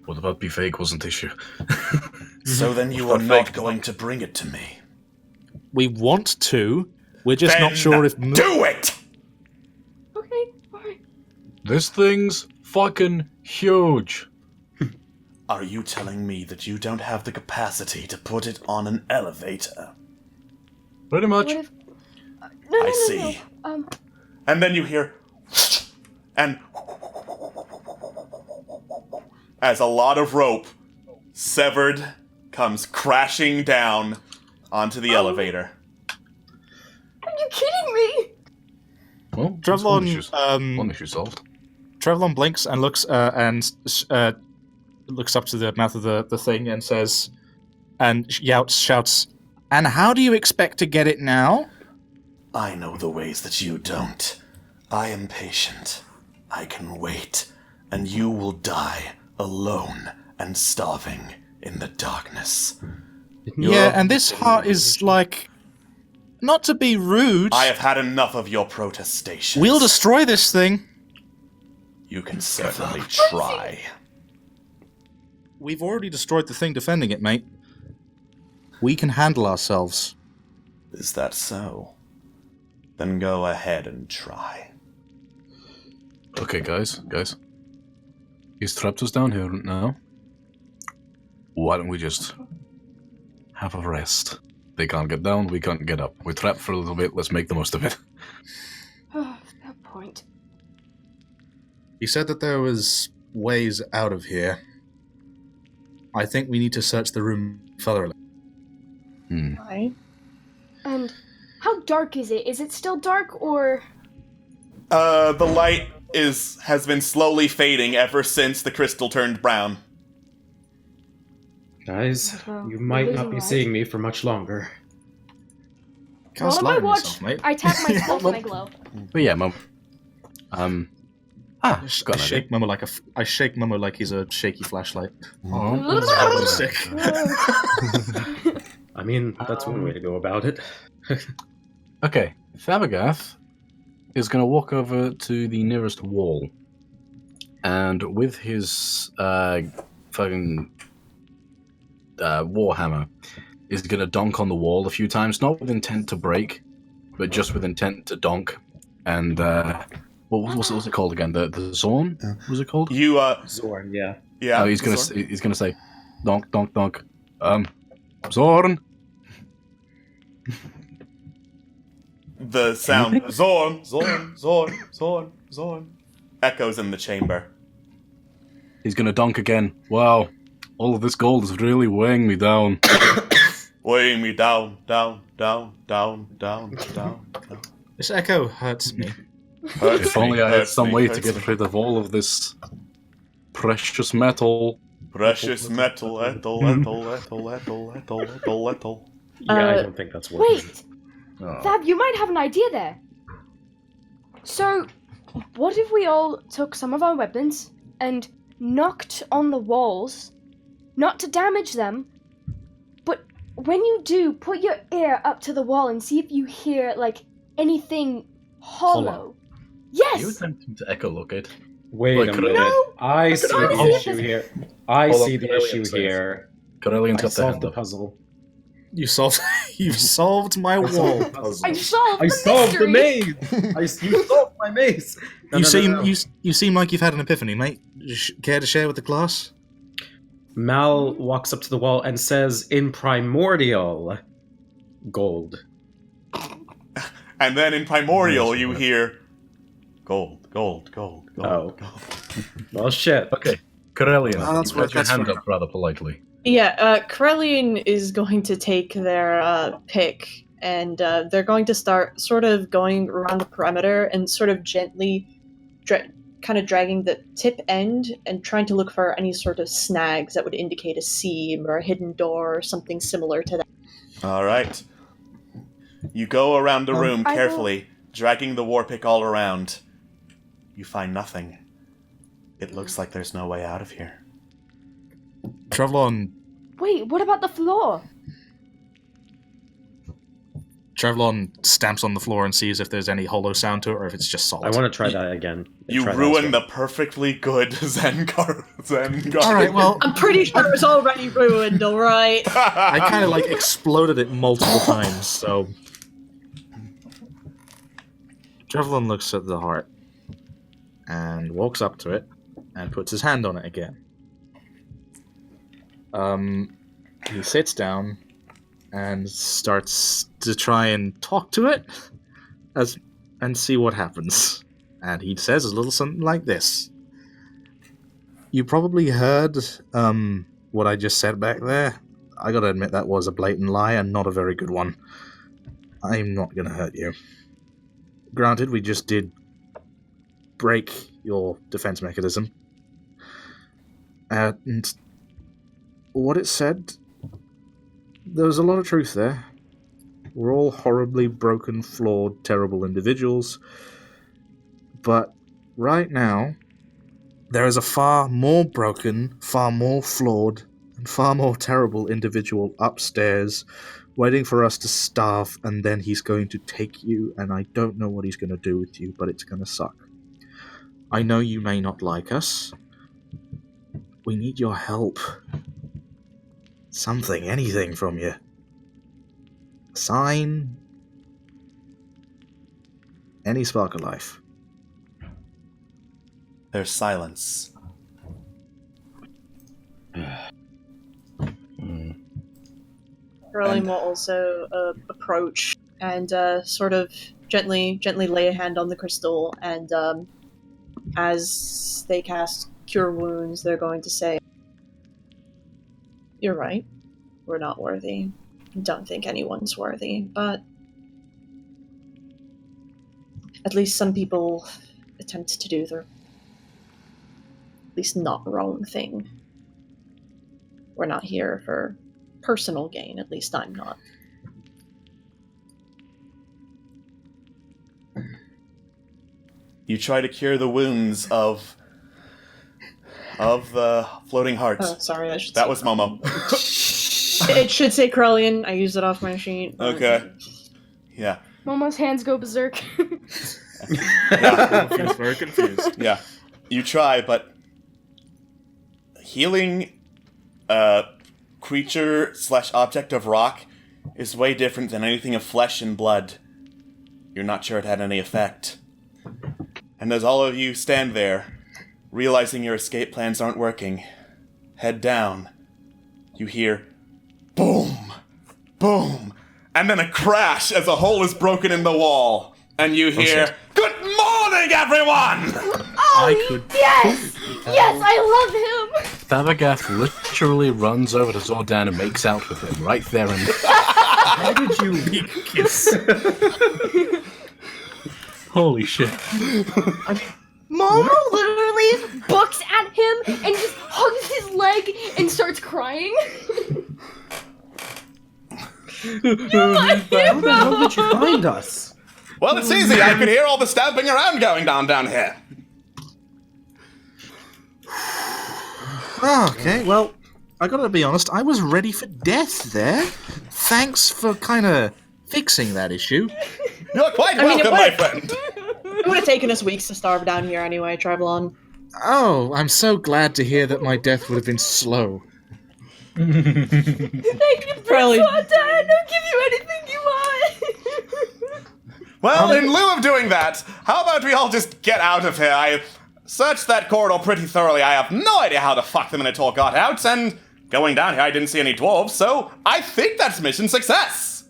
What about be fake wasn't the issue? So then you are not going to bring it to me. We want to. We're just Then not sure if. Do it! Okay, alright. This thing's fucking huge. Are you telling me that you don't have the capacity to put it on an elevator? Pretty much. What if... No, I see. No. And then you hear, and as a lot of rope, severed, comes crashing down onto the elevator. Are you kidding me? Well, that's one issue Trevlon solved. Trevlon blinks and looks looks up to the mouth of the thing and says, and shouts, "And how do you expect to get it now?" I know the ways that you don't. I am patient. I can wait, and you will die alone and starving in the darkness. Yeah, and this heart is like, not to be rude. I have had enough of your protestations. We'll destroy this thing. You can certainly try. We've already destroyed the thing defending it, mate. We can handle ourselves. Is that so? Then go ahead and try. Okay, guys. He's trapped us down here now. Why don't we just have a rest? They can't get down, we can't get up. We're trapped for a little bit, let's make the most of it. Oh, that point. You said that there was ways out of here. I think we need to search the room further. Right. And how dark is it? Is it still dark, or... The light has been slowly fading ever since the crystal turned brown. Guys, Well, you we're might not losing be light. seeing me for much longer. Cast Not on light my on watch. yourself, mate. I tap my spells and I glow. But yeah, Mum. I got an idea. shake Momo like I shake Momo like he's a shaky flashlight. Oh. Sick. I mean, that's one way to go about it. Okay, Fabagath is going to walk over to the nearest wall, and with his fucking warhammer, is going to donk on the wall a few times, not with intent to break, but just with intent to donk. And what was it called again? The Zorn? What was it called? You Zorn, yeah. yeah. Oh, he's gonna say, donk, donk, donk. Zorn. The sound Zorn, Zorn, Zorn, Zorn, Zorn echoes in the chamber. He's gonna donk again. Wow, all of this gold is really weighing me down. Weighing me down, down, down, down, down, down, down. This echo hurts me. Hurts If only me, I had hurts some me, way to hurts get me. rid of all of this precious metal. Precious metal, ethyl. Yeah, I don't think that's working. Wait, Oh. Fab, you might have an idea there. So, what if we all took some of our weapons and knocked on the walls, not to damage them, but when you do, put your ear up to the wall and see if you hear, like, anything hollow. Are you Yes! attempting to echolocate? Wait Like, a could minute. No! I see can't the see issue this. here. I Hold on, see the Corellian issue says. here. Corellian's I got the solved hand the up. puzzle. You solved my wall puzzle. I solved I the solved the mystery! maze! You solved my maze! No, no. You seem like you've had an epiphany, mate. Care to share with the class? Mal walks up to the wall and says, in primordial, gold. And then in Primordial you hear gold, gold, gold, gold, Oh. gold. Well, shit. Okay, Corellian, Oh, that's you got your that's hand fair. up rather politely. Yeah, Corellian is going to take their pick, and they're going to start sort of going around the perimeter and sort of gently kind of dragging the tip end and trying to look for any sort of snags that would indicate a seam or a hidden door or something similar to that. All right. You go around the room I will- carefully, dragging the war pick all around. You find nothing. It looks like there's no way out of here. Trevlon Wait, what about the floor? stamps on the floor and sees if there's any hollow sound to it or if it's just solid. I want to try that again. You Try that ruined as the well. perfectly good Zengar. Alright, well, I'm pretty sure it was already ruined, alright? I kind of like exploded it multiple times, so. Trevlon looks at the heart and walks up to it and puts his hand on it again. He sits down and starts to try and talk to it and see what happens. And he says a little something like this. You probably heard what I just said back there. I gotta admit that was a blatant lie and not a very good one. I'm not gonna hurt you. Granted, we just did break your defense mechanism. And what it said, there was a lot of truth there. We're all horribly broken, flawed, terrible individuals. But right now, there is a far more broken, far more flawed, and far more terrible individual upstairs waiting for us to starve, and then he's going to take you, and I don't know what he's going to do with you, but it's going to suck. I know you may not like us. We need your help. Something, anything from you. A sign. Any spark of life. There's silence. Corellian will also approach and sort of gently lay a hand on the crystal, and as they cast Cure Wounds, they're going to say, "You're right. We're not worthy. Don't think anyone's worthy, but at least some people attempt to do the at least not wrong thing. We're not here for personal gain, at least I'm not. You try to cure the wounds of the floating heart. Oh, sorry, I should That say was Momo. It should say Krellian. I used it off my sheet. Okay. Yeah. Momo's hands go berserk. Yeah. Feels very confused. Yeah. You try, but healing a creature/object of rock is way different than anything of flesh and blood. You're not sure it had any effect. And as all of you stand there, realizing your escape plans aren't working, head down, you hear boom, boom, and then a crash as a hole is broken in the wall. And you hear, "Good morning, everyone!" Oh, yes! Yes, I love him! Thavagath literally runs over to Zordan and makes out with him right there and How did you kiss? holy shit. Momo literally bucks at him and just hugs his leg and starts crying. How the hell did you find us? Well, it's easy. I could hear all the stamping around going down here. Okay, well, I gotta be honest, I was ready for death there. Thanks for kind of fixing that issue. You're quite I mean, welcome, my friend. It would have taken us weeks to starve down here anyway, Travelon. Oh, I'm so glad to hear that my death would have been slow. Thank you, Probably. Prince Dad. I'll give you anything you want. Well, in lieu of doing that, how about we all just get out of here? I searched that corridor pretty thoroughly. I have no idea how the fuck the Minotaur got out, and going down here I didn't see any dwarves, so I think that's mission success.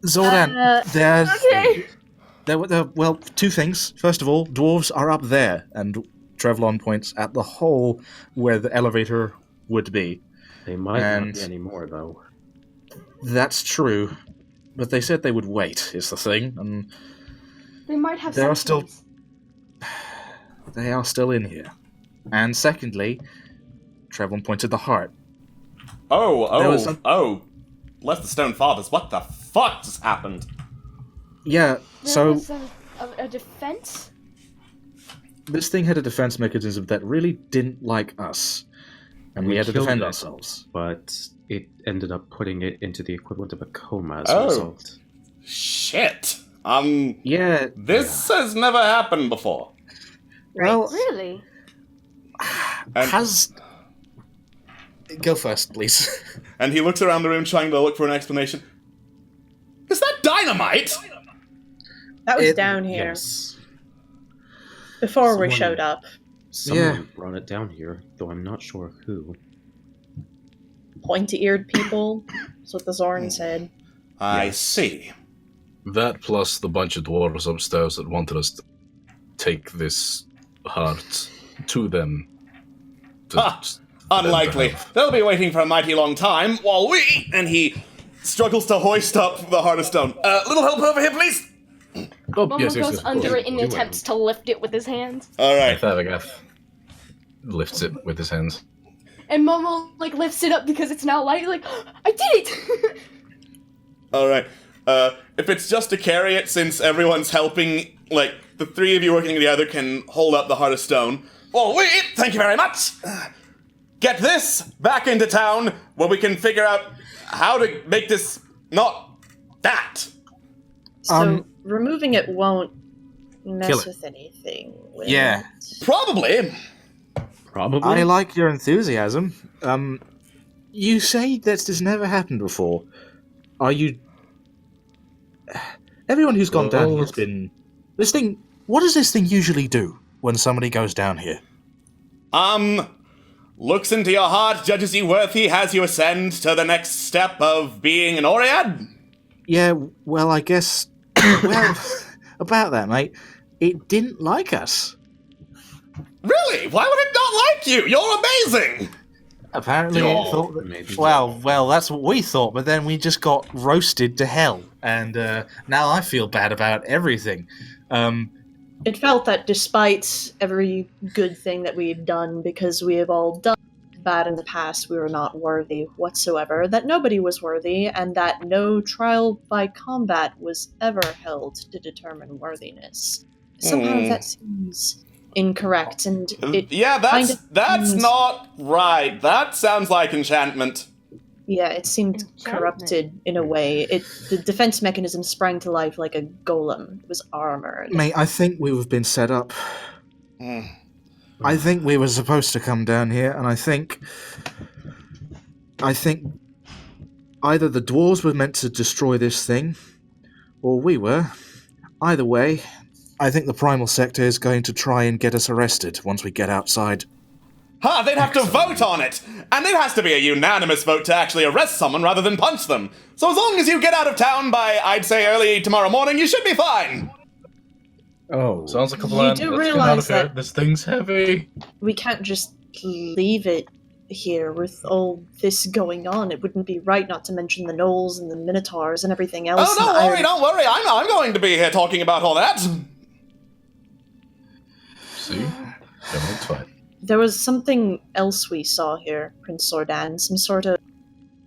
Zordan, Okay. well, two things. First of all, dwarves are up there, and Trevlon points at the hole where the elevator would be. They might And- not be anymore, though. That's true, but they said they would wait, is the thing, and They might have There are still- sentence. they are still in here. And secondly, Trevlon points at the heart. There was some- Bless the Stone Fathers, what the fuck just happened? Yeah, There so was a defense? this thing had a defense mechanism that really didn't like us, and we had to killed defend it, ourselves. But it ended up putting it into the equivalent of a coma as Oh. a result. Shit. Yeah, This has never happened before. well, Really? And, has... Go first, please. and he looks around the room trying to look for an explanation. Is that dynamite? That was It- down here Yes. before we Someone- showed up. Someone brought it down here, though I'm not sure who. Pointy-eared people. That's what the Zorn said. I Yes. see. That plus the bunch of dwarves upstairs that wanted us to take this heart to them. Ha! Unlikely. They'll be waiting for a mighty long time while we... And he struggles to hoist up the Heart of Stone. Little help over here, please? Oh, Momo yes, yes, goes yes. under it and Do it. attempts to lift it with his hands. All right. Thavagath lifts it with his hands. And Momo, lifts it up because it's now light. I did it! All right. If it's just to carry it, since everyone's helping, the three of you working together can hold up the Heart of Stone. Well, thank you very much. Get this back into town where we can figure out how to make this not that. So removing it won't Kill mess it. with anything. will Yeah. it? Probably. Probably. I like your enthusiasm. You say that this never happened before. Are you... Everyone who's gone down here has been... This thing... What does this thing usually do when somebody goes down here? Looks into your heart, judges you worthy, has you ascend to the next step of being an Oread. Yeah, well, I guess... Well, about that, mate. It didn't like us. Really? Why would it not like you? You're amazing! Apparently it thought that... maybe. Well, that's what we thought, but then we just got roasted to hell. And now I feel bad about everything. It felt that despite every good thing that we've done, because we have all done bad in the past, we were not worthy whatsoever, that nobody was worthy, and that no trial by combat was ever held to determine worthiness. Somehow that seems incorrect, and it that's not right. That sounds like enchantment. Yeah, it seemed corrupted in a way. The defense mechanism sprang to life like a golem. It was armored. Mate, I think we've been set up. I think we were supposed to come down here, and I think either the dwarves were meant to destroy this thing, or we were. Either way, I think the primal sector is going to try and get us arrested once we get outside. They'd have to vote on it! And it has to be a unanimous vote to actually arrest someone rather than punch them. So as long as you get out of town by, I'd say, early tomorrow morning, you should be fine! Oh. Sounds like a plan. You do Let's realize get out of here. that This thing's heavy. we can't just leave it here with all this going on. It wouldn't be right, not to mention the gnolls and the minotaurs and everything else. Oh, don't worry. I'm going to be here talking about all that. See? Everything's fine. There was something else we saw here, Prince Sordan. Some sort of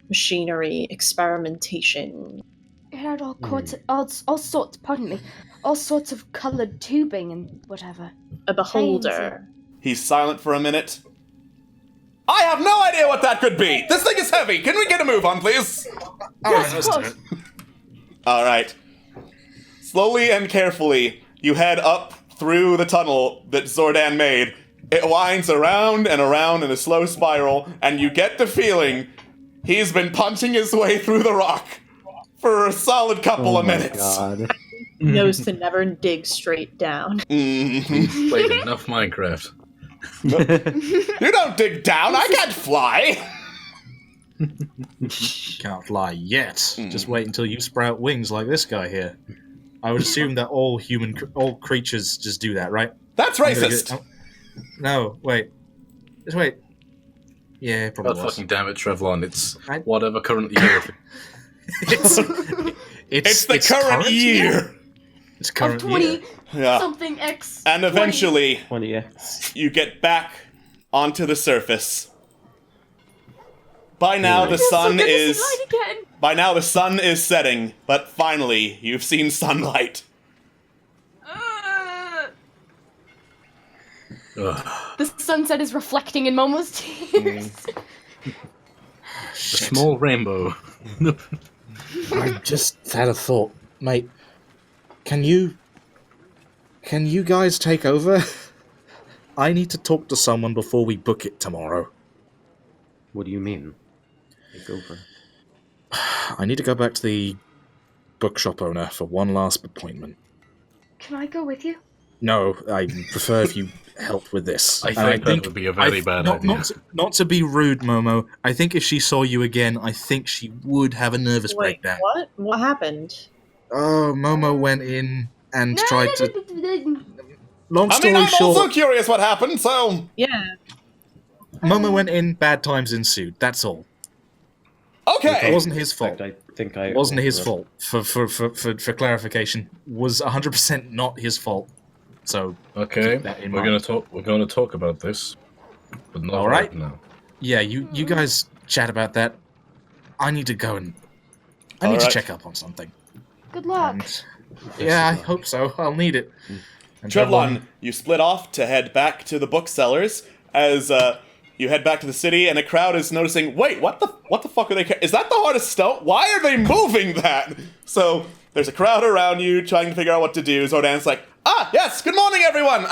machinery, experimentation. It had all sorts, pardon me, all sorts of coloured tubing and whatever. A beholder. He's silent for a minute. I have no idea what that could be! This thing is heavy! Can we get a move on, please? Yes, of course. Alright. Slowly and carefully, you head up through the tunnel that Zordan made. It winds around and around in a slow spiral, and you get the feeling he's been punching his way through the rock for a solid couple of minutes. God. He knows to never dig straight down. He's played enough Minecraft. You don't dig down, I can't fly! Can't fly yet. Just wait until you sprout wings like this guy here. I would assume that all creatures just do that, right? That's racist! No, wait. Just wait. Yeah, probably God was. fucking damn it, Trevlon. It's whatever current year. It's the current year! It's current of 20 year. Yeah. something X. And eventually, 20X. you get back onto the surface. By now the sun is... By now the sun is setting, but finally, you've seen sunlight. The sunset is reflecting in Momo's tears. A small rainbow. I just had a thought, mate. Can you guys take over? I need to talk to someone before we book it tomorrow. What do you mean? Take over. I need to go back to the bookshop owner for one last appointment. Can I go with you? No, I prefer if you help with this. I think that would be a very bad idea. Not to be rude, Momo. I think if she saw you again, I think she would have a nervous breakdown. What? What happened? Oh, Momo went in and tried to... Long I story mean, I'm short, also curious what happened, so... Yeah. Momo went in, bad times ensued. That's all. Okay! It wasn't his fault. I think I It wasn't his fault. For clarification, was 100% not his fault. So Okay, keep that in we're mind. gonna talk about this, but not All right. now. Yeah, you guys chat about that. I need to go and I All need right. to check up on something. Good luck. And, yeah, I hope so. I'll need it. And Trevlon, you split off to head back to the booksellers as you head back to the city, and a crowd is noticing, wait, what the fuck are they is that the hardest stone? Why are they moving that? So there's a crowd around you trying to figure out what to do. Zordan's like, yes, good morning everyone.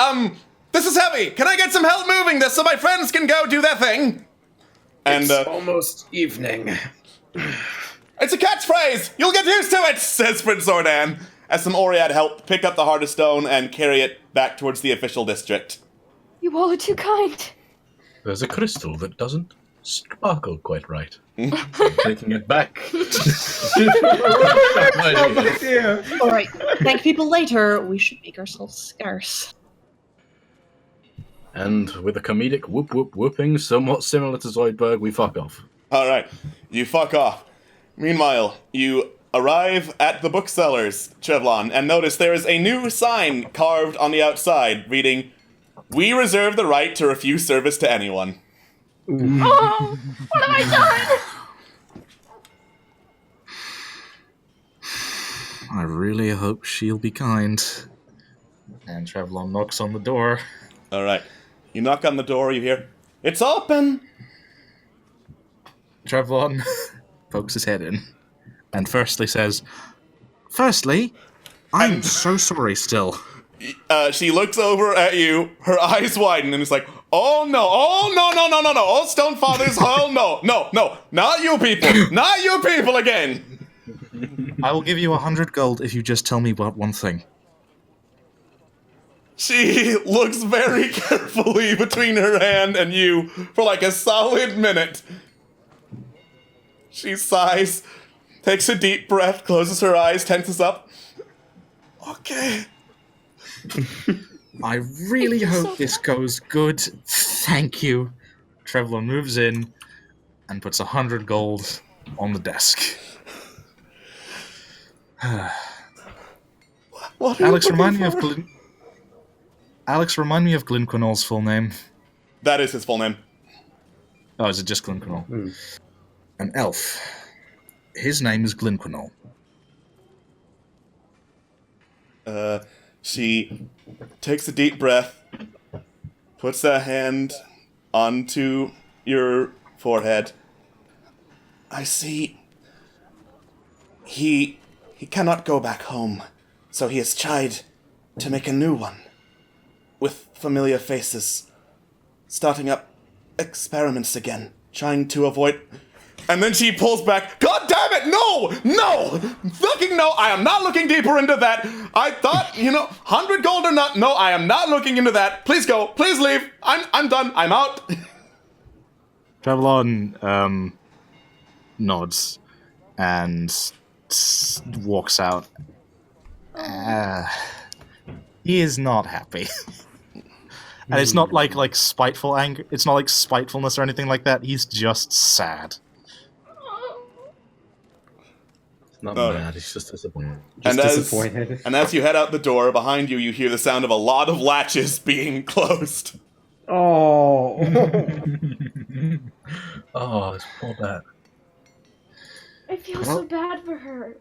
This is heavy. Can I get some help moving this so my friends can go do their thing? And It's almost evening. it's a catchphrase! You'll get used to it, says Prince Zordan, as some Oriad help pick up the hardest stone and carry it back towards the official district. You all are too kind. There's a crystal that doesn't sparkle quite right. I'm taking it back. Alright, thank people later. We should make ourselves scarce. And with a comedic whoop whoop whooping somewhat similar to Zoidberg, we fuck off. Alright, you fuck off. Meanwhile, you arrive at the booksellers, Trevlon, and notice there is a new sign carved on the outside reading, "We reserve the right to refuse service to anyone." Oh, what have I done? I really hope she'll be kind. And Trevlon knocks on the door. Alright. You knock on the door, you hear, "It's open!" Trevlon pokes his head in and Firstly, I'm so sorry still. She looks over at you, her eyes widen, and is like, "Oh no, oh Stone Fathers, oh no, not you people again!" I will give you 100 gold if you just tell me about one thing. She looks very carefully between her hand and you for like a solid minute. She sighs, takes a deep breath, closes her eyes, tenses up. Okay. I really hope this goes good. Thank you. Trevlon moves in and puts 100 gold on the desk. What are Alex, you remind me looking of Alex, remind me of Glenquinol's full name. That is his full name. Oh, is it just Glenquinol? An elf. His name is Glenquinol. She takes a deep breath, puts a hand onto your forehead. I see. He cannot go back home, so he has tried to make a new one. With familiar faces. Starting up experiments again. Trying to avoid... And then she pulls back. God damn it! No! Fucking no! I am not looking deeper into that. I thought, 100 gold or not. No, I am not looking into that. Please go. Please leave. I'm done. I'm out. Trevlon nods and walks out. He is not happy. And it's not like spiteful anger. It's not like spitefulness or anything like that. He's just sad. Not mad, he's just disappointed. Disappointed. And as you head out the door, behind you, you hear the sound of a lot of latches being closed. Oh. Oh, this poor bat. I feel so bad for her.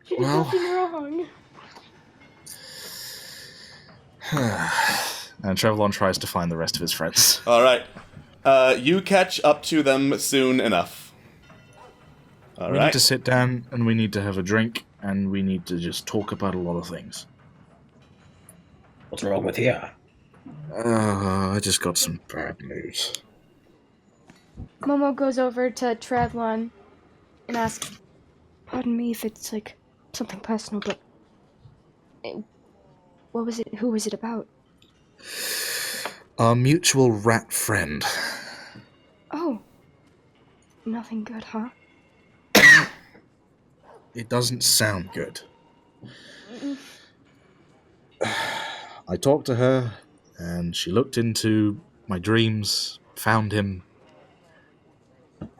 She did nothing wrong. And Trevlon tries to find the rest of his friends. Alright. You catch up to them soon enough. We need to sit down, and we need to have a drink, and we need to just talk about a lot of things. What's wrong with you? I just got some bad news. Momo goes over to Trevlon and asks, "Pardon me if it's something personal, but what was it? Who was it about?" Our mutual rat friend. Oh, nothing good, huh? It doesn't sound good. I talked to her, and she looked into my dreams, found him,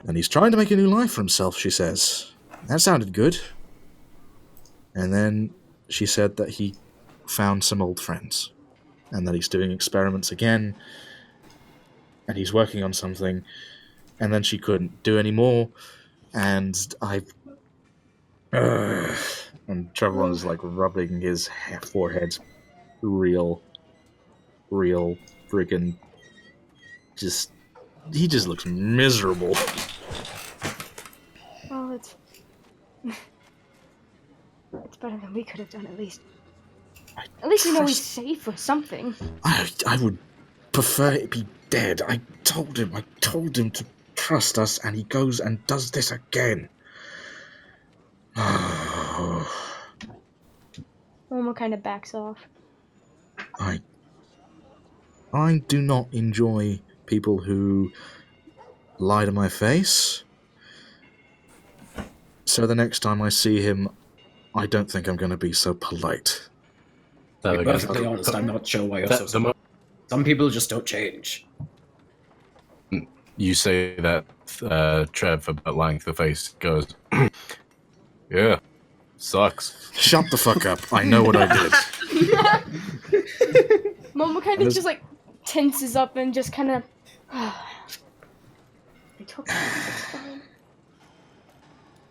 and he's trying to make a new life for himself, she says. That sounded good. And then she said that he found some old friends, and that he's doing experiments again, and he's working on something, and then she couldn't do any more, and and Trevor is rubbing his forehead real freaking he just looks miserable. Well, it's better than we could have done, at least. At least we know he's safe or something. I would prefer it be dead. I told him to trust us, and he goes and does this again. Momo kind of backs off. I do not enjoy people who lie to my face. So the next time I see him, I don't think I'm going to be so polite. To be perfectly honest, I'm not sure why you're so smart. Some people just don't change. You say that, Trev, about lying to the face, goes, yeah, sucks. Shut the fuck up. I know what I did. Momo kind of just tenses up and just kind of... took it. It's fine.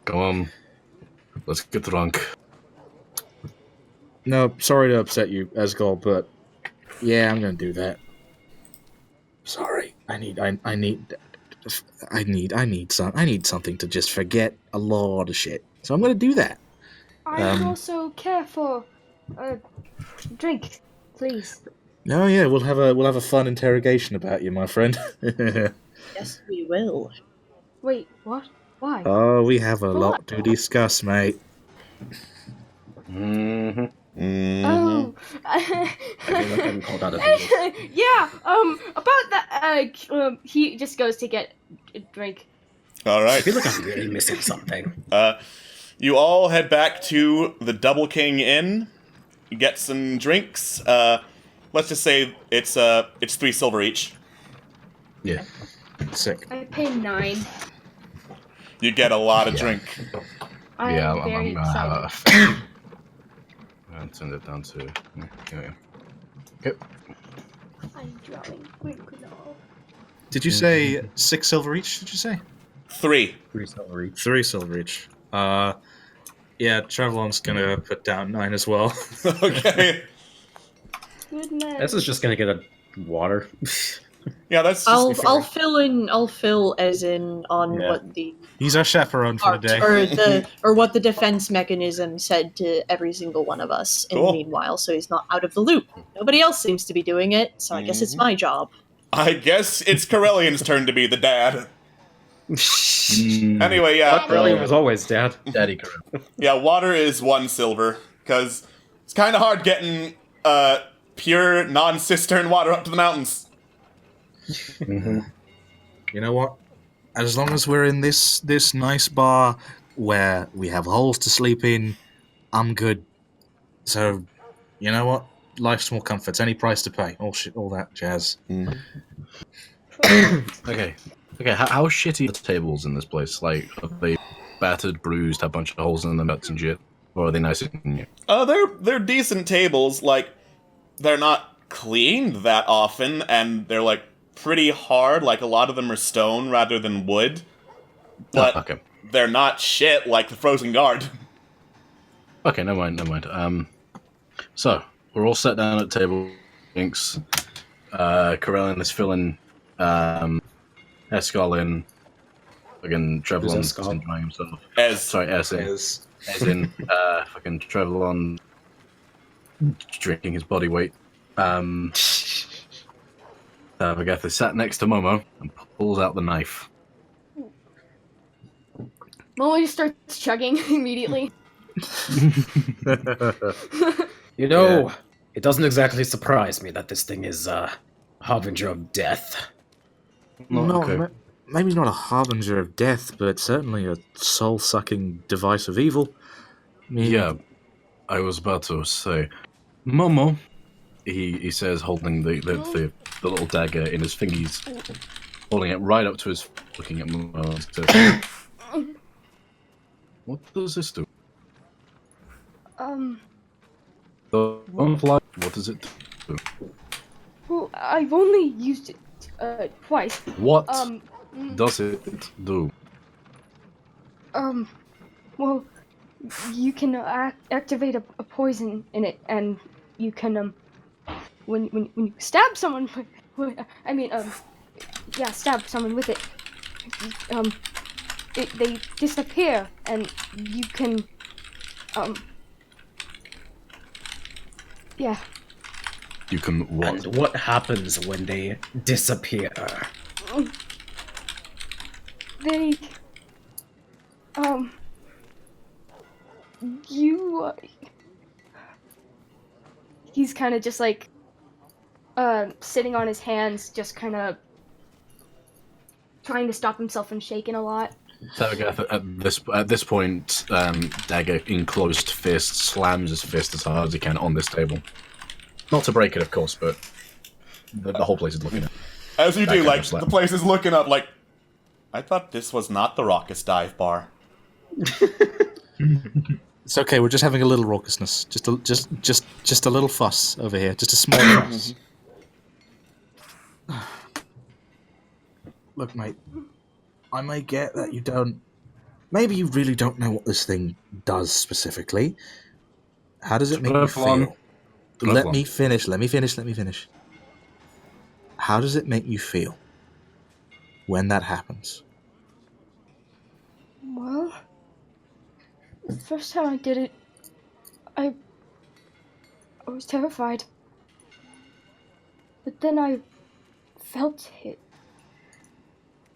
Go on. Let's get drunk. No, sorry to upset you, Asgol, but yeah, I'm gonna do that. Sorry, I need something to just forget a lot of shit. So I'm gonna do that. I would also care for a drink, please. Oh yeah, we'll have a fun interrogation about you, my friend. Yes, we will. Wait, what? Why? Oh, we have a For lot what? to discuss, mate. Mm-hmm. Oh. I feel like I'm called out of the Yeah, about that, he just goes to get a drink. All I right. feel like I'm really missing something. You all head back to the Double King Inn. You get some drinks. Let's just say it's 3 silver each. Yeah. Sick. I pay 9. You get a lot of drink. I am very excited. I'll send it down to. Yeah. Okay. I'm drawing quick now. Did you say 6 silver each? Did you say 3. 3 silver each. 3 silver each? Yeah, Travelon's gonna put down 9 as well. Okay. Good man. This is just gonna get a water. Yeah, that's. Just I'll fill in. I'll fill as in on Yeah. what the He's our chaperone for the day. or what the defense mechanism said to every single one of us. In Cool. the meanwhile, so he's not out of the loop. Nobody else seems to be doing it, so I guess it's my job. I guess it's Corellian's turn to be the dad. Anyway, yeah. Brilliant was always dad. Daddy Corellian. Yeah, water is 1 silver, because it's kind of hard getting pure, non-cistern water up to the mountains. Mm-hmm. You know what? As long as we're in this nice bar where we have holes to sleep in, I'm good. So, you know what? Life's small comforts. Any price to pay. All that jazz. Okay. How shitty are the tables in this place? Like, are they battered, bruised, have a bunch of holes in them, nuts and shit, or are they nice and new? They're decent tables. Like, they're not cleaned that often, and they're like pretty hard. Like, a lot of them are stone rather than wood. But okay. they're not shit like the Frozen Guard. Okay, never mind. So we're all sat down at the table. Drinks. Corellian is filling. Escal in. Fucking Trevelon's Escal? enjoying himself. As in fucking Trevelon drinking his body weight. Agatha sat next to Momo and pulls out the knife. Momo just starts chugging immediately. You know, it doesn't exactly surprise me that this thing is a harbinger of death. Maybe not a harbinger of death, but certainly a soul-sucking device of evil. I mean, Yeah, I was about to say, Momo. He says, holding the little dagger in his fingers, holding it right up to his, looking at Momo. And says, what does this do? What does it do? Well, I've only used it twice. What does it do? Well, you can activate a poison in it, and you can when you stab someone, stab someone with it, they disappear, and you can yeah. You can what? And what happens when they disappear? They you he's kind of just like sitting on his hands, just kind of trying to stop himself from shaking a lot. Agatha, at this point, Dagger in closed fist slams his fist as hard as he can on this table. Not to break it, of course, but the whole place is looking at it. As you That do, kind like, of slap. the place is looking up, like, I thought this was not the Raucous Dive Bar. it's okay. We're just having a little raucousness, just a little fuss over here, just a small fuss. Look, mate, I may get that you don't... Maybe you really don't know what this thing does specifically. How does it make you feel? Let me finish. How does it make you feel when that happens? Well, the first time I did it, I was terrified. But then I felt it.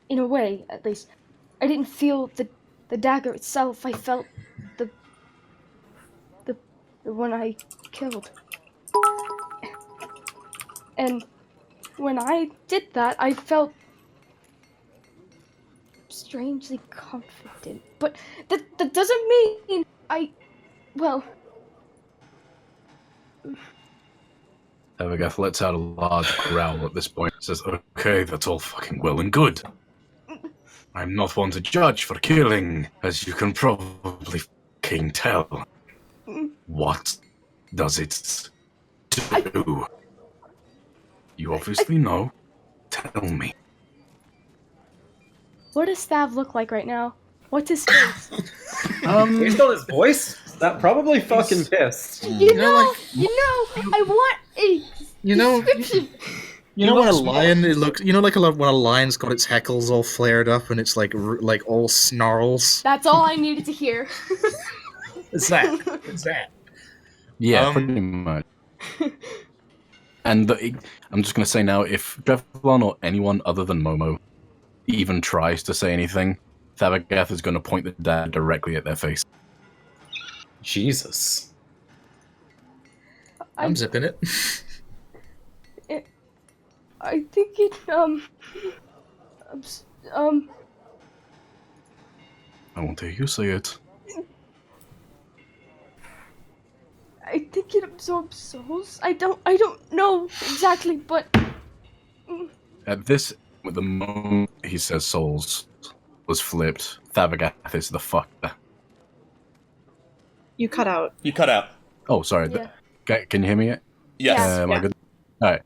In a way, at least. I didn't feel the dagger itself. I felt the one I killed. And when I did that, I felt strangely confident. But that doesn't mean well... Evergath lets out a large growl at this point and says, okay, that's all fucking well and good. I'm not one to judge for killing, as you can probably fucking tell. What does it do? You obviously know. Tell me. What does Thav look like right now? What's his face? Based on his voice, that probably fucking pissed. You know, I want a description. You know when a lion it looks. You know, like when a lion's got its heckles all flared up and it's like all snarls. That's all I needed to hear. It's that. Yeah, pretty much. And I'm just gonna say now, if Drevlon or anyone other than Momo even tries to say anything, Thabagath is gonna point the dagger directly at their face. Jesus. I'm zipping it. I think it, I won't hear you say it. I think it absorbs souls. I don't know exactly, but... At this, with the moment he says souls was flipped, Thabagath is the fucker. You cut out. You cut out. Oh, sorry. Yeah. Can you hear me yet? Yes. Am I good? Alright.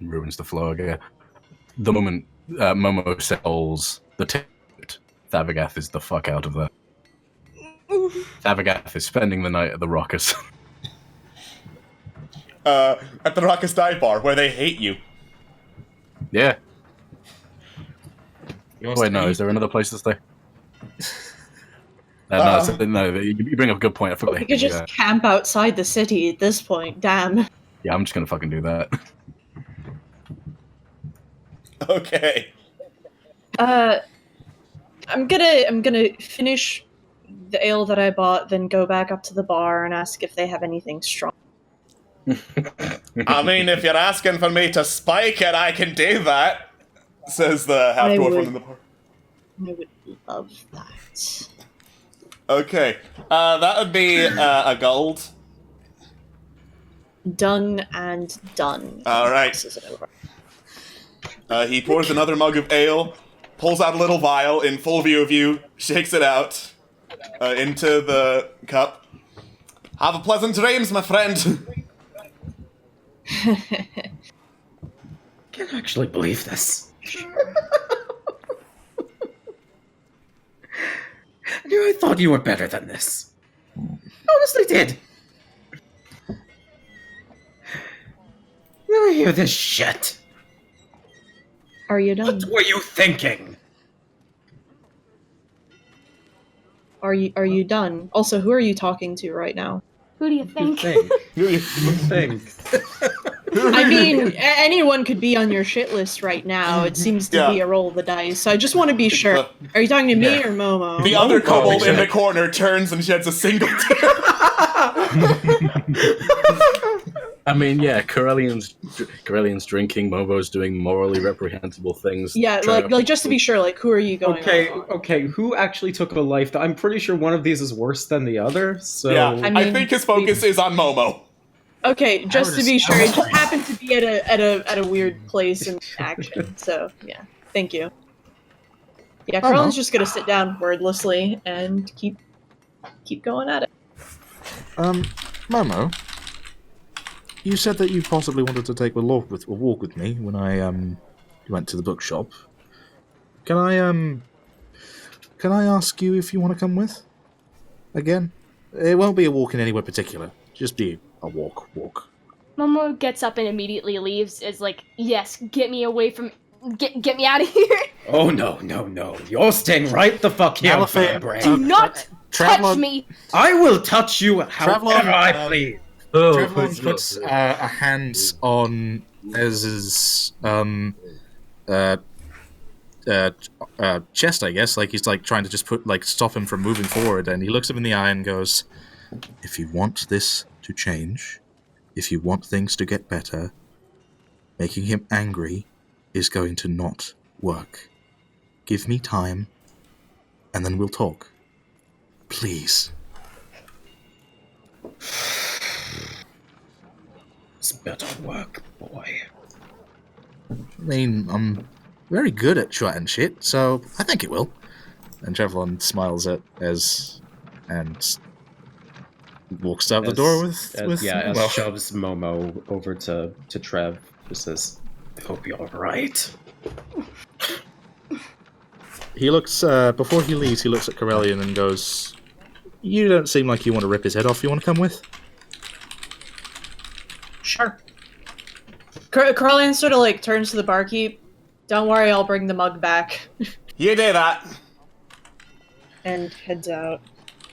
Ruins the flow again. The moment Momo sells the ticket, Thabagath is the fuck out of that. Thabagath is spending the night at the Rockers. At the Rockers dive bar, where they hate you. Yeah. Wait, no, is there another place to stay? No, you bring up a good point. I forgot. You could just camp outside the city at this point, damn. Yeah, I'm just gonna fucking do that. Okay. I'm gonna finish the ale that I bought, then go back up to the bar and ask if they have anything strong. I mean, if you're asking for me to spike it, I can do that, says the half-dwarf from the bar. I would love that. Okay, that would be a gold. Done and done. All right. He pours another mug of ale, pulls out a little vial in full view of you, shakes it out into the cup. Have a pleasant dreams, my friend. Can't actually believe this. I thought you were better than this. Honestly did. Let me hear this shit. Are you done? What were you thinking? Are you done? Also, who are you talking to right now? Who do you think? Who do you think? I mean, anyone could be on your shit list right now. It seems to be a roll of the dice. So I just want to be sure. Are you talking to me or Momo? The other kobold in the corner turns and sheds a single tear. I mean, yeah, Corellian's drinking, Momo's doing morally reprehensible things. Yeah, like just to be sure, like, who are you going Okay, who actually took a life? I'm pretty sure one of these is worse than the other, so... Yeah, I think his focus is on Momo. Okay, just to be sure, it just happened to be at a weird place in action, so, yeah. Thank you. Yeah, Carlin's just gonna sit down wordlessly and keep going at it. Momo, you said that you possibly wanted to take a walk with me when I went to the bookshop. Can I ask you if you want to come with? Again? It won't be a walk in anywhere particular. Just be a walk. Momo gets up and immediately leaves. Is like, yes, get me away from, get me out of here. Oh no! You're staying right the fuck here, Malafay, brain. Do not Traveler- touch me. I will touch you however I please. Trevlon puts a hand on Ez's chest, I guess. Like he's like trying to just stop him from moving forward, and he looks him in the eye and goes, "If you want this to change, if you want things to get better, making him angry is going to not work. Give me time, and then we'll talk. Please." This better work, boy. I mean, I'm very good at chatting shit, so I think it will. And Trevlon smiles at Ez and walks out the door with shoves Momo over to Trev. Just says, "I hope you're right." He looks before he leaves. He looks at Corellian and goes, "You don't seem like you want to rip his head off. You want to come with?" Sure. Corellian sort of like turns to the barkeep. Don't worry, I'll bring the mug back. You do that. And heads out.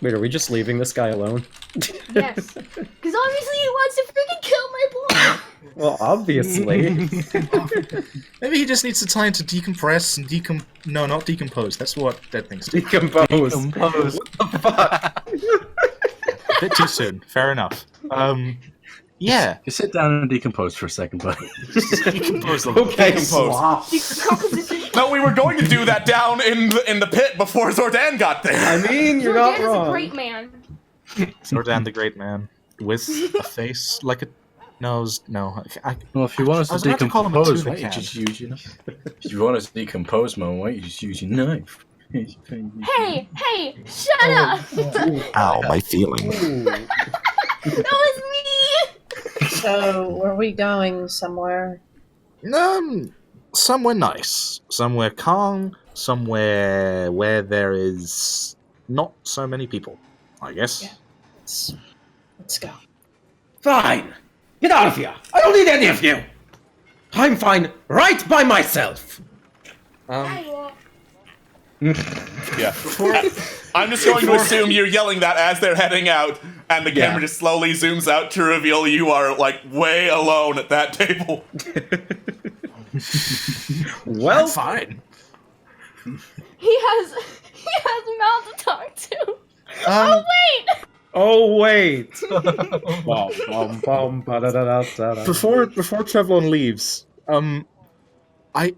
Wait, are we just leaving this guy alone? Yes, because obviously he wants to freaking kill my boy. Well, obviously. Maybe he just needs some time to decompress and No, not decompose. That's what dead things do. Decompose. Decompose. What the fuck? A bit too soon. Fair enough. Yeah. Just sit down and decompose for a second, buddy. Decompose a little. Okay, Decompose. No, we were going to do that down in the pit before Zordan got there. I mean, you're not Zordan is wrong. a great man. Zordan the Great Man with a face like a nose. No, Well, if you want us I was to about to call him a decompose, tuna why don't you can. just use your knife? If you want us to decompose, man, why don't you just use your knife? Hey, shut up! Ow, my feeling. That was me! So, were we going somewhere? Somewhere nice. Somewhere calm. Somewhere where there is not so many people, I guess. Yeah. Let's go. Fine. Get out of here. I don't need any of you. I'm fine right by myself. Yeah. I'm just going to assume you're yelling that as they're heading out, and the camera just slowly zooms out to reveal you are, like, way alone at that table. Well, fine. He has mouth to talk to. Oh wait! Before Trevlon leaves,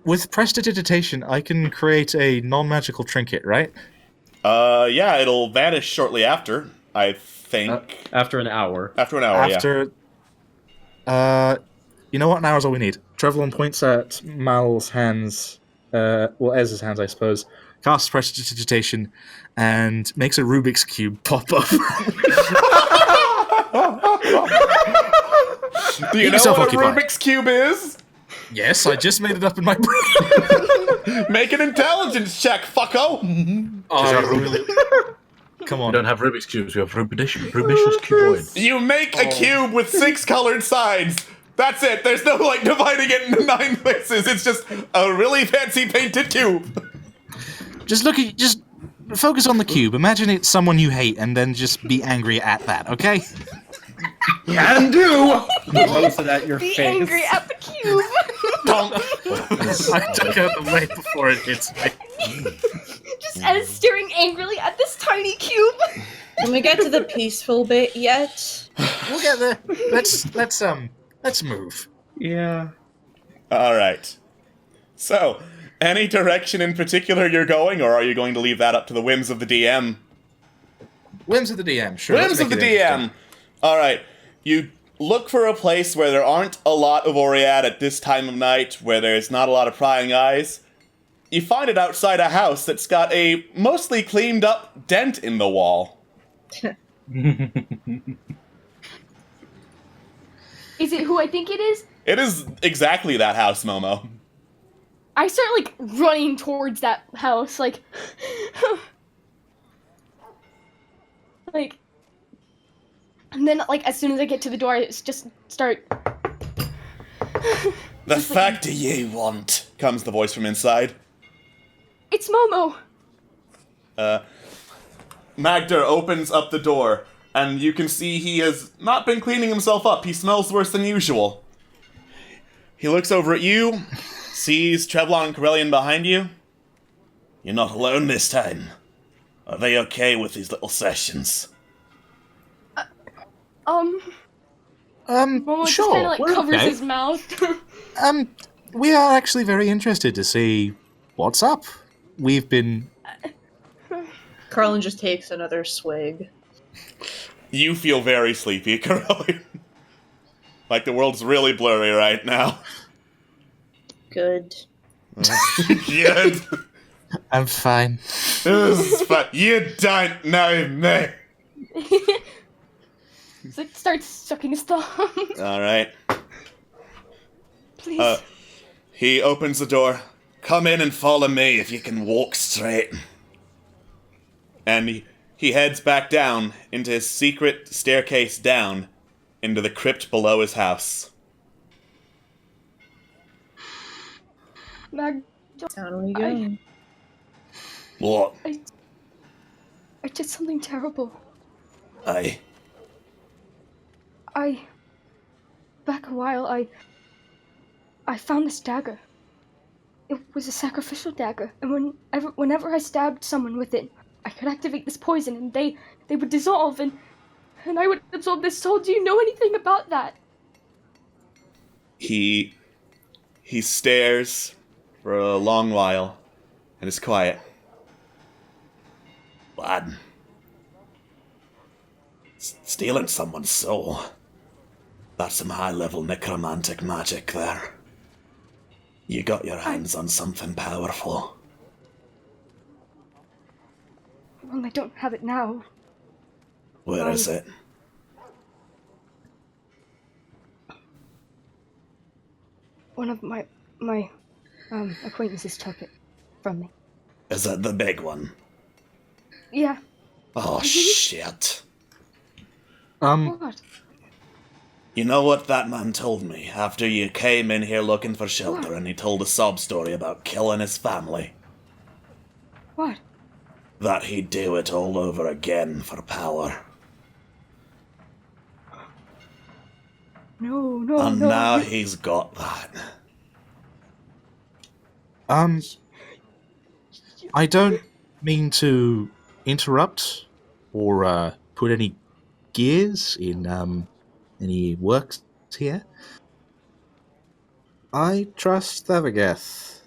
with prestidigitation, I can create a non-magical trinket, right? Yeah, it'll vanish shortly after, I think. After an hour. After an hour, You know what? An hour's all we need. Trevlon points at Mal's hands, Ez's hands, I suppose, casts prestidigitation, and makes a Rubik's Cube pop up. Do you know what a Rubik's Cube is? Yes, I just made it up in my brain. Make an intelligence check, fucko! Come on. We don't have Rubik's Cubes, we have Rubicious Cuboids. You make a cube with 6 colored sides. That's it. There's no, like, dividing it into 9 places. It's just a really fancy painted cube. Just focus on the cube. Imagine it's someone you hate, and then just be angry at that, okay? Can do! Blows it at your Be face. angry at the cube. I took out the way before it hits me. Just as staring angrily at this tiny cube. Can we get to the peaceful bit yet? We'll get there. Let's move. Yeah. Alright. So, any direction in particular you're going, or are you going to leave that up to the whims of the DM? Whims of the DM, sure. Whims of the DM! Alright. You look for a place where there aren't a lot of Oriad at this time of night, where there's not a lot of prying eyes. You find it outside a house that's got a mostly cleaned up dent in the wall. Is it who I think it is? It is exactly that house, Momo. I start, like, running towards that house, like... like... And then, like, as soon as I get to the door, I just start... The fuck do you want? Comes the voice from inside. It's Momo! Magder opens up the door, and you can see he has not been cleaning himself up. He smells worse than usual. He looks over at you, sees Trevlon and Corellian behind you. You're not alone this time. Are they okay with these little sessions? Momo just sure, kind of, like, we're covers okay. his mouth. We are actually very interested to see what's up. We've been... Carlin just takes another swig. You feel very sleepy, Corellian. Like the world's really blurry right now. Good. Good. I'm fine. You don't know me. So it starts sucking his thumb. Alright. Please. He opens the door. Come in and follow me if you can walk straight. And he heads back down into his secret staircase down into the crypt below his house. Mag, Down we go. What? I did something terrible. Back a while, I found this dagger. It was a sacrificial dagger, and whenever I stabbed someone with it, I could activate this poison, and they would dissolve, and I would absorb this soul. Do you know anything about that? He stares for a long while and is quiet. Lad. Stealing someone's soul. That's some high-level necromantic magic there. You got your hands on something powerful. Well, I don't have it now. Where is it? One of my acquaintances took it from me. Is it the big one? Yeah. Oh, shit. What? You know what that man told me after you came in here looking for shelter and he told a sob story about killing his family? What? That he'd do it all over again for power. No, And no. now he's got that. I don't mean to interrupt or put any gears in any works here. I trust Thavageth.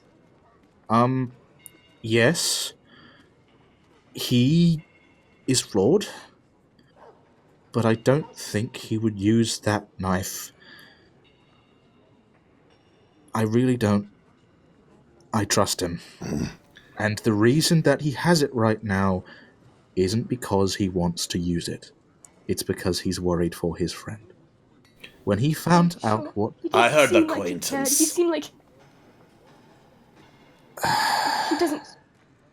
Yes, he is flawed, but I don't think he would use that knife. I really don't. I trust him. And the reason that he has it right now isn't because he wants to use it. It's because he's worried for his friend. When he found out what... I heard the Like acquaintance. he seemed like... he doesn't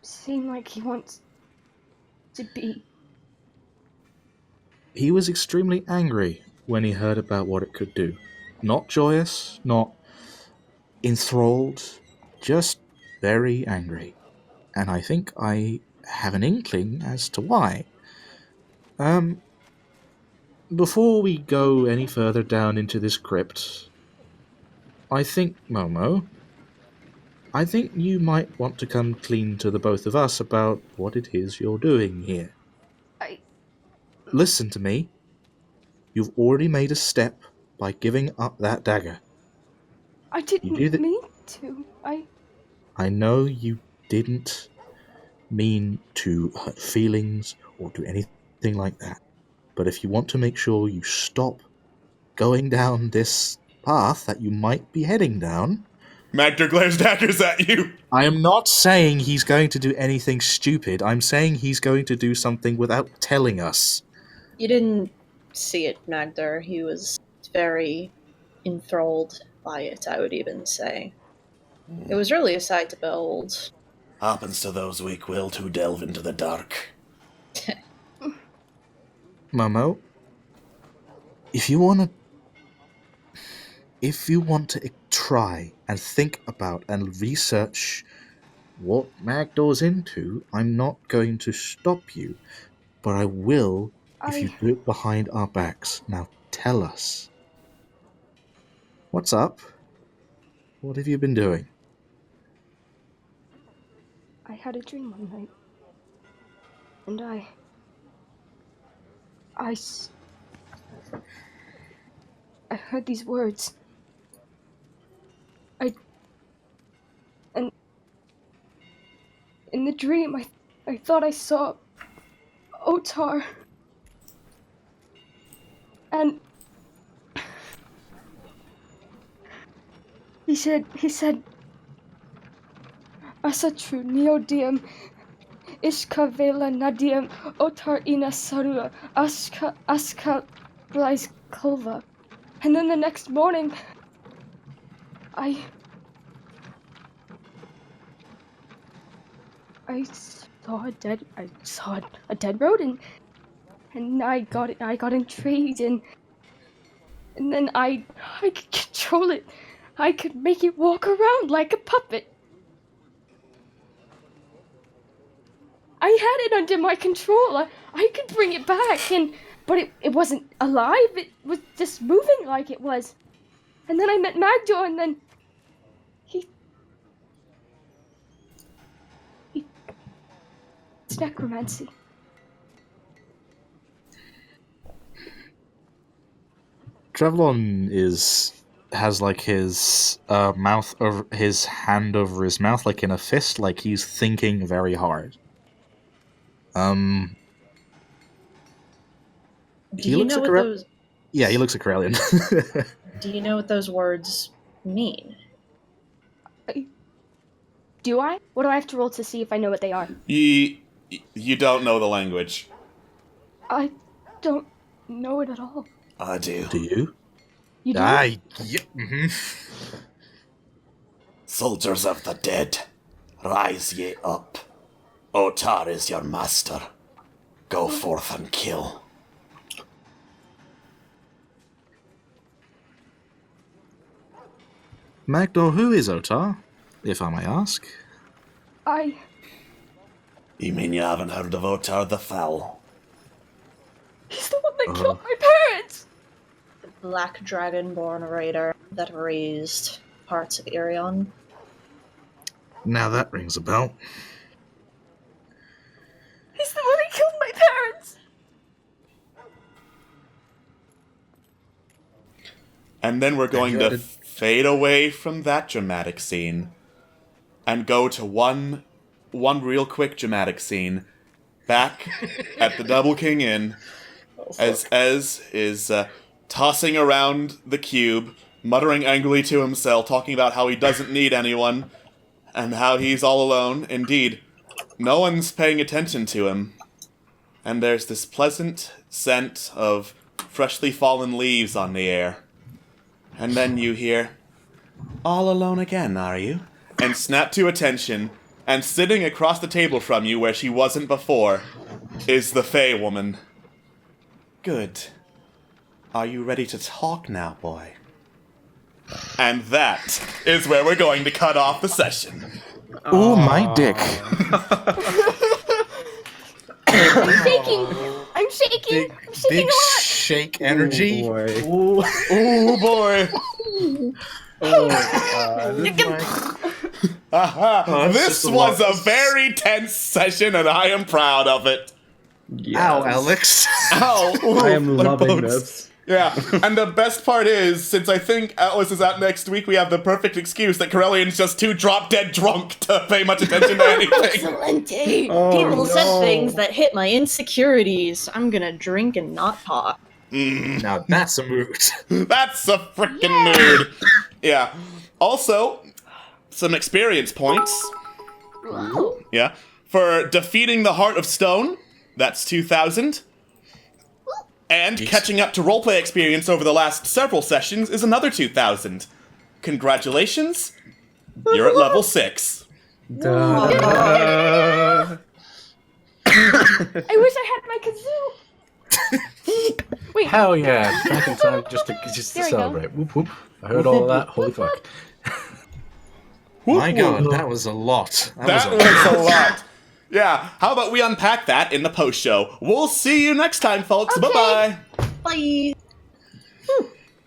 seem like he wants to be. He was extremely angry when he heard about what it could do. Not joyous, not enthralled, just very angry. And I think I have an inkling as to why. Before we go any further down into this crypt, I think, Momo, you might want to come clean to the both of us about what it is you're doing here. Listen to me. You've already made a step by giving up that dagger. I didn't mean to. I know you didn't mean to hurt feelings or do anything like that. But if you want to make sure you stop going down this path that you might be heading down... Magder glares daggers at you! I am not saying he's going to do anything stupid. I'm saying he's going to do something without telling us. You didn't see it, Magder. He was very enthralled by it, I would even say. It was really a sight to behold. Happens to those weak-willed who delve into the dark. Momo, if you want to try and think about and research what Magdor's into, I'm not going to stop you, but I will if you do it behind our backs. Now tell us. What's up? What have you been doing? I had a dream one night, and I heard these words. And in the dream, I thought I saw Otar. And he said, Asatru neodium ishka vela nadium Otar ina sarua aska blais kulva. And then the next morning, I saw a dead rodent, and I got intrigued, and then I could control it. I could make it walk around like a puppet. I had it under my control. I could bring it back, but it wasn't alive. It was just moving like it was. And then I met Magdor, and then it's necromancy. Trevlon has like his his hand over his mouth, like in a fist, like he's thinking very hard. Do you know what those? Yeah, he looks at Corellian. Do you know what those words mean? Do I? What do I have to roll to see if I know what they are? You don't know the language. I don't know it at all. I do. Do you? You do? Yeah. Mm-hmm. Soldiers of the dead, rise ye up. Otar is your master. Go forth and kill. Magdor, who is Otar, if I may ask? You mean you haven't heard of Otar the Foul? He's the one that killed my parents! The black dragonborn raider that raised parts of Irion. Now that rings a bell. He's the one that killed my parents! And then we're going to fade away from that dramatic scene and go to one real quick dramatic scene back at the Double King Inn as Ez is tossing around the cube, muttering angrily to himself, talking about how he doesn't need anyone and how he's all alone. Indeed, no one's paying attention to him. And there's this pleasant scent of freshly fallen leaves on the air. And then you hear, "All alone again, are you?" And snap to attention, and sitting across the table from you where she wasn't before is the Fey woman. Good. Are you ready to talk now, boy? And that is where we're going to cut off the session. Ooh, my dick. I'm shaking Big a lot. shake energy. Oh boy. Ooh, boy. This was a very tense session, and I am proud of it. Yes. Ow, Alex. Ow. Ooh, I am my loving bones. this. Yeah, and the best part is, since I think Atlas is out next week, we have the perfect excuse that Corellian's just too drop-dead drunk to pay much attention to anything. Excelente. Oh, People said no. things that hit my insecurities. I'm gonna drink and not talk. Now that's a mood. That's a frickin' mood. Yeah. Also, some experience points. Wow. Yeah. For defeating the Heart of Stone, that's 2,000. And catching up to roleplay experience over the last several sessions is another 2,000. Congratulations. You're at level 6. I wish I had my kazoo. Wait. Hell yeah! Back in time just to There we celebrate. Whoop whoop! I heard all of that. Holy fuck! My God, that was a lot. That was a lot. Yeah, how about we unpack that in the post show? We'll see you next time, folks. Okay. Bye-bye. Bye.